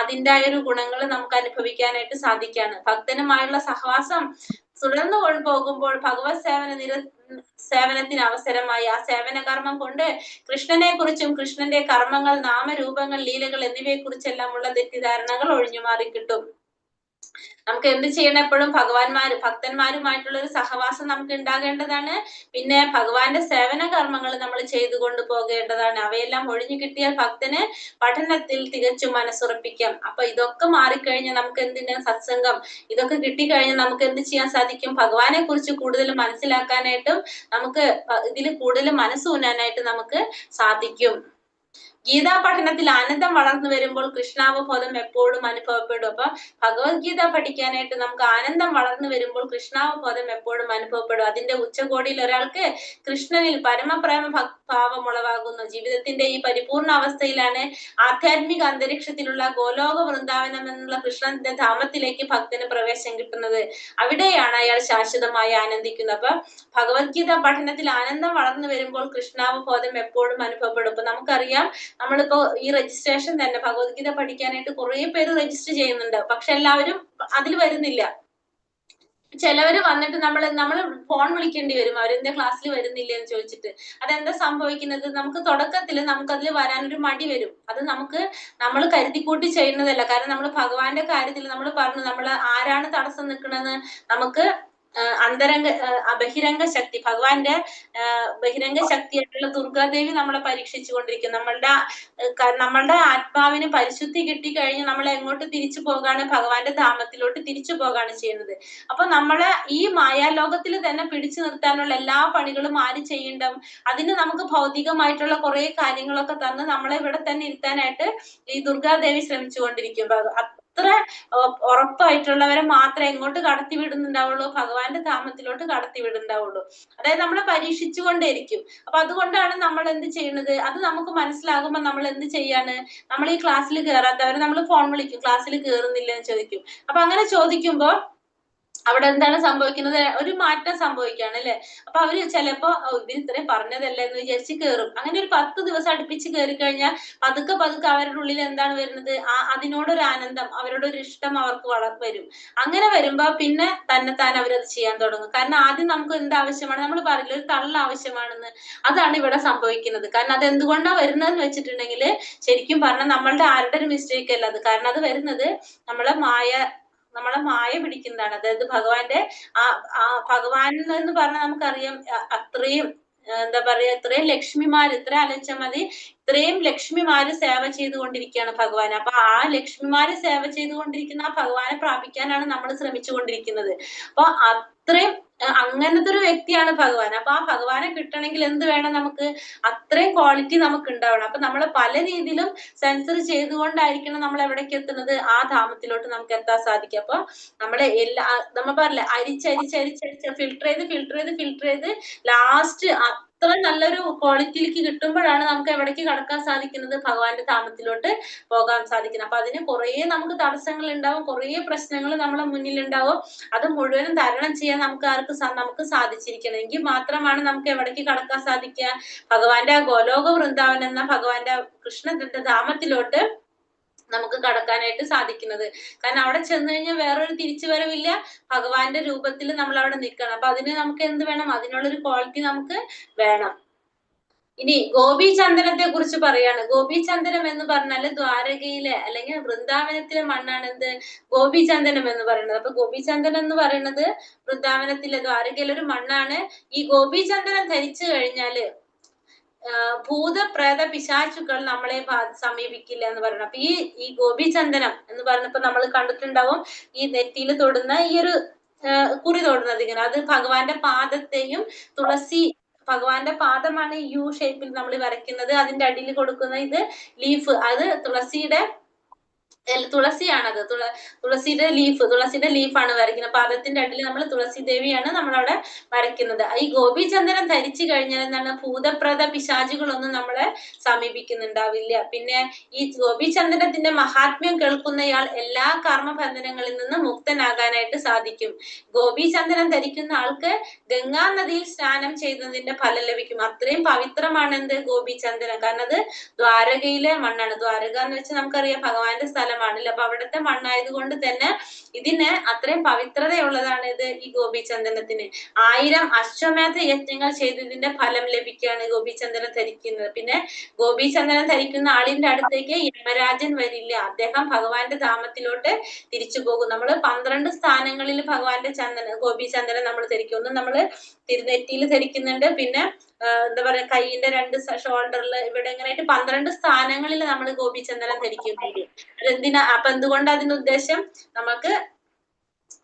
അതിൻ്റെ ഒരു ഗുണങ്ങൾ നമുക്ക് അനുഭവിക്കാനായിട്ട് സാധിക്കാണ്. ഭക്തനുമായുള്ള സഹവാസം തുടർന്നു പോകുമ്പോൾ ഭഗവത് സേവനത്തിന് അവസരമായി ആ സേവന കർമ്മം കൊണ്ട് കൃഷ്ണനെ കുറിച്ചും, കൃഷ്ണന്റെ കർമ്മങ്ങൾ, നാമരൂപങ്ങൾ, ലീലകൾ എന്നിവയെ കുറിച്ചെല്ലാം ഉള്ള തെറ്റിദ്ധാരണകൾ ഒഴിഞ്ഞു മാറി കിട്ടും. നമുക്ക് എന്ത് ചെയ്യണം? എപ്പോഴും ഭക്തന്മാരുമായിട്ടുള്ള ഒരു സഹവാസം നമുക്ക് ഉണ്ടാകേണ്ടതാണ്. പിന്നെ ഭഗവാന്റെ സേവന കർമ്മങ്ങൾ നമ്മൾ ചെയ്തുകൊണ്ട് പോകേണ്ടതാണ്. അവയെല്ലാം ഒഴിഞ്ഞു കിട്ടിയാൽ ഭക്തന് പഠനത്തിൽ തികച്ചും മനസ്സുറപ്പിക്കാം. അപ്പൊ ഇതൊക്കെ മാറിക്കഴിഞ്ഞാൽ നമുക്ക് എന്തിനാ സത്സംഗം, ഇതൊക്കെ കിട്ടിക്കഴിഞ്ഞാൽ നമുക്ക് എന്ത് ചെയ്യാൻ സാധിക്കും? ഭഗവാനെ കുറിച്ച് കൂടുതൽ മനസ്സിലാക്കാനായിട്ടും നമുക്ക് ഇതിൽ കൂടുതൽ മനസ്സൂന്നാനായിട്ട് നമുക്ക് സാധിക്കും. ഗീതാ പഠനത്തിൽ ആനന്ദം വളർന്നു വരുമ്പോൾ കൃഷ്ണാവബോധം എപ്പോഴും അനുഭവപ്പെടും. അപ്പൊ ഭഗവത്ഗീത പഠിക്കാനായിട്ട് നമുക്ക് ആനന്ദം വളർന്നു വരുമ്പോൾ കൃഷ്ണാവബോധം എപ്പോഴും അനുഭവപ്പെടും. അതിന്റെ ഉച്ചകോടിയിൽ ഒരാൾക്ക് കൃഷ്ണനിൽ പരമപ്രേമ ഭാവം ഉളവാകുന്നു. ജീവിതത്തിന്റെ ഈ പരിപൂർണ അവസ്ഥയിലാണ് ആധ്യാത്മിക അന്തരീക്ഷത്തിലുള്ള ഗോലോക വൃന്ദാവനം എന്നുള്ള കൃഷ്ണന്റെ ധാമത്തിലേക്ക് ഭക്തന് പ്രവേശം കിട്ടുന്നത്. അവിടെയാണ് അയാൾ ശാശ്വതമായി ആനന്ദിക്കുന്നത്. അപ്പൊ ഭഗവത്ഗീത പഠനത്തിൽ ആനന്ദം വളർന്നു വരുമ്പോൾ കൃഷ്ണാവബോധം എപ്പോഴും അനുഭവപ്പെടും. അപ്പൊ നമുക്കറിയാം, നമ്മളിപ്പോ ഈ രജിസ്ട്രേഷൻ തന്നെ ഭഗവത്ഗീത പഠിക്കാനായിട്ട് കുറെ പേര് രജിസ്റ്റർ ചെയ്യുന്നുണ്ട്. പക്ഷെ എല്ലാവരും അതിൽ വരുന്നില്ല. ചിലവര് വന്നിട്ട് നമ്മൾ ഫോൺ വിളിക്കേണ്ടി വരും, അവരെന്താ ക്ലാസ്സിൽ വരുന്നില്ല എന്ന് ചോദിച്ചിട്ട്. അതെന്താ സംഭവിക്കുന്നത്? നമുക്ക് തുടക്കത്തിൽ നമുക്ക് അതിൽ വരാനൊരു മടി വരും. അത് നമ്മൾ കരുതിക്കൂട്ടി ചെയ്യുന്നതല്ല. കാരണം നമ്മൾ ഭഗവാന്റെ കാര്യത്തിൽ നമ്മൾ പറഞ്ഞു, നമ്മൾ ആരാണ് തടസ്സം നിൽക്കണമെന്ന് നമുക്ക് ബഹിരംഗ ശക്തി, ഭഗവാന്റെ ബഹിരംഗ ശക്തിയായിട്ടുള്ള ദുർഗാദേവി നമ്മളെ പരീക്ഷിച്ചു കൊണ്ടിരിക്കും. നമ്മളുടെ ആത്മാവിന് പരിശുദ്ധി കിട്ടിക്കഴിഞ്ഞ് നമ്മൾ എങ്ങോട്ട് തിരിച്ചു പോകാണ്? ഭഗവാന്റെ ധാമത്തിലോട്ട് തിരിച്ചു പോകാണ് ചെയ്യുന്നത്. അപ്പൊ നമ്മളെ ഈ മായാലോകത്തിൽ തന്നെ പിടിച്ചു നിർത്താനുള്ള എല്ലാ പണികളും ആര് ചെയ്യണം? അതിന് നമുക്ക് ഭൗതികമായിട്ടുള്ള കുറെ കാര്യങ്ങളൊക്കെ തന്ന് നമ്മളെ ഇവിടെ തന്നെ ഇരുത്താനായിട്ട് ഈ ദുർഗാദേവി ശ്രമിച്ചുകൊണ്ടിരിക്കും. അത്ര ഉറപ്പായിട്ടുള്ളവരെ മാത്രമേ എങ്ങോട്ട് കടത്തി വിടുന്നുണ്ടാവുള്ളൂ? ഭഗവാന്റെ ധാമത്തിലോട്ട് കടത്തി വിടുന്നുണ്ടാവുള്ളൂ. അതായത് നമ്മളെ പരീക്ഷിച്ചുകൊണ്ടേയിരിക്കും. അപ്പൊ അതുകൊണ്ടാണ് നമ്മൾ എന്ത് ചെയ്യുന്നത്? അത് നമുക്ക് മനസ്സിലാകുമ്പോൾ നമ്മൾ എന്ത് ചെയ്യാണ്? നമ്മൾ ഈ ക്ലാസ്സിൽ കയറാത്തവരെ നമ്മൾ ഫോൺ വിളിക്കും, ക്ലാസ്സിൽ കയറുന്നില്ല എന്ന് ചോദിക്കും. അപ്പൊ അങ്ങനെ ചോദിക്കുമ്പോ അവിടെ എന്താണ് സംഭവിക്കുന്നത്? ഒരു മാറ്റം സംഭവിക്കുകയാണ് അല്ലെ? അപ്പൊ അവര് ചിലപ്പോ ഇവര് ഇത്രയും പറഞ്ഞതല്ലേ എന്ന് വിചാരിച്ച് കയറും. അങ്ങനെ ഒരു 10 ദിവസം അടുപ്പിച്ച് കയറി കഴിഞ്ഞാൽ പതുക്കെ അവരുടെ ഉള്ളിൽ എന്താണ് വരുന്നത്? അതിനോടൊരു ആനന്ദം, അവരോടൊരു ഇഷ്ടം അവർക്ക് വരും. അങ്ങനെ വരുമ്പോ പിന്നെ തന്നെത്താൻ അവരത് ചെയ്യാൻ തുടങ്ങും. കാരണം ആദ്യം നമുക്ക് എന്ത് ആവശ്യമാണ്? നമ്മൾ പറയില്ല, ഒരു തള്ള ആവശ്യമാണെന്ന്. അതാണ് ഇവിടെ സംഭവിക്കുന്നത്. കാരണം അത് എന്തുകൊണ്ടാണ് വരുന്നതെന്ന് വെച്ചിട്ടുണ്ടെങ്കിൽ, ശരിക്കും പറഞ്ഞാൽ നമ്മളുടെ ആരുടെ ഒരു മിസ്റ്റേക്ക് അല്ല അത്. കാരണം അത് വരുന്നത് നമ്മളെ മായ പിടിക്കുന്നതാണ്. അതായത് ഭഗവാൻ എന്ന് പറഞ്ഞാൽ നമുക്കറിയാം, അത്രയും എന്താ പറയാ, ഇത്രയും ലക്ഷ്മിമാര്, ഇത്ര ആലോചിച്ചാൽ മതി, ഇത്രയും ലക്ഷ്മിമാര് സേവ ചെയ്തുകൊണ്ടിരിക്കുകയാണ് ഭഗവാൻ. അപ്പൊ ആ ലക്ഷ്മിമാര് സേവ ചെയ്തുകൊണ്ടിരിക്കുന്ന ആ ഭഗവാനെ പ്രാപിക്കാനാണ് നമ്മൾ ശ്രമിച്ചുകൊണ്ടിരിക്കുന്നത്. അപ്പൊ അത്രയും അങ്ങനത്തെ ഒരു വ്യക്തിയാണ് ഭഗവാൻ. അപ്പൊ ആ ഭഗവാനെ കിട്ടണമെങ്കിൽ എന്ത് വേണം? നമുക്ക് അത്രയും ക്വാളിറ്റി നമുക്ക് ഉണ്ടാവണം. അപ്പൊ നമ്മള് പല രീതിയിലും സെൻസർ ചെയ്തുകൊണ്ടായിരിക്കണം നമ്മൾ എവിടേക്ക് എത്തുന്നത്? ആ ധാമത്തിലോട്ട് നമുക്ക് എത്താൻ സാധിക്കും. അപ്പൊ നമ്മൾ പറയില്ല, അരിച്ചരിച്ച് ഫിൽട്ടർ ചെയ്ത് ലാസ്റ്റ് അത്ര നല്ലൊരു ക്വാളിറ്റിയിലേക്ക് കിട്ടുമ്പോഴാണ് നമുക്ക് എവിടേക്ക് കടക്കാൻ സാധിക്കുന്നത്? ഭഗവാന്റെ ധാമത്തിലോട്ട് പോകാൻ സാധിക്കുന്നത്. അപ്പൊ അതിന് കുറെ നമുക്ക് തടസ്സങ്ങൾ ഉണ്ടാവും, കുറെ പ്രശ്നങ്ങൾ നമ്മളെ മുന്നിൽ ഉണ്ടാവും. അത് മുഴുവനും തരണം ചെയ്യാൻ നമുക്ക് സാധിച്ചിരിക്കണം. എങ്കിൽ മാത്രമാണ് നമുക്ക് എവിടേക്ക് കടക്കാൻ സാധിക്കുക? ഭഗവാന്റെ ആ ഗോലോക വൃന്ദാവൻ എന്ന ഭഗവാന്റെ കൃഷ്ണന്റെ ധാമത്തിലോട്ട് നമുക്ക് കടക്കാനായിട്ട് സാധിക്കുന്നത്. കാരണം അവിടെ ചെന്ന് കഴിഞ്ഞാൽ വേറൊരു തിരിച്ചു വരവില്ല. ഭഗവാന്റെ രൂപത്തിൽ നമ്മൾ അവിടെ നിൽക്കണം. അപ്പൊ അതിന് നമുക്ക് എന്ത് വേണം? അതിനുള്ളൊരു ക്വാളിറ്റി നമുക്ക് വേണം. ഇനി ഗോപീചന്ദനത്തെ കുറിച്ച് പറയാണ്. ഗോപീചന്ദനം എന്ന് പറഞ്ഞാല് ദ്വാരകയിലെ അല്ലെങ്കിൽ വൃന്ദാവനത്തിലെ മണ്ണാണ് എന്ത്? ഗോപീചന്ദനം എന്ന് പറയുന്നത്. അപ്പൊ ഗോപീചന്ദനം എന്ന് പറയുന്നത് വൃന്ദാവനത്തിലെ ദ്വാരകയിലെ ഒരു മണ്ണാണ്. ഈ ഗോപീചന്ദനം ധരിച്ചു കഴിഞ്ഞാല് ഭൂതപ്രേത പിശാചുക്കൾ നമ്മളെ സമീപിക്കില്ല എന്ന് പറയുന്നത്. അപ്പൊ ഈ ഗോപീചന്ദനം എന്ന് പറഞ്ഞപ്പോ നമ്മൾ കണ്ടിട്ടുണ്ടാവും, ഈ നെറ്റിയിൽ തൊടുന്ന ഈ ഒരു കുറി തൊടുന്നത് ഇങ്ങനെ, അത് ഭഗവാന്റെ പാദത്തെയും ഭഗവാന്റെ പാദമാണ് യു ഷേപ്പിൽ നമ്മൾ വരയ്ക്കുന്നത്. അതിന്റെ അടിയിൽ കൊടുക്കുന്ന ഇത് ലീഫ്, അത് തുളസിയാണത്. തുളസിയുടെ ലീഫാണ് വരയ്ക്കുന്നത്. പാദത്തിന്റെ അടിയിൽ നമ്മൾ തുളസി ദേവിയാണ് നമ്മളവിടെ വരയ്ക്കുന്നത്. ഈ ഗോപീചന്ദനം ധരിച്ചു കഴിഞ്ഞാൽ എന്താണ്? ഭൂതപ്രേത പിശാചുകളൊന്നും നമ്മളെ സമീപിക്കുന്നുണ്ടാവില്ല. പിന്നെ ഈ ഗോപീചന്ദനത്തിന്റെ മഹാത്മ്യം കേൾക്കുന്നയാൾ എല്ലാ കർമ്മബന്ധനങ്ങളിൽ നിന്ന് മുക്തനാകാനായിട്ട് സാധിക്കും. ഗോപീചന്ദനം ധരിക്കുന്ന ആൾക്ക് ഗംഗാ നദിയിൽ സ്നാനം ചെയ്യുന്നതിന്റെ ഫലം ലഭിക്കും. അത്രയും പവിത്രമാണ് എന്ത്? ഗോപീചന്ദനം. കാരണം അത് ദ്വാരകയിലെ മണ്ണാണ്. ദ്വാരക എന്ന് വെച്ചാൽ നമുക്കറിയാം ഭഗവാന്റെ സ്ഥലം സ്ഥലമാണ് അല്ലെ. അപ്പൊ അവിടുത്തെ മണ്ണായത് കൊണ്ട് തന്നെ ഇതിന് അത്രയും പവിത്രതയുള്ളതാണ് ഇത് ഈ ഗോപീചന്ദനത്തിന്. 1000 അശ്വമേധ യജ്ഞങ്ങൾ ചെയ്തതിന്റെ ഫലം ലഭിക്കുകയാണ് ഗോപീചന്ദനം ധരിക്കുന്നത്. പിന്നെ ഗോപീചന്ദനം ധരിക്കുന്ന ആളിന്റെ അടുത്തേക്ക് യമരാജൻ വരില്ല. അദ്ദേഹം ഭഗവാന്റെ ധാമത്തിലോട്ട് തിരിച്ചു പോകും. നമ്മള് 12 സ്ഥാനങ്ങളിൽ ഭഗവാന്റെ ഗോപീചന്ദനം നമ്മൾ ധരിക്കും. ഒന്ന് നമ്മള് തിരുനെറ്റിയിൽ ധരിക്കുന്നുണ്ട്, പിന്നെ എന്താ പറയാ കൈയിന്റെ 2 ഷോൾഡറിൽ ഇവിടെ ഇങ്ങനെയായിട്ട് 12 സ്ഥാനങ്ങളിൽ നമ്മൾ ഗോപീചന്ദനം ധരിക്കുന്നുണ്ട്. അതെന്തിനാ? അപ്പൊ എന്തുകൊണ്ട് അതിന്റെ ഉദ്ദേശം? നമുക്ക്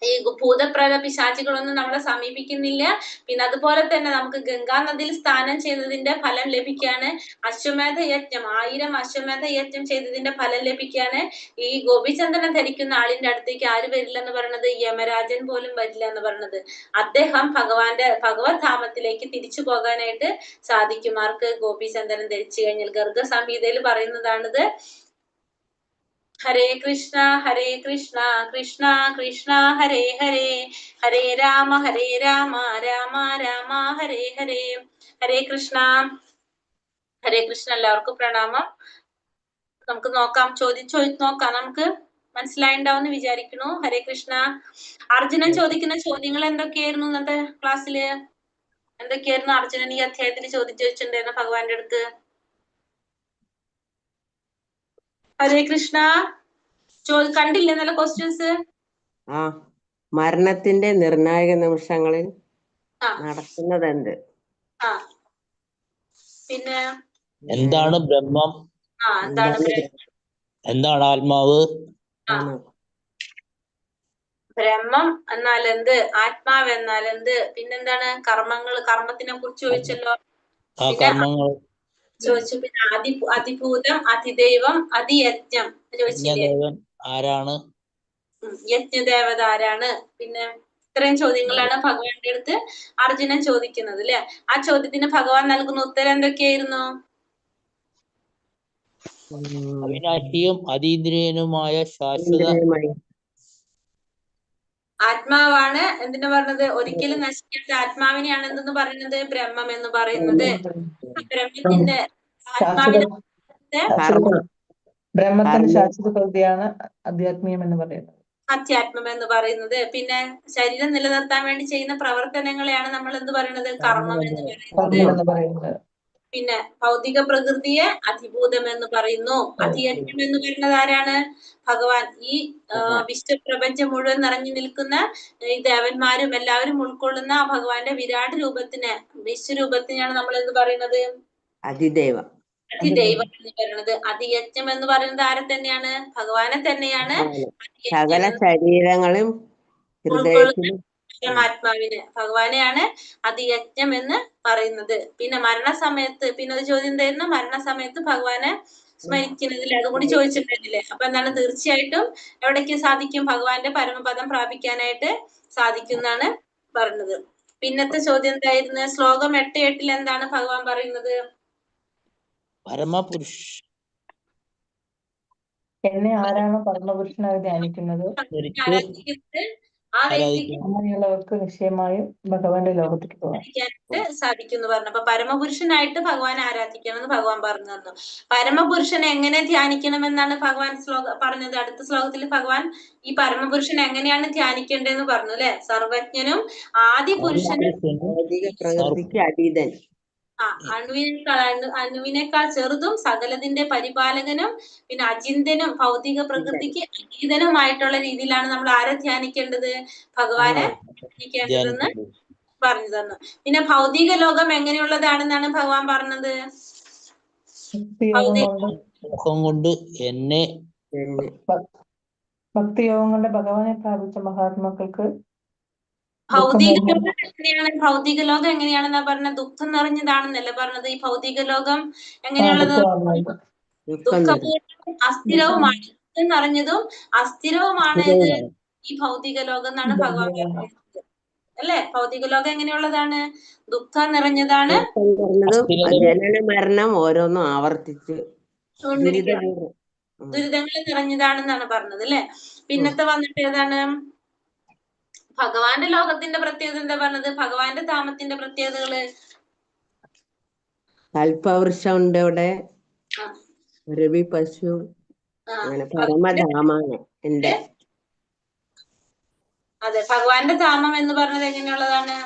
ഈ ഭൂതപ്രേത പിശാചികളൊന്നും നമ്മളെ സമീപിക്കുന്നില്ല. പിന്നെ അതുപോലെ തന്നെ നമുക്ക് ഗംഗാ നദിയിൽ സ്നാനം ചെയ്യുന്നതിന്റെ ഫലം ലഭിക്കാണ്. അശ്വമേധ യജ്ഞം 1000 അശ്വമേധ യജ്ഞം ചെയ്തതിന്റെ ഫലം ലഭിക്കാണ്. ഈ ഗോപീചന്ദനം ധരിക്കുന്ന ആളിന്റെ അടുത്തേക്ക് ആര് വരില്ല എന്ന് പറയുന്നത്? യമരാജൻ പോലും വരില്ല എന്ന് പറയുന്നത്. അദ്ദേഹം ഭഗവത് ധാമത്തിലേക്ക് തിരിച്ചു പോകാനായിട്ട് സാധിക്കും. ആർക്ക്? ഗോപീചന്ദനം ധരിച്ചു കഴിഞ്ഞാൽ. ഗർഗ സംഹിതയിൽ പറയുന്നതാണിത്. ഹരേ കൃഷ്ണ കൃഷ്ണ കൃഷ്ണ ഹരേ ഹരേ, ഹരേ രാമ രാമ രാമ ഹരേ ഹരേ. ഹരേ കൃഷ്ണ. എല്ലാവർക്കും പ്രണാമം. നമുക്ക് നോക്കാം, നോക്കാം. നമുക്ക് മനസ്സിലായിണ്ടാവുമെന്ന് വിചാരിക്കുന്നു. ഹരേ കൃഷ്ണ. അർജുനൻ ചോദിക്കുന്ന ചോദ്യങ്ങൾ എന്തൊക്കെയായിരുന്നു ഇന്നത്തെ ക്ലാസ്സില്? എന്തൊക്കെയായിരുന്നു അർജുനൻ ഈ അധ്യായത്തിൽ ചോദിച്ചിട്ടുണ്ടായിരുന്ന ഭഗവാന്റെ അടുത്ത്? ഹരേ കൃഷ്ണ. കണ്ടില്ലേ നല്ല ക്വസ്റ്റ്യൻസ്? മരണത്തിന്റെ നിർണായക നിമിഷങ്ങളിൽ നടക്കുന്നതെന്ത്? പിന്നെ എന്താണ് ബ്രഹ്മം? എന്താണ് ആത്മാവ്? ബ്രഹ്മം എന്നാൽ എന്ത്? ആത്മാവ് എന്നാൽ എന്ത്? പിന്നെന്താണ്? കർമ്മത്തിനെ കുറിച്ച് ചോദിച്ചല്ലോ. ചോദിച്ചു. പിന്നെ അതിഭൂതം, അതിദൈവം, അതിയജ്ഞം ചോദിച്ചില്ലേ? ആരാണ്? യജ്ഞദേവത ആരാണ്? പിന്നെ ഇത്രയും ചോദ്യങ്ങളാണ് ഭഗവാന്റെ അടുത്ത് അർജുനൻ ചോദിക്കുന്നത് അല്ലെ. ആ ചോദ്യത്തിന് ഭഗവാൻ നൽകുന്ന ഉത്തരം എന്തൊക്കെയായിരുന്നു? അവിനാശിയും അതീന്ദ്രിയനുമായ ശാശ്വത ആത്മാവാണ് എന്തിനു പറഞ്ഞത്? ഒരിക്കലും നശിക്കാത്ത ആത്മാവിനെയാണ് എന്തെന്ന് പറയുന്നത്? ബ്രഹ്മം എന്ന് പറയുന്നത്. ബ്രഹ്മത്തിന്റെ ബ്രഹ്മത്തിന്റെ ശാശ്വത പ്രകൃതിയാണ് അധ്യാത്മീയം എന്ന് പറയുന്നത്. അധ്യാത്മം എന്ന് പറയുന്നത്. പിന്നെ ശരീരം നിലനിർത്താൻ വേണ്ടി ചെയ്യുന്ന പ്രവർത്തനങ്ങളെയാണ് നമ്മൾ എന്ത് പറയുന്നത്? കർമ്മം എന്ന് പറയുന്നത്. പിന്നെ ഭൗതിക പ്രകൃതിയെ അധിഭൂതം എന്ന് പറയുന്നു. അധിയജ്ഞം എന്ന് പറയുന്നത് ആരാണ്? ഭഗവാൻ. ഈ വിശ്വപ്രപഞ്ചം മുഴുവൻ നിറഞ്ഞു നിൽക്കുന്ന ഈ ദേവന്മാരും എല്ലാവരും ഉൾക്കൊള്ളുന്ന ആ ഭഗവാന്റെ വിരാട് രൂപത്തിന്, വിശ്വരൂപത്തിനെയാണ് നമ്മൾ എന്ത് പറയുന്നത്? അതിദൈവം എന്ന് പറയുന്നത്. അതിയജ്ഞം എന്ന് പറയുന്നത് ആരെ തന്നെയാണ്? ഭഗവാനെ തന്നെയാണ്. സകല ശരീരങ്ങളും ഹൃദയത്തിലും പരമാത്മാവിന് ഭഗവാനെയാണ് അതിയജ്ഞം എന്ന് പറയുന്നത്. പിന്നെ മരണസമയത്ത്, പിന്നെ ഒരു ചോദ്യം എന്തായിരുന്നു? മരണസമയത്ത് ഭഗവാനെ സ്മരിക്കുന്നതിൽ അതും കൂടി ചോദിച്ചിട്ടുണ്ടെങ്കിലേ. അപ്പൊ എന്താണ്? തീർച്ചയായിട്ടും എവിടേക്ക് സാധിക്കും? ഭഗവാന്റെ പരമപദം പ്രാപിക്കാനായിട്ട് സാധിക്കും എന്നാണ് പറഞ്ഞത്. പിന്നത്തെ ചോദ്യം എന്തായിരുന്നു? ശ്ലോകം 8:8 എന്താണ് ഭഗവാൻ പറയുന്നത്? പരമപുരുഷ എന്നെ ആരാണോ പരമപുരുഷനായി ധ്യാനിക്കുന്നത് ആ വ്യക്തിക്ക് അങ്ങനെയുള്ളവർക്ക് നിശ്ചയമായും ഭഗവാന്റെ ലോകത്തേക്ക് പോകാൻ സാധിക്കും എന്ന് പറഞ്ഞു. അപ്പൊ പരമപുരുഷനായിട്ട് ഭഗവാൻ ആരാധിക്കണം എന്ന് ഭഗവാൻ പറഞ്ഞു തന്നു. പരമപുരുഷനെ എങ്ങനെ ധ്യാനിക്കണമെന്നാണ് ഭഗവാൻ പറഞ്ഞത്? അടുത്ത ശ്ലോകത്തിൽ ഭഗവാൻ ഈ പരമപുരുഷൻ എങ്ങനെയാണ് ധ്യാനിക്കേണ്ടതെന്ന് പറഞ്ഞു അല്ലെ. സർവജ്ഞനും ആദി പുരുഷനും പ്രകൃതിക്ക് അതീതൻ, അണുവിനേക്കാൾ ചെറുതും സകലതിന്റെ പരിപാലകനും പിന്നെ അചിന്തനും ഭൗതിക പ്രകൃതിക്ക് അതീതനുമായിട്ടുള്ള രീതിയിലാണ് നമ്മൾ ആരെ ധ്യാനിക്കേണ്ടത്? ഭഗവാനെ ധ്യാനിക്കേണ്ടതെന്ന് പറഞ്ഞു തന്നു. പിന്നെ ഭൗതിക ലോകം എങ്ങനെയുള്ളതാണെന്നാണ് ഭഗവാൻ പറഞ്ഞത്? കൊണ്ട് എന്നെ ഭക്തിയോഗം കൊണ്ട് ഭഗവാനെ പ്രാപിച്ച മഹാത്മാക്കൾക്ക് ഭൗതിക ലോകം എങ്ങനെയാണ്? ഭൗതിക ലോകം എങ്ങനെയാണെന്നാ പറഞ്ഞ? ദുഃഖം നിറഞ്ഞതാണെന്നല്ലേ പറഞ്ഞത്? ഈ ഭൗതിക ലോകം എങ്ങനെയുള്ളത്? ദുഃഖപൂർണ്ണവും അസ്ഥിരവുമാണ്. ദുഃഖം നിറഞ്ഞതും അസ്ഥിരവുമാണ് ഇത് ഈ ഭൗതിക ലോകം എന്നാണ് ഭഗവാൻ പറയുന്നത് അല്ലെ. ഭൗതിക ലോകം എങ്ങനെയുള്ളതാണ്? ദുഃഖം നിറഞ്ഞതാണ്. ജനന മരണം ഓരോന്നും ആവർത്തിച്ച് ദുരിതങ്ങൾ നിറഞ്ഞതാണെന്നാണ് പറഞ്ഞത് അല്ലെ. പിന്നത്തെ വന്നിട്ട് ഏതാണ്? ഭഗവാന്റെ ലോകത്തിന്റെ പ്രത്യേകത എന്താ പറഞ്ഞത്? ഭഗവാന്റെ ധാമത്തിന്റെ പ്രത്യേകതകള് കൽപ്പവൃക്ഷം ഉണ്ട് അവിടെ, രവി പശു, അങ്ങനെ പരമധാമാണ് എന്റെ. അതെ, ഭഗവാന്റെ ധാമം എന്ന് പറഞ്ഞത് എങ്ങനെയുള്ളതാണ്?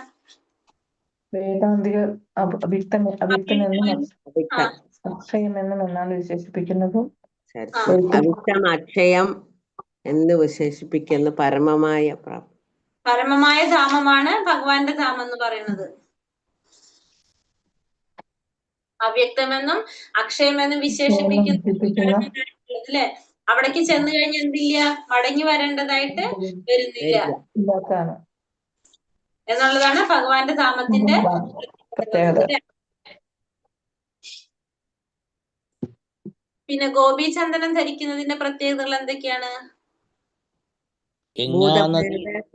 വേദാന്തിക അഭിക്തമെന്നും അവിക്തം. അക്ഷയമെന്നും എന്നാണ് വിശേഷിപ്പിക്കുന്നതും ശരി. അവിക്തം അക്ഷയം എന്ന് വിശേഷിപ്പിക്കുന്ന പരമമായ പ്രാപ്തി. പരമമായ ധാമമാണ് ഭഗവാന്റെ ധാമം എന്ന് പറയുന്നത്. അവ്യക്തമെന്നും അക്ഷയമെന്നും വിശേഷിപ്പിക്കുന്ന അല്ലെ. അവിടേക്ക് ചെന്ന് കഴിഞ്ഞാൽ എന്തില്ല, മടങ്ങി വരേണ്ടതായിട്ട് വരുന്നില്ല ഇല്ലാത്തതാണ് എന്നുള്ളതാണ് ഭഗവാന്റെ ധാമത്തിന്റെ പ്രത്യേകത. പിന്നെ ഗോപീചന്ദനം ധരിക്കുന്നതിന്റെ പ്രത്യേകതകൾ എന്തൊക്കെയാണ്?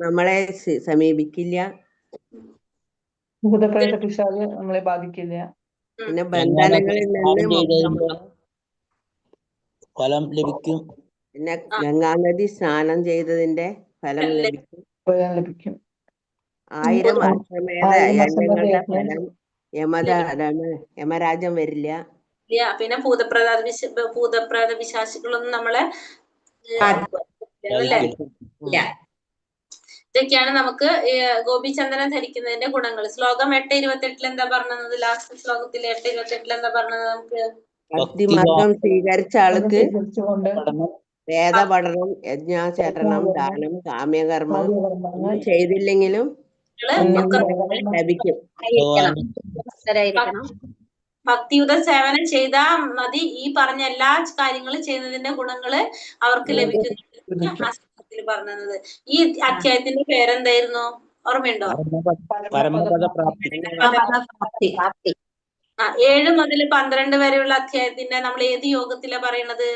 നമ്മളെ സമീപിക്കില്ല. ഭൂതപ്രേത പിശാച് നമ്മളെ ബാധിക്കില്ല. പിന്നെ ബന്ധനങ്ങളിൽ നിന്ന് ഫലം ലഭിക്കും. പിന്നെ ഗംഗാനദി സ്നാനം ചെയ്തതിന്റെ ഫലം ലഭിക്കും. ലഭിക്കും. 1000 അശ്വമേധ യജ്ഞങ്ങളുടെ ഫലം യമരാജം വരില്ല. പിന്നെ ഭൂതപ്രേത പിശാചുക്കളൊന്നും നമ്മളെ അല്ലേ. ഇതൊക്കെയാണ് നമുക്ക് ഗോപീചന്ദനം ധരിക്കുന്നതിന്റെ ഗുണങ്ങൾ. ശ്ലോകം 8:28 എന്താ പറഞ്ഞത്? ലാസ്റ്റ് ശ്ലോകത്തിൽ 8:28 എന്താ പറഞ്ഞത്? നമുക്ക് ഭക്തിമാർഗം സ്വീകരിച്ച ആൾക്ക് വേദപഠനം, യജ്ഞാചരണം, ദാനം, കാമ്യകർമ്മം ഒന്നും ചെയ്തില്ലെങ്കിലും ലഭിക്കും. ഭക്തിയുത സേവനം ചെയ്താൽ മതി. ഈ പറഞ്ഞ എല്ലാ കാര്യങ്ങളും ചെയ്യുന്നതിന്റെ ഗുണങ്ങള് അവർക്ക് ലഭിക്കുന്നു പറഞ്ഞത്. ഈ അധ്യായത്തിന്റെ പേരെന്തായിരുന്നു? ഓർമ്മയുണ്ടോ? പരമപദ പ്രാപ്തി. 7 മുതൽ 12 വരെയുള്ള അധ്യായത്തിന്റെ നമ്മൾ ഏത് യോഗത്തിലാ പറയണത്?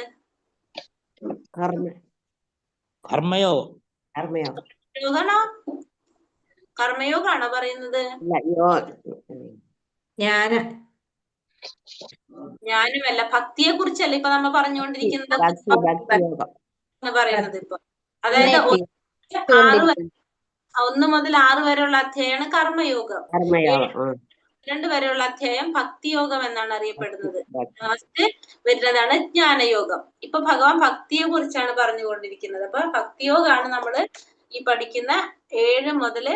യോഗാണോ? കർമ്മയോഗാണോ പറയുന്നത്? ഞാനുമല്ല, ഭക്തിയെ കുറിച്ചല്ല ഇപ്പൊ നമ്മൾ പറഞ്ഞുകൊണ്ടിരിക്കുന്നത്. പറയുന്നത് ഇപ്പൊ അതായത് 1 മുതൽ 6 വരെയുള്ള അധ്യായമാണ് കർമ്മയോഗം. 2 വരെയുള്ള അധ്യായം ഭക്തിയോഗം എന്നാണ് അറിയപ്പെടുന്നത്. ലാസ്റ്റ് വരുന്നതാണ് ജ്ഞാനയോഗം. ഇപ്പൊ ഭഗവാൻ ഭക്തിയെ കുറിച്ചാണ് പറഞ്ഞുകൊണ്ടിരിക്കുന്നത്. അപ്പൊ ഭക്തിയോഗമാണ് നമ്മള് ഈ പഠിക്കുന്ന 7 മുതൽ